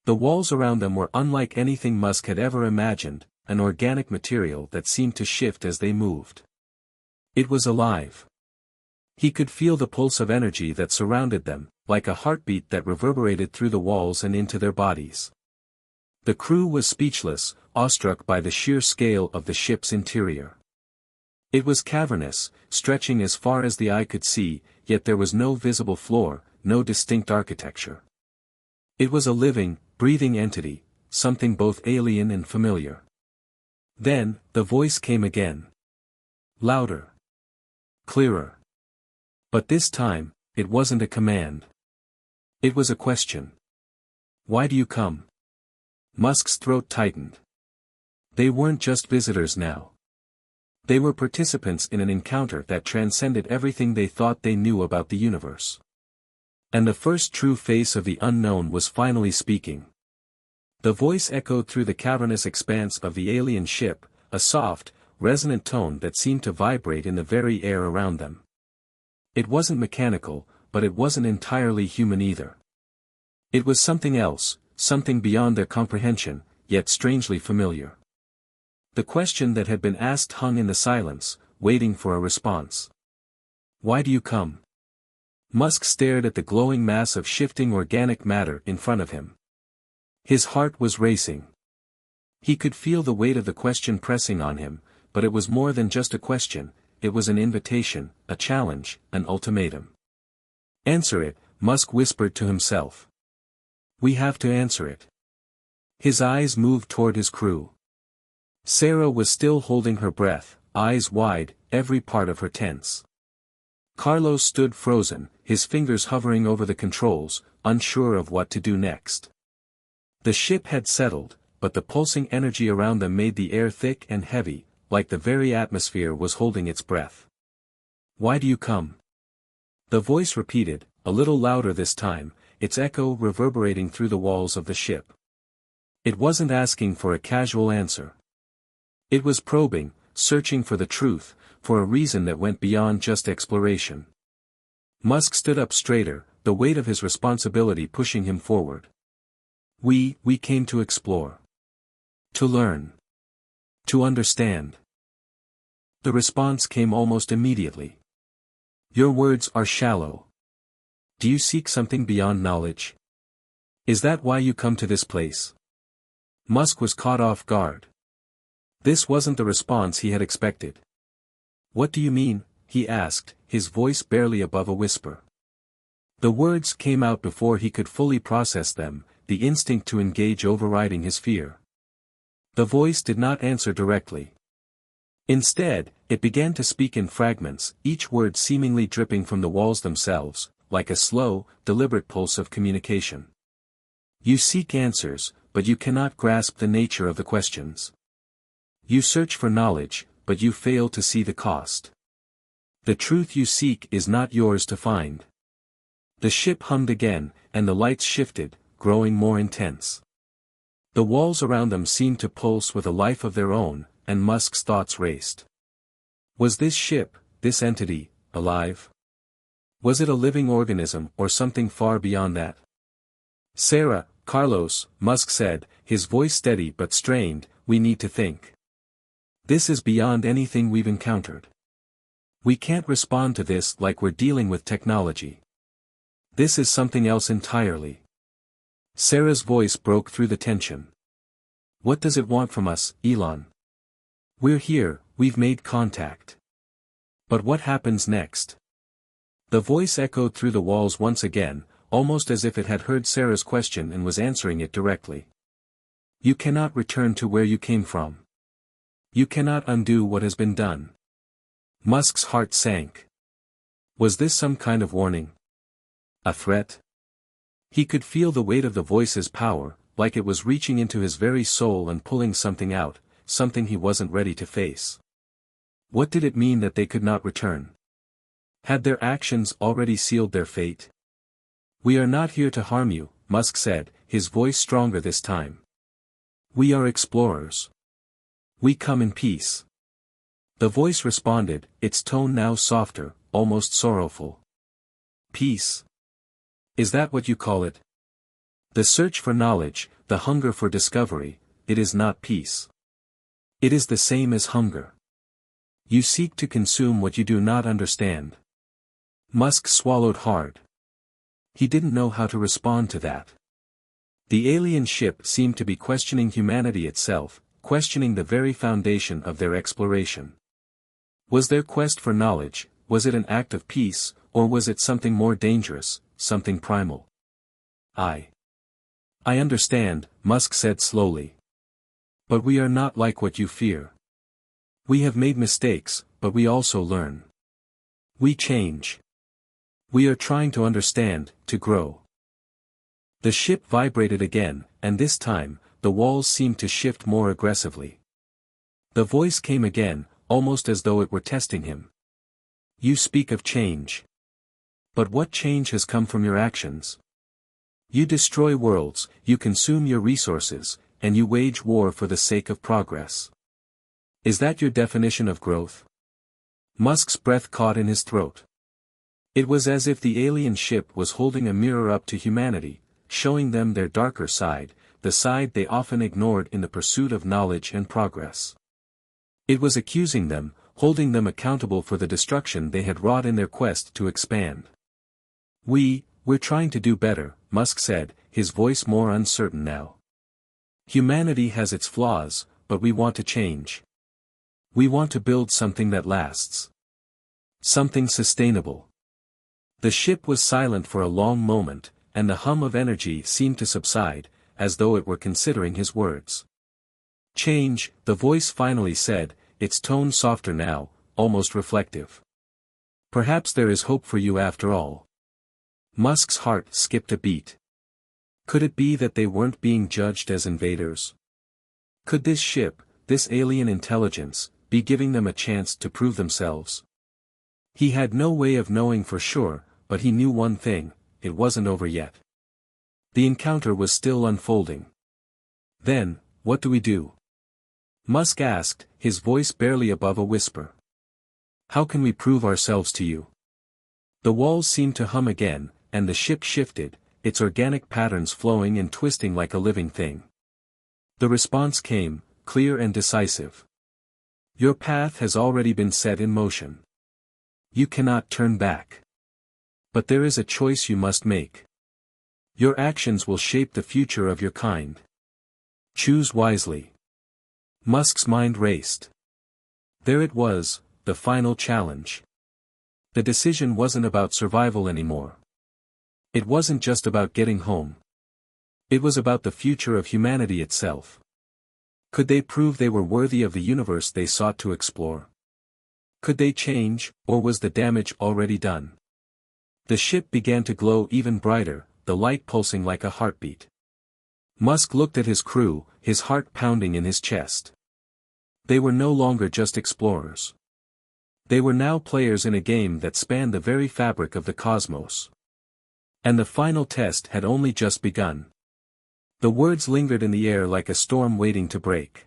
The walls around them were unlike anything Musk had ever imagined, an organic material that seemed to shift as they moved. It was alive. He could feel the pulse of energy that surrounded them, like a heartbeat that reverberated through the walls and into their bodies. The crew was speechless, awestruck by the sheer scale of the ship's interior. It was cavernous, stretching as far as the eye could see, yet there was no visible floor, no distinct architecture. It was a living, breathing entity, something both alien and familiar. Then, the voice came again. Louder. Clearer. But this time, it wasn't a command. It was a question. "Why do you come?" Musk's throat tightened. They weren't just visitors now. They were participants in an encounter that transcended everything they thought they knew about the universe. And the first true face of the unknown was finally speaking. The voice echoed through the cavernous expanse of the alien ship, a soft, resonant tone that seemed to vibrate in the very air around them. It wasn't mechanical, but it wasn't entirely human either. It was something else, something beyond their comprehension, yet strangely familiar. The question that had been asked hung in the silence, waiting for a response. "Why do you come?" Musk stared at the glowing mass of shifting organic matter in front of him. His heart was racing. He could feel the weight of the question pressing on him, but it was more than just a question, it was an invitation, a challenge, an ultimatum. "Answer it," Musk whispered to himself. "We have to answer it." His eyes moved toward his crew. Sarah was still holding her breath, eyes wide, every part of her tense. Carlos stood frozen, his fingers hovering over the controls, unsure of what to do next. The ship had settled, but the pulsing energy around them made the air thick and heavy, like the very atmosphere was holding its breath. "Why do you come?" The voice repeated, a little louder this time, its echo reverberating through the walls of the ship. It wasn't asking for a casual answer. It was probing, searching for the truth, for a reason that went beyond just exploration. Musk stood up straighter, the weight of his responsibility pushing him forward. We came to explore. To learn. To understand." The response came almost immediately. "Your words are shallow. Do you seek something beyond knowledge? Is that why you come to this place?" Musk was caught off guard. This wasn't the response he had expected. "What do you mean?" he asked, his voice barely above a whisper. The words came out before he could fully process them, the instinct to engage overriding his fear. The voice did not answer directly. Instead, it began to speak in fragments, each word seemingly dripping from the walls themselves, like a slow, deliberate pulse of communication. "You seek answers, but you cannot grasp the nature of the questions. You search for knowledge, but you fail to see the cost. The truth you seek is not yours to find." The ship hummed again, and the lights shifted, growing more intense. The walls around them seemed to pulse with a life of their own, and Musk's thoughts raced. Was this ship, this entity, alive? Was it a living organism or something far beyond that? "Sarah, Carlos," Musk said, his voice steady but strained, "we need to think. This is beyond anything we've encountered. We can't respond to this like we're dealing with technology. This is something else entirely." Sarah's voice broke through the tension. "What does it want from us, Elon? We're here, we've made contact. But what happens next?" The voice echoed through the walls once again, almost as if it had heard Sarah's question and was answering it directly. "You cannot return to where you came from. You cannot undo what has been done." Musk's heart sank. Was this some kind of warning? A threat? He could feel the weight of the voice's power, like it was reaching into his very soul and pulling something out, something he wasn't ready to face. What did it mean that they could not return? Had their actions already sealed their fate? "We are not here to harm you," Musk said, his voice stronger this time. "We are explorers. We come in peace." The voice responded, its tone now softer, almost sorrowful. "Peace? Is that what you call it? The search for knowledge, the hunger for discovery, it is not peace. It is the same as hunger. You seek to consume what you do not understand." Musk swallowed hard. He didn't know how to respond to that. The alien ship seemed to be questioning humanity itself, questioning the very foundation of their exploration. Was their quest for knowledge, was it an act of peace, or was it something more dangerous, something primal? I understand," Musk said slowly. "But we are not like what you fear. We have made mistakes, but we also learn. We change. We are trying to understand, to grow." The ship vibrated again, and this time, the walls seemed to shift more aggressively. The voice came again, almost as though it were testing him. You speak of change. But what change has come from your actions? You destroy worlds, you consume your resources, and you wage war for the sake of progress. Is that your definition of growth? Musk's breath caught in his throat. It was as if the alien ship was holding a mirror up to humanity, showing them their darker side, the side they often ignored in the pursuit of knowledge and progress. It was accusing them, holding them accountable for the destruction they had wrought in their quest to expand. We're trying to do better, Musk said, his voice more uncertain now. Humanity has its flaws, but we want to change. We want to build something that lasts. Something sustainable. The ship was silent for a long moment, and the hum of energy seemed to subside, as though it were considering his words. Change, the voice finally said, its tone softer now, almost reflective. Perhaps there is hope for you after all. Musk's heart skipped a beat. Could it be that they weren't being judged as invaders? Could this ship, this alien intelligence, be giving them a chance to prove themselves? He had no way of knowing for sure, but he knew one thing, it wasn't over yet. The encounter was still unfolding. Then, what do we do? Musk asked, his voice barely above a whisper. How can we prove ourselves to you? The walls seemed to hum again, and the ship shifted, its organic patterns flowing and twisting like a living thing. The response came, clear and decisive. Your path has already been set in motion. You cannot turn back. But there is a choice you must make. Your actions will shape the future of your kind. Choose wisely. Musk's mind raced. There it was, the final challenge. The decision wasn't about survival anymore. It wasn't just about getting home. It was about the future of humanity itself. Could they prove they were worthy of the universe they sought to explore? Could they change, or was the damage already done? The ship began to glow even brighter, the light pulsing like a heartbeat. Musk looked at his crew, his heart pounding in his chest. They were no longer just explorers. They were now players in a game that spanned the very fabric of the cosmos. And the final test had only just begun. The words lingered in the air like a storm waiting to break.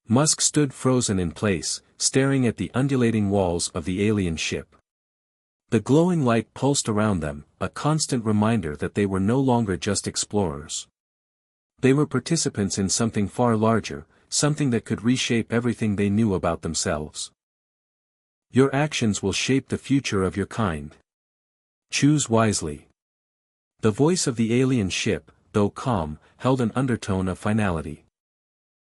Musk stood frozen in place, staring at the undulating walls of the alien ship. The glowing light pulsed around them, a constant reminder that they were no longer just explorers. They were participants in something far larger, something that could reshape everything they knew about themselves. Your actions will shape the future of your kind. Choose wisely. The voice of the alien ship, though calm, held an undertone of finality.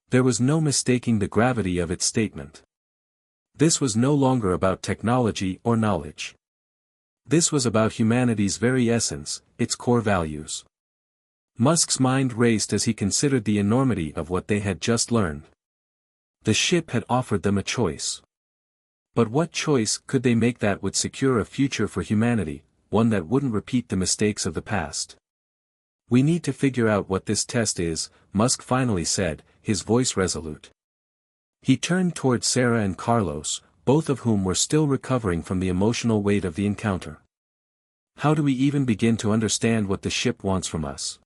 There was no mistaking the gravity of its statement. This was no longer about technology or knowledge. This was about humanity's very essence, its core values. Musk's mind raced as he considered the enormity of what they had just learned. The ship had offered them a choice. But what choice could they make that would secure a future for humanity, one that wouldn't repeat the mistakes of the past? We need to figure out what this test is, Musk finally said, his voice resolute. He turned toward Sarah and Carlos, both of whom were still recovering from the emotional weight of the encounter. How do we even begin to understand what the ship wants from us?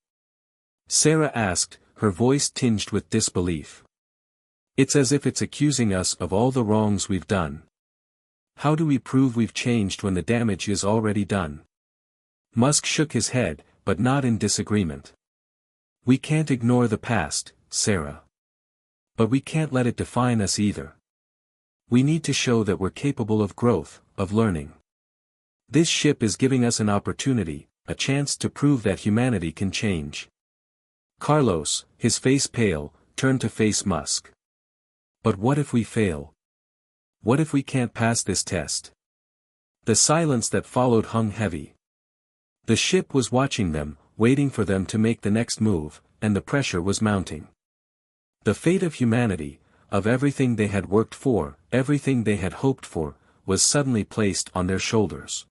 Sarah asked, her voice tinged with disbelief. It's as if it's accusing us of all the wrongs we've done. How do we prove we've changed when the damage is already done? Musk shook his head, but not in disagreement. We can't ignore the past, Sarah. But we can't let it define us either. We need to show that we're capable of growth, of learning. This ship is giving us an opportunity, a chance to prove that humanity can change. Carlos, his face pale, turned to face Musk. But what if we fail? What if we can't pass this test? The silence that followed hung heavy. The ship was watching them, waiting for them to make the next move, and the pressure was mounting. The fate of humanity, of everything they had worked for, everything they had hoped for, was suddenly placed on their shoulders.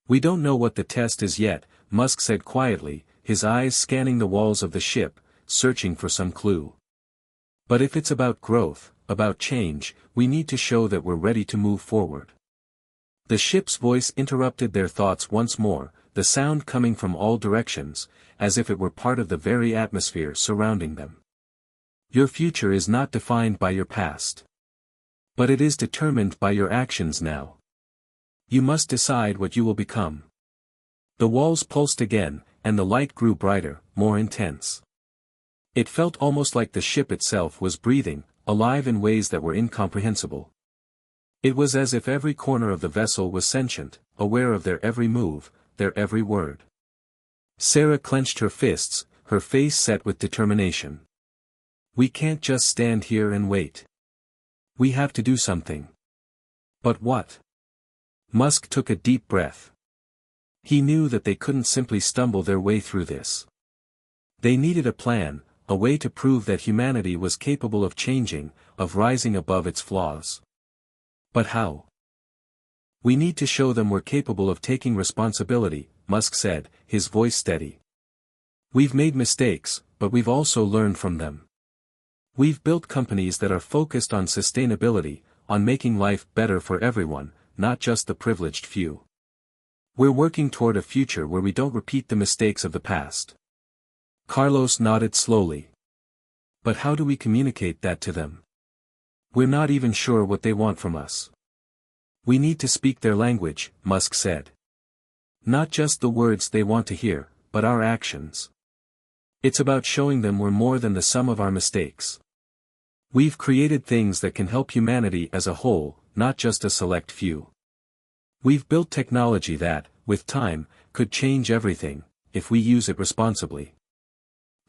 We don't know what the test is yet, Musk said quietly, his eyes scanning the walls of the ship, searching for some clue. But if it's about growth, about change, we need to show that we're ready to move forward. The ship's voice interrupted their thoughts once more, the sound coming from all directions, as if it were part of the very atmosphere surrounding them. Your future is not defined by your past. But it is determined by your actions now. You must decide what you will become. The walls pulsed again, and the light grew brighter, more intense. It felt almost like the ship itself was breathing, alive in ways that were incomprehensible. It was as if every corner of the vessel was sentient, aware of their every move, their every word. Sarah clenched her fists, her face set with determination. We can't just stand here and wait. We have to do something. But what? Musk took a deep breath. He knew that they couldn't simply stumble their way through this. They needed a plan, a way to prove that humanity was capable of changing, of rising above its flaws. But how? We need to show them we're capable of taking responsibility, Musk said, his voice steady. We've made mistakes, but we've also learned from them. We've built companies that are focused on sustainability, on making life better for everyone, not just the privileged few. We're working toward a future where we don't repeat the mistakes of the past. Carlos nodded slowly. But how do we communicate that to them? We're not even sure what they want from us. We need to speak their language, Musk said. Not just the words they want to hear, but our actions. It's about showing them we're more than the sum of our mistakes. We've created things that can help humanity as a whole, not just a select few. We've built technology that, with time, could change everything, if we use it responsibly.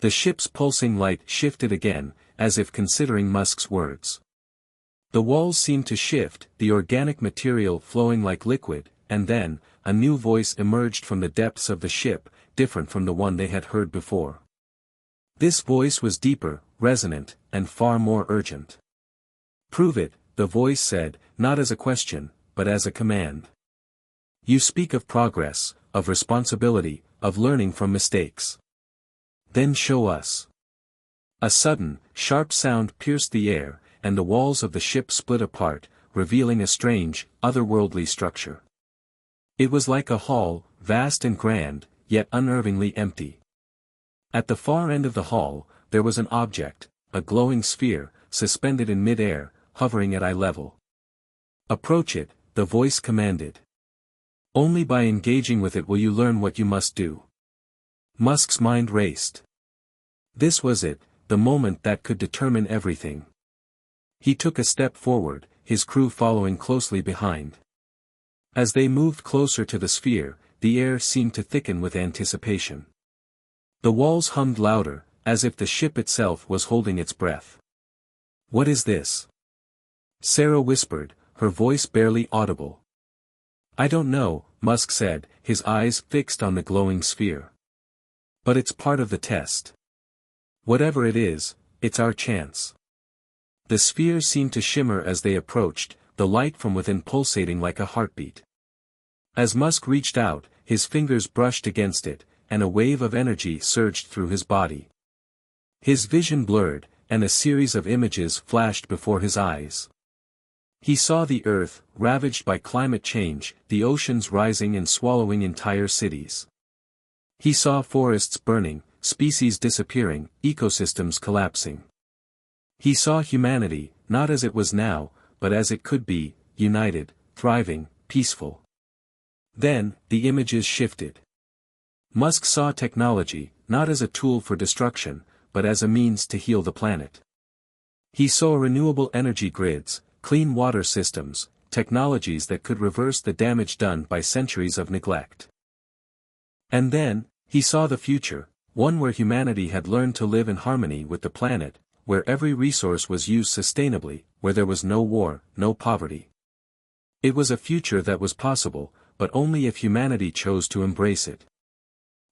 The ship's pulsing light shifted again, as if considering Musk's words. The walls seemed to shift, the organic material flowing like liquid, and then, a new voice emerged from the depths of the ship, different from the one they had heard before. This voice was deeper, resonant, and far more urgent. Prove it, the voice said, not as a question, but as a command. You speak of progress, of responsibility, of learning from mistakes. Then show us. A sudden, sharp sound pierced the air, and the walls of the ship split apart, revealing a strange, otherworldly structure. It was like a hall, vast and grand, yet unnervingly empty. At the far end of the hall, there was an object, a glowing sphere, suspended in mid-air, hovering at eye level. Approach it, the voice commanded. Only by engaging with it will you learn what you must do. Musk's mind raced. This was it, the moment that could determine everything. He took a step forward, his crew following closely behind. As they moved closer to the sphere, the air seemed to thicken with anticipation. The walls hummed louder, as if the ship itself was holding its breath. What is this? Sarah whispered, her voice barely audible. I don't know, Musk said, his eyes fixed on the glowing sphere. But it's part of the test. Whatever it is, it's our chance. The sphere seemed to shimmer as they approached, the light from within pulsating like a heartbeat. As Musk reached out, his fingers brushed against it, and a wave of energy surged through his body. His vision blurred, and a series of images flashed before his eyes. He saw the earth, ravaged by climate change, the oceans rising and swallowing entire cities. He saw forests burning, species disappearing, ecosystems collapsing. He saw humanity, not as it was now, but as it could be, united, thriving, peaceful. Then, the images shifted. Musk saw technology, not as a tool for destruction, but as a means to heal the planet. He saw renewable energy grids, clean water systems, technologies that could reverse the damage done by centuries of neglect. And then, he saw the future, one where humanity had learned to live in harmony with the planet, where every resource was used sustainably, where there was no war, no poverty. It was a future that was possible, but only if humanity chose to embrace it.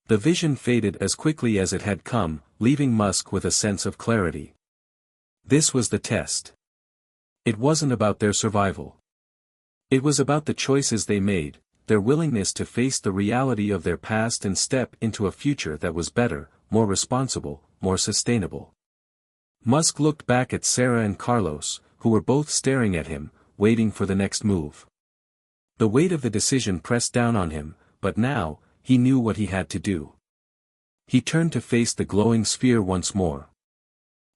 The vision faded as quickly as it had come, leaving Musk with a sense of clarity. This was the test. It wasn't about their survival. It was about the choices they made, their willingness to face the reality of their past and step into a future that was better, more responsible, more sustainable. Musk looked back at Sarah and Carlos, who were both staring at him, waiting for the next move. The weight of the decision pressed down on him, but now, he knew what he had to do. He turned to face the glowing sphere once more.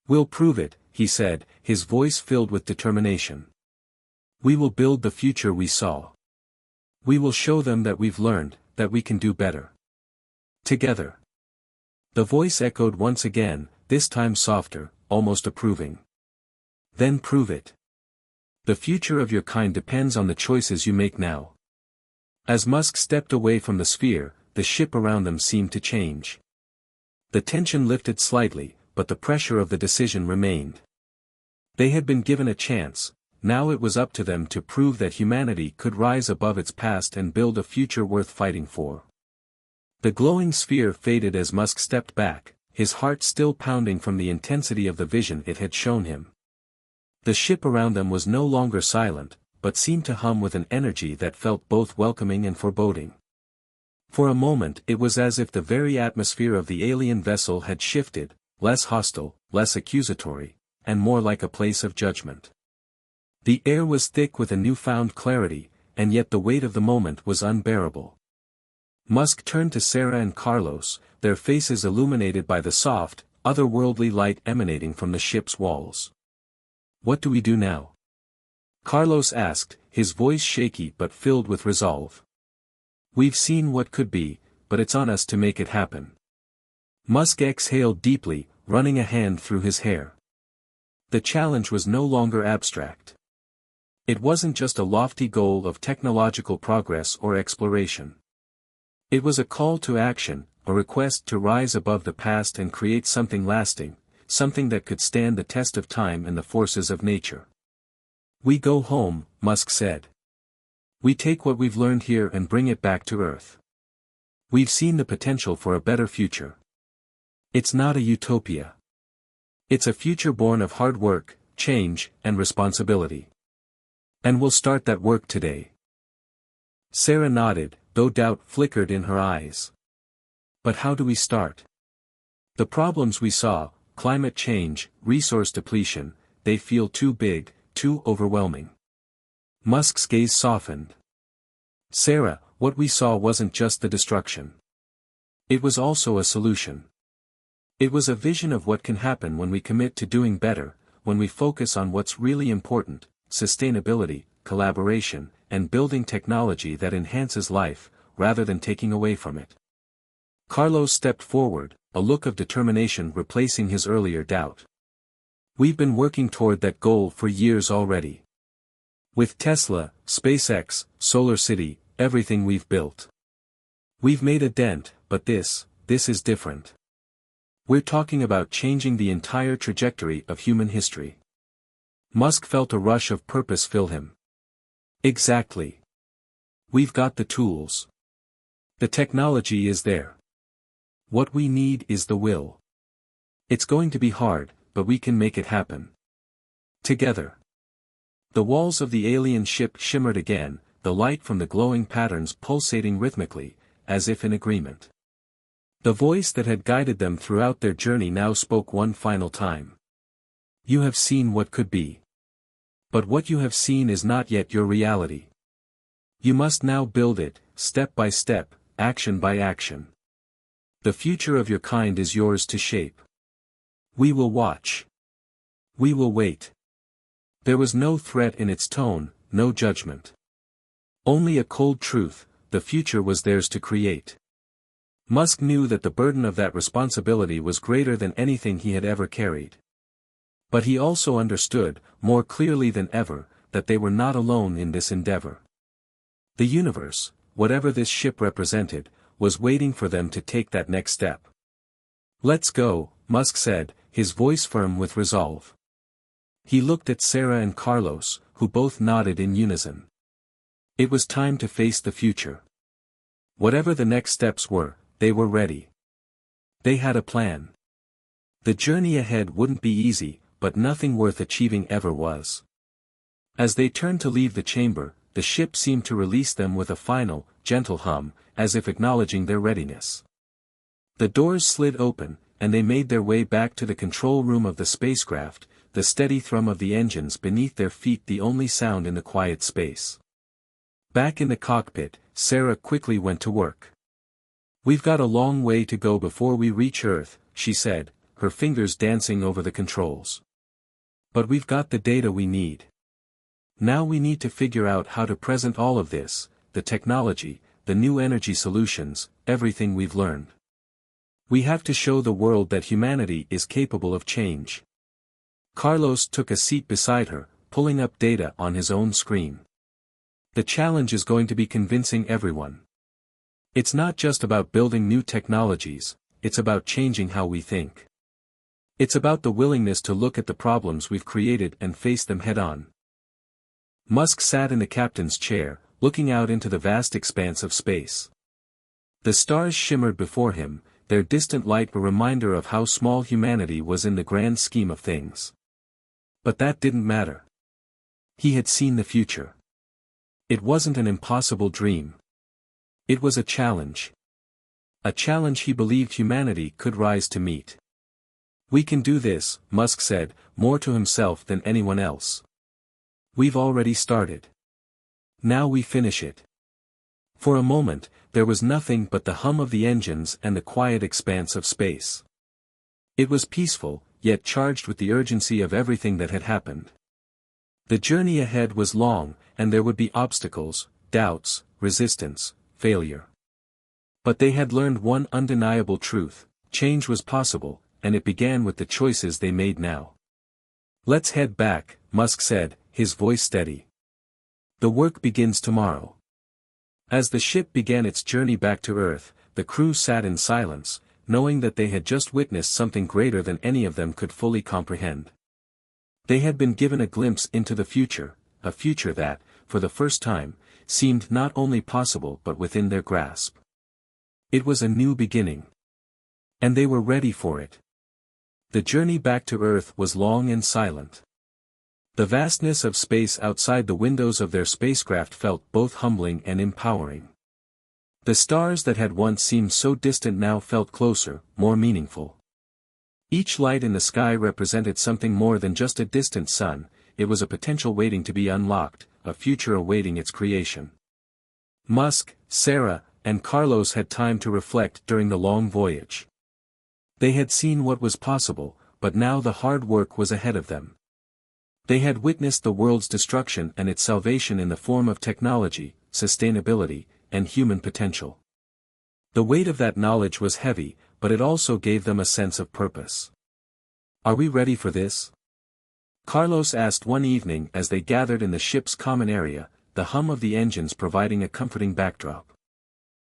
"We'll prove it," he said, his voice filled with determination. "We will build the future we saw. We will show them that we've learned, that we can do better. Together." The voice echoed once again, this time softer, almost approving. "Then prove it. The future of your kind depends on the choices you make now." As Musk stepped away from the sphere, the ship around them seemed to change. The tension lifted slightly, but the pressure of the decision remained. They had been given a chance, now it was up to them to prove that humanity could rise above its past and build a future worth fighting for. The glowing sphere faded as Musk stepped back, his heart still pounding from the intensity of the vision it had shown him. The ship around them was no longer silent, but seemed to hum with an energy that felt both welcoming and foreboding. For a moment it was as if the very atmosphere of the alien vessel had shifted, less hostile, less accusatory, and more like a place of judgment. The air was thick with a newfound clarity, and yet the weight of the moment was unbearable. Musk turned to Sarah and Carlos, their faces illuminated by the soft, otherworldly light emanating from the ship's walls. "What do we do now?" Carlos asked, his voice shaky but filled with resolve. "We've seen what could be, but it's on us to make it happen." Musk exhaled deeply, running a hand through his hair. The challenge was no longer abstract. It wasn't just a lofty goal of technological progress or exploration. It was a call to action, a request to rise above the past and create something lasting, something that could stand the test of time and the forces of nature. "We go home," Musk said. "We take what we've learned here and bring it back to Earth. We've seen the potential for a better future. It's not a utopia. It's a future born of hard work, change, and responsibility. And we'll start that work today." Sarah nodded, though doubt flickered in her eyes. "But how do we start? The problems we saw, climate change, resource depletion, they feel too big, too overwhelming." Musk's gaze softened. "Sarah, what we saw wasn't just the destruction. It was also a solution. It was a vision of what can happen when we commit to doing better, when we focus on what's really important, sustainability, collaboration, and building technology that enhances life, rather than taking away from it." Carlos stepped forward, a look of determination replacing his earlier doubt. "We've been working toward that goal for years already. With Tesla, SpaceX, Solar City, everything we've built. We've made a dent, but this is different. We're talking about changing the entire trajectory of human history." Musk felt a rush of purpose fill him. "Exactly. We've got the tools. The technology is there. What we need is the will. It's going to be hard, but we can make it happen. Together." The walls of the alien ship shimmered again, the light from the glowing patterns pulsating rhythmically, as if in agreement. The voice that had guided them throughout their journey now spoke one final time. "You have seen what could be. But what you have seen is not yet your reality. You must now build it, step by step, action by action. The future of your kind is yours to shape. We will watch. We will wait." There was no threat in its tone, no judgment. Only a cold truth, the future was theirs to create. Musk knew that the burden of that responsibility was greater than anything he had ever carried. But he also understood, more clearly than ever, that they were not alone in this endeavor. The universe, whatever this ship represented, was waiting for them to take that next step. "Let's go," Musk said, his voice firm with resolve. He looked at Sarah and Carlos, who both nodded in unison. It was time to face the future. Whatever the next steps were, they were ready. They had a plan. The journey ahead wouldn't be easy, but nothing worth achieving ever was. As they turned to leave the chamber, the ship seemed to release them with a final, gentle hum, as if acknowledging their readiness. The doors slid open, and they made their way back to the control room of the spacecraft, the steady thrum of the engines beneath their feet the only sound in the quiet space. Back in the cockpit, Sarah quickly went to work. "We've got a long way to go before we reach Earth," she said, her fingers dancing over the controls. "But we've got the data we need. Now we need to figure out how to present all of this, the technology, the new energy solutions, everything we've learned. We have to show the world that humanity is capable of change." Carlos took a seat beside her, pulling up data on his own screen. "The challenge is going to be convincing everyone. It's not just about building new technologies, it's about changing how we think. It's about the willingness to look at the problems we've created and face them head-on." Musk sat in the captain's chair, looking out into the vast expanse of space. The stars shimmered before him, their distant light a reminder of how small humanity was in the grand scheme of things. But that didn't matter. He had seen the future. It wasn't an impossible dream. It was a challenge. A challenge he believed humanity could rise to meet. "We can do this," Musk said, more to himself than anyone else. "We've already started. Now we finish it." For a moment, there was nothing but the hum of the engines and the quiet expanse of space. It was peaceful, yet charged with the urgency of everything that had happened. The journey ahead was long, and there would be obstacles, doubts, resistance, failure. But they had learned one undeniable truth: change was possible, and it began with the choices they made now. "Let's head back," Musk said, his voice steady. "The work begins tomorrow." As the ship began its journey back to Earth, the crew sat in silence, knowing that they had just witnessed something greater than any of them could fully comprehend. They had been given a glimpse into the future, a future that, for the first time, seemed not only possible but within their grasp. It was a new beginning. And they were ready for it. The journey back to Earth was long and silent. The vastness of space outside the windows of their spacecraft felt both humbling and empowering. The stars that had once seemed so distant now felt closer, more meaningful. Each light in the sky represented something more than just a distant sun, it was a potential waiting to be unlocked, a future awaiting its creation. Musk, Sarah, and Carlos had time to reflect during the long voyage. They had seen what was possible, but now the hard work was ahead of them. They had witnessed the world's destruction and its salvation in the form of technology, sustainability, and human potential. The weight of that knowledge was heavy, but it also gave them a sense of purpose. "Are we ready for this?" Carlos asked one evening as they gathered in the ship's common area, the hum of the engines providing a comforting backdrop.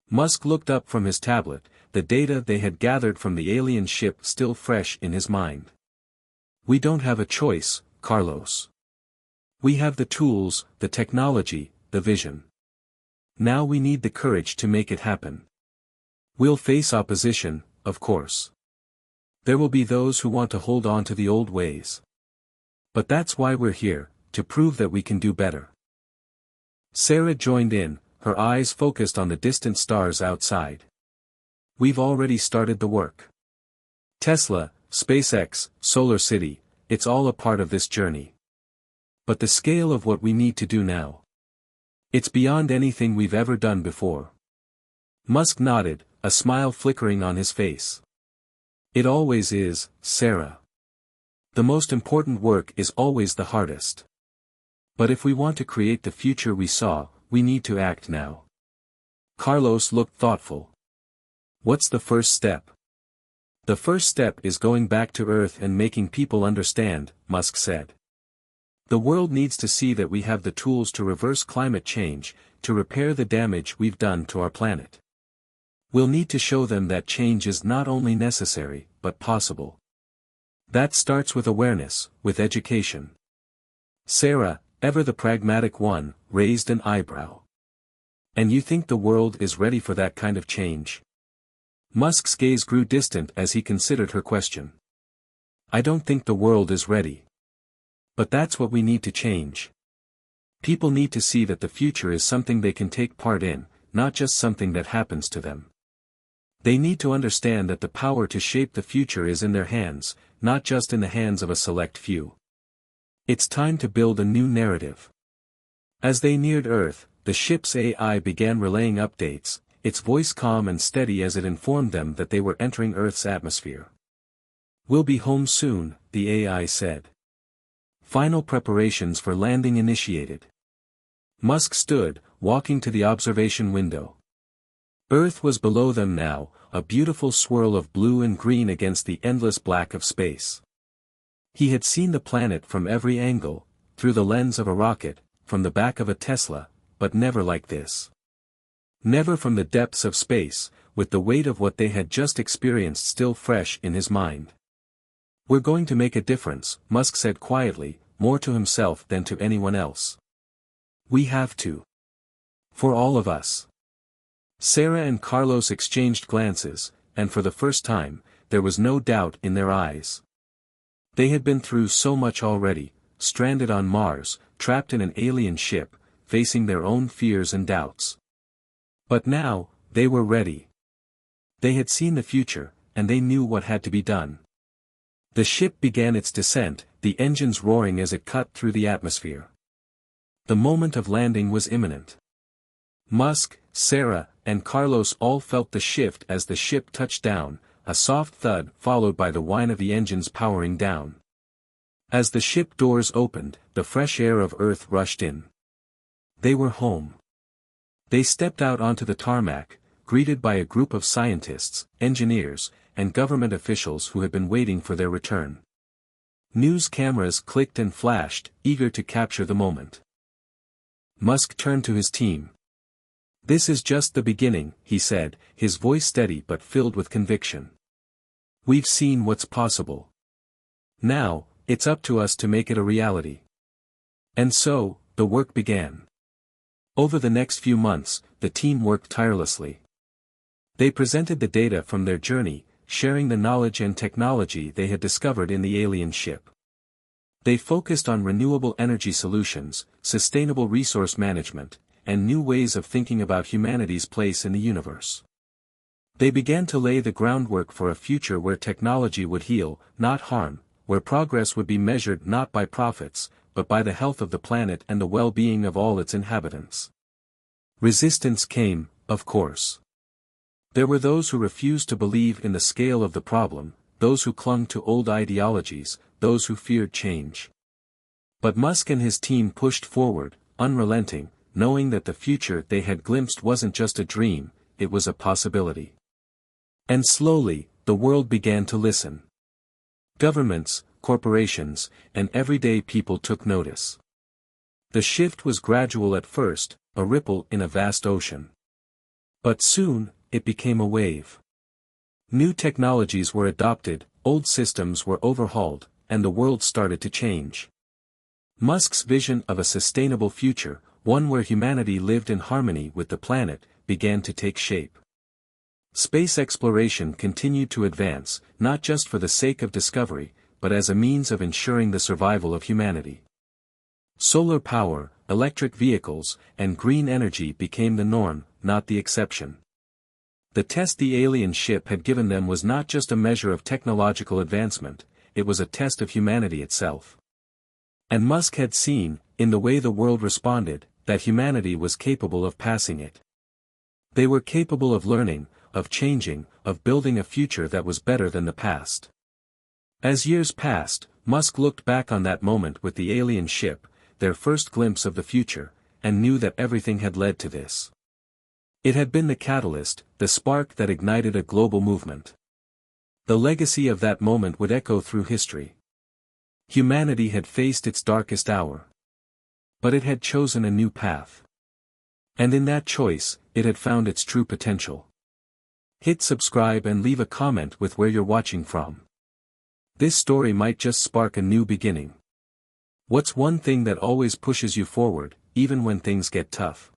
Musk looked up from his tablet, the data they had gathered from the alien ship still fresh in his mind. "We don't have a choice, Carlos. We have the tools, the technology, the vision. Now we need the courage to make it happen. We'll face opposition, of course. There will be those who want to hold on to the old ways. But that's why we're here, to prove that we can do better." Sarah joined in, her eyes focused on the distant stars outside. "We've already started the work. Tesla, SpaceX, Solar City, it's all a part of this journey. But the scale of what we need to do now. It's beyond anything we've ever done before." Musk nodded, a smile flickering on his face. "It always is, Sarah. The most important work is always the hardest. But if we want to create the future we saw, we need to act now." Carlos looked thoughtful. "What's the first step?" "The first step is going back to Earth and making people understand," Musk said. "The world needs to see that we have the tools to reverse climate change, to repair the damage we've done to our planet. We'll need to show them that change is not only necessary, but possible. That starts with awareness, with education." Sarah, ever the pragmatic one, raised an eyebrow. "And you think the world is ready for that kind of change?" Musk's gaze grew distant as he considered her question. "I don't think the world is ready. But that's what we need to change. People need to see that the future is something they can take part in, not just something that happens to them. They need to understand that the power to shape the future is in their hands, not just in the hands of a select few." It's time to build a new narrative. As they neared Earth, the ship's AI began relaying updates, its voice calm and steady as it informed them that they were entering Earth's atmosphere. "We'll be home soon," the AI said. Final preparations for landing initiated. Musk stood, walking to the observation window. Earth was below them now, a beautiful swirl of blue and green against the endless black of space. He had seen the planet from every angle, through the lens of a rocket, from the back of a Tesla, but never like this. Never from the depths of space, with the weight of what they had just experienced still fresh in his mind. "We're going to make a difference," Musk said quietly, more to himself than to anyone else. "We have to. For all of us." Sarah and Carlos exchanged glances, and for the first time, there was no doubt in their eyes. They had been through so much already, stranded on Mars, trapped in an alien ship, facing their own fears and doubts. But now, they were ready. They had seen the future, and they knew what had to be done. The ship began its descent, the engines roaring as it cut through the atmosphere. The moment of landing was imminent. Musk, Sarah, and Carlos all felt the shift as the ship touched down, a soft thud followed by the whine of the engines powering down. As the ship doors opened, the fresh air of Earth rushed in. They were home. They stepped out onto the tarmac, greeted by a group of scientists, engineers, and government officials who had been waiting for their return. News cameras clicked and flashed, eager to capture the moment. Musk turned to his team. "This is just the beginning," he said, his voice steady but filled with conviction. "We've seen what's possible. Now, it's up to us to make it a reality." And so, the work began. Over the next few months, the team worked tirelessly. They presented the data from their journey, sharing the knowledge and technology they had discovered in the alien ship. They focused on renewable energy solutions, sustainable resource management, and new ways of thinking about humanity's place in the universe. They began to lay the groundwork for a future where technology would heal, not harm, where progress would be measured not by profits, but by the health of the planet and the well-being of all its inhabitants. Resistance came, of course. There were those who refused to believe in the scale of the problem, those who clung to old ideologies, those who feared change. But Musk and his team pushed forward, unrelenting, knowing that the future they had glimpsed wasn't just a dream, it was a possibility. And slowly, the world began to listen. Governments, corporations, and everyday people took notice. The shift was gradual at first, a ripple in a vast ocean. But soon, it became a wave. New technologies were adopted, old systems were overhauled, and the world started to change. Musk's vision of a sustainable future, one where humanity lived in harmony with the planet, began to take shape. Space exploration continued to advance, not just for the sake of discovery, but as a means of ensuring the survival of humanity. Solar power, electric vehicles, and green energy became the norm, not the exception. The test the alien ship had given them was not just a measure of technological advancement, it was a test of humanity itself. And Musk had seen, in the way the world responded, that humanity was capable of passing it. They were capable of learning, of changing, of building a future that was better than the past. As years passed, Musk looked back on that moment with the alien ship, their first glimpse of the future, and knew that everything had led to this. It had been the catalyst, the spark that ignited a global movement. The legacy of that moment would echo through history. Humanity had faced its darkest hour. But it had chosen a new path. And in that choice, it had found its true potential. Hit subscribe and leave a comment with where you're watching from. This story might just spark a new beginning. What's one thing that always pushes you forward, even when things get tough?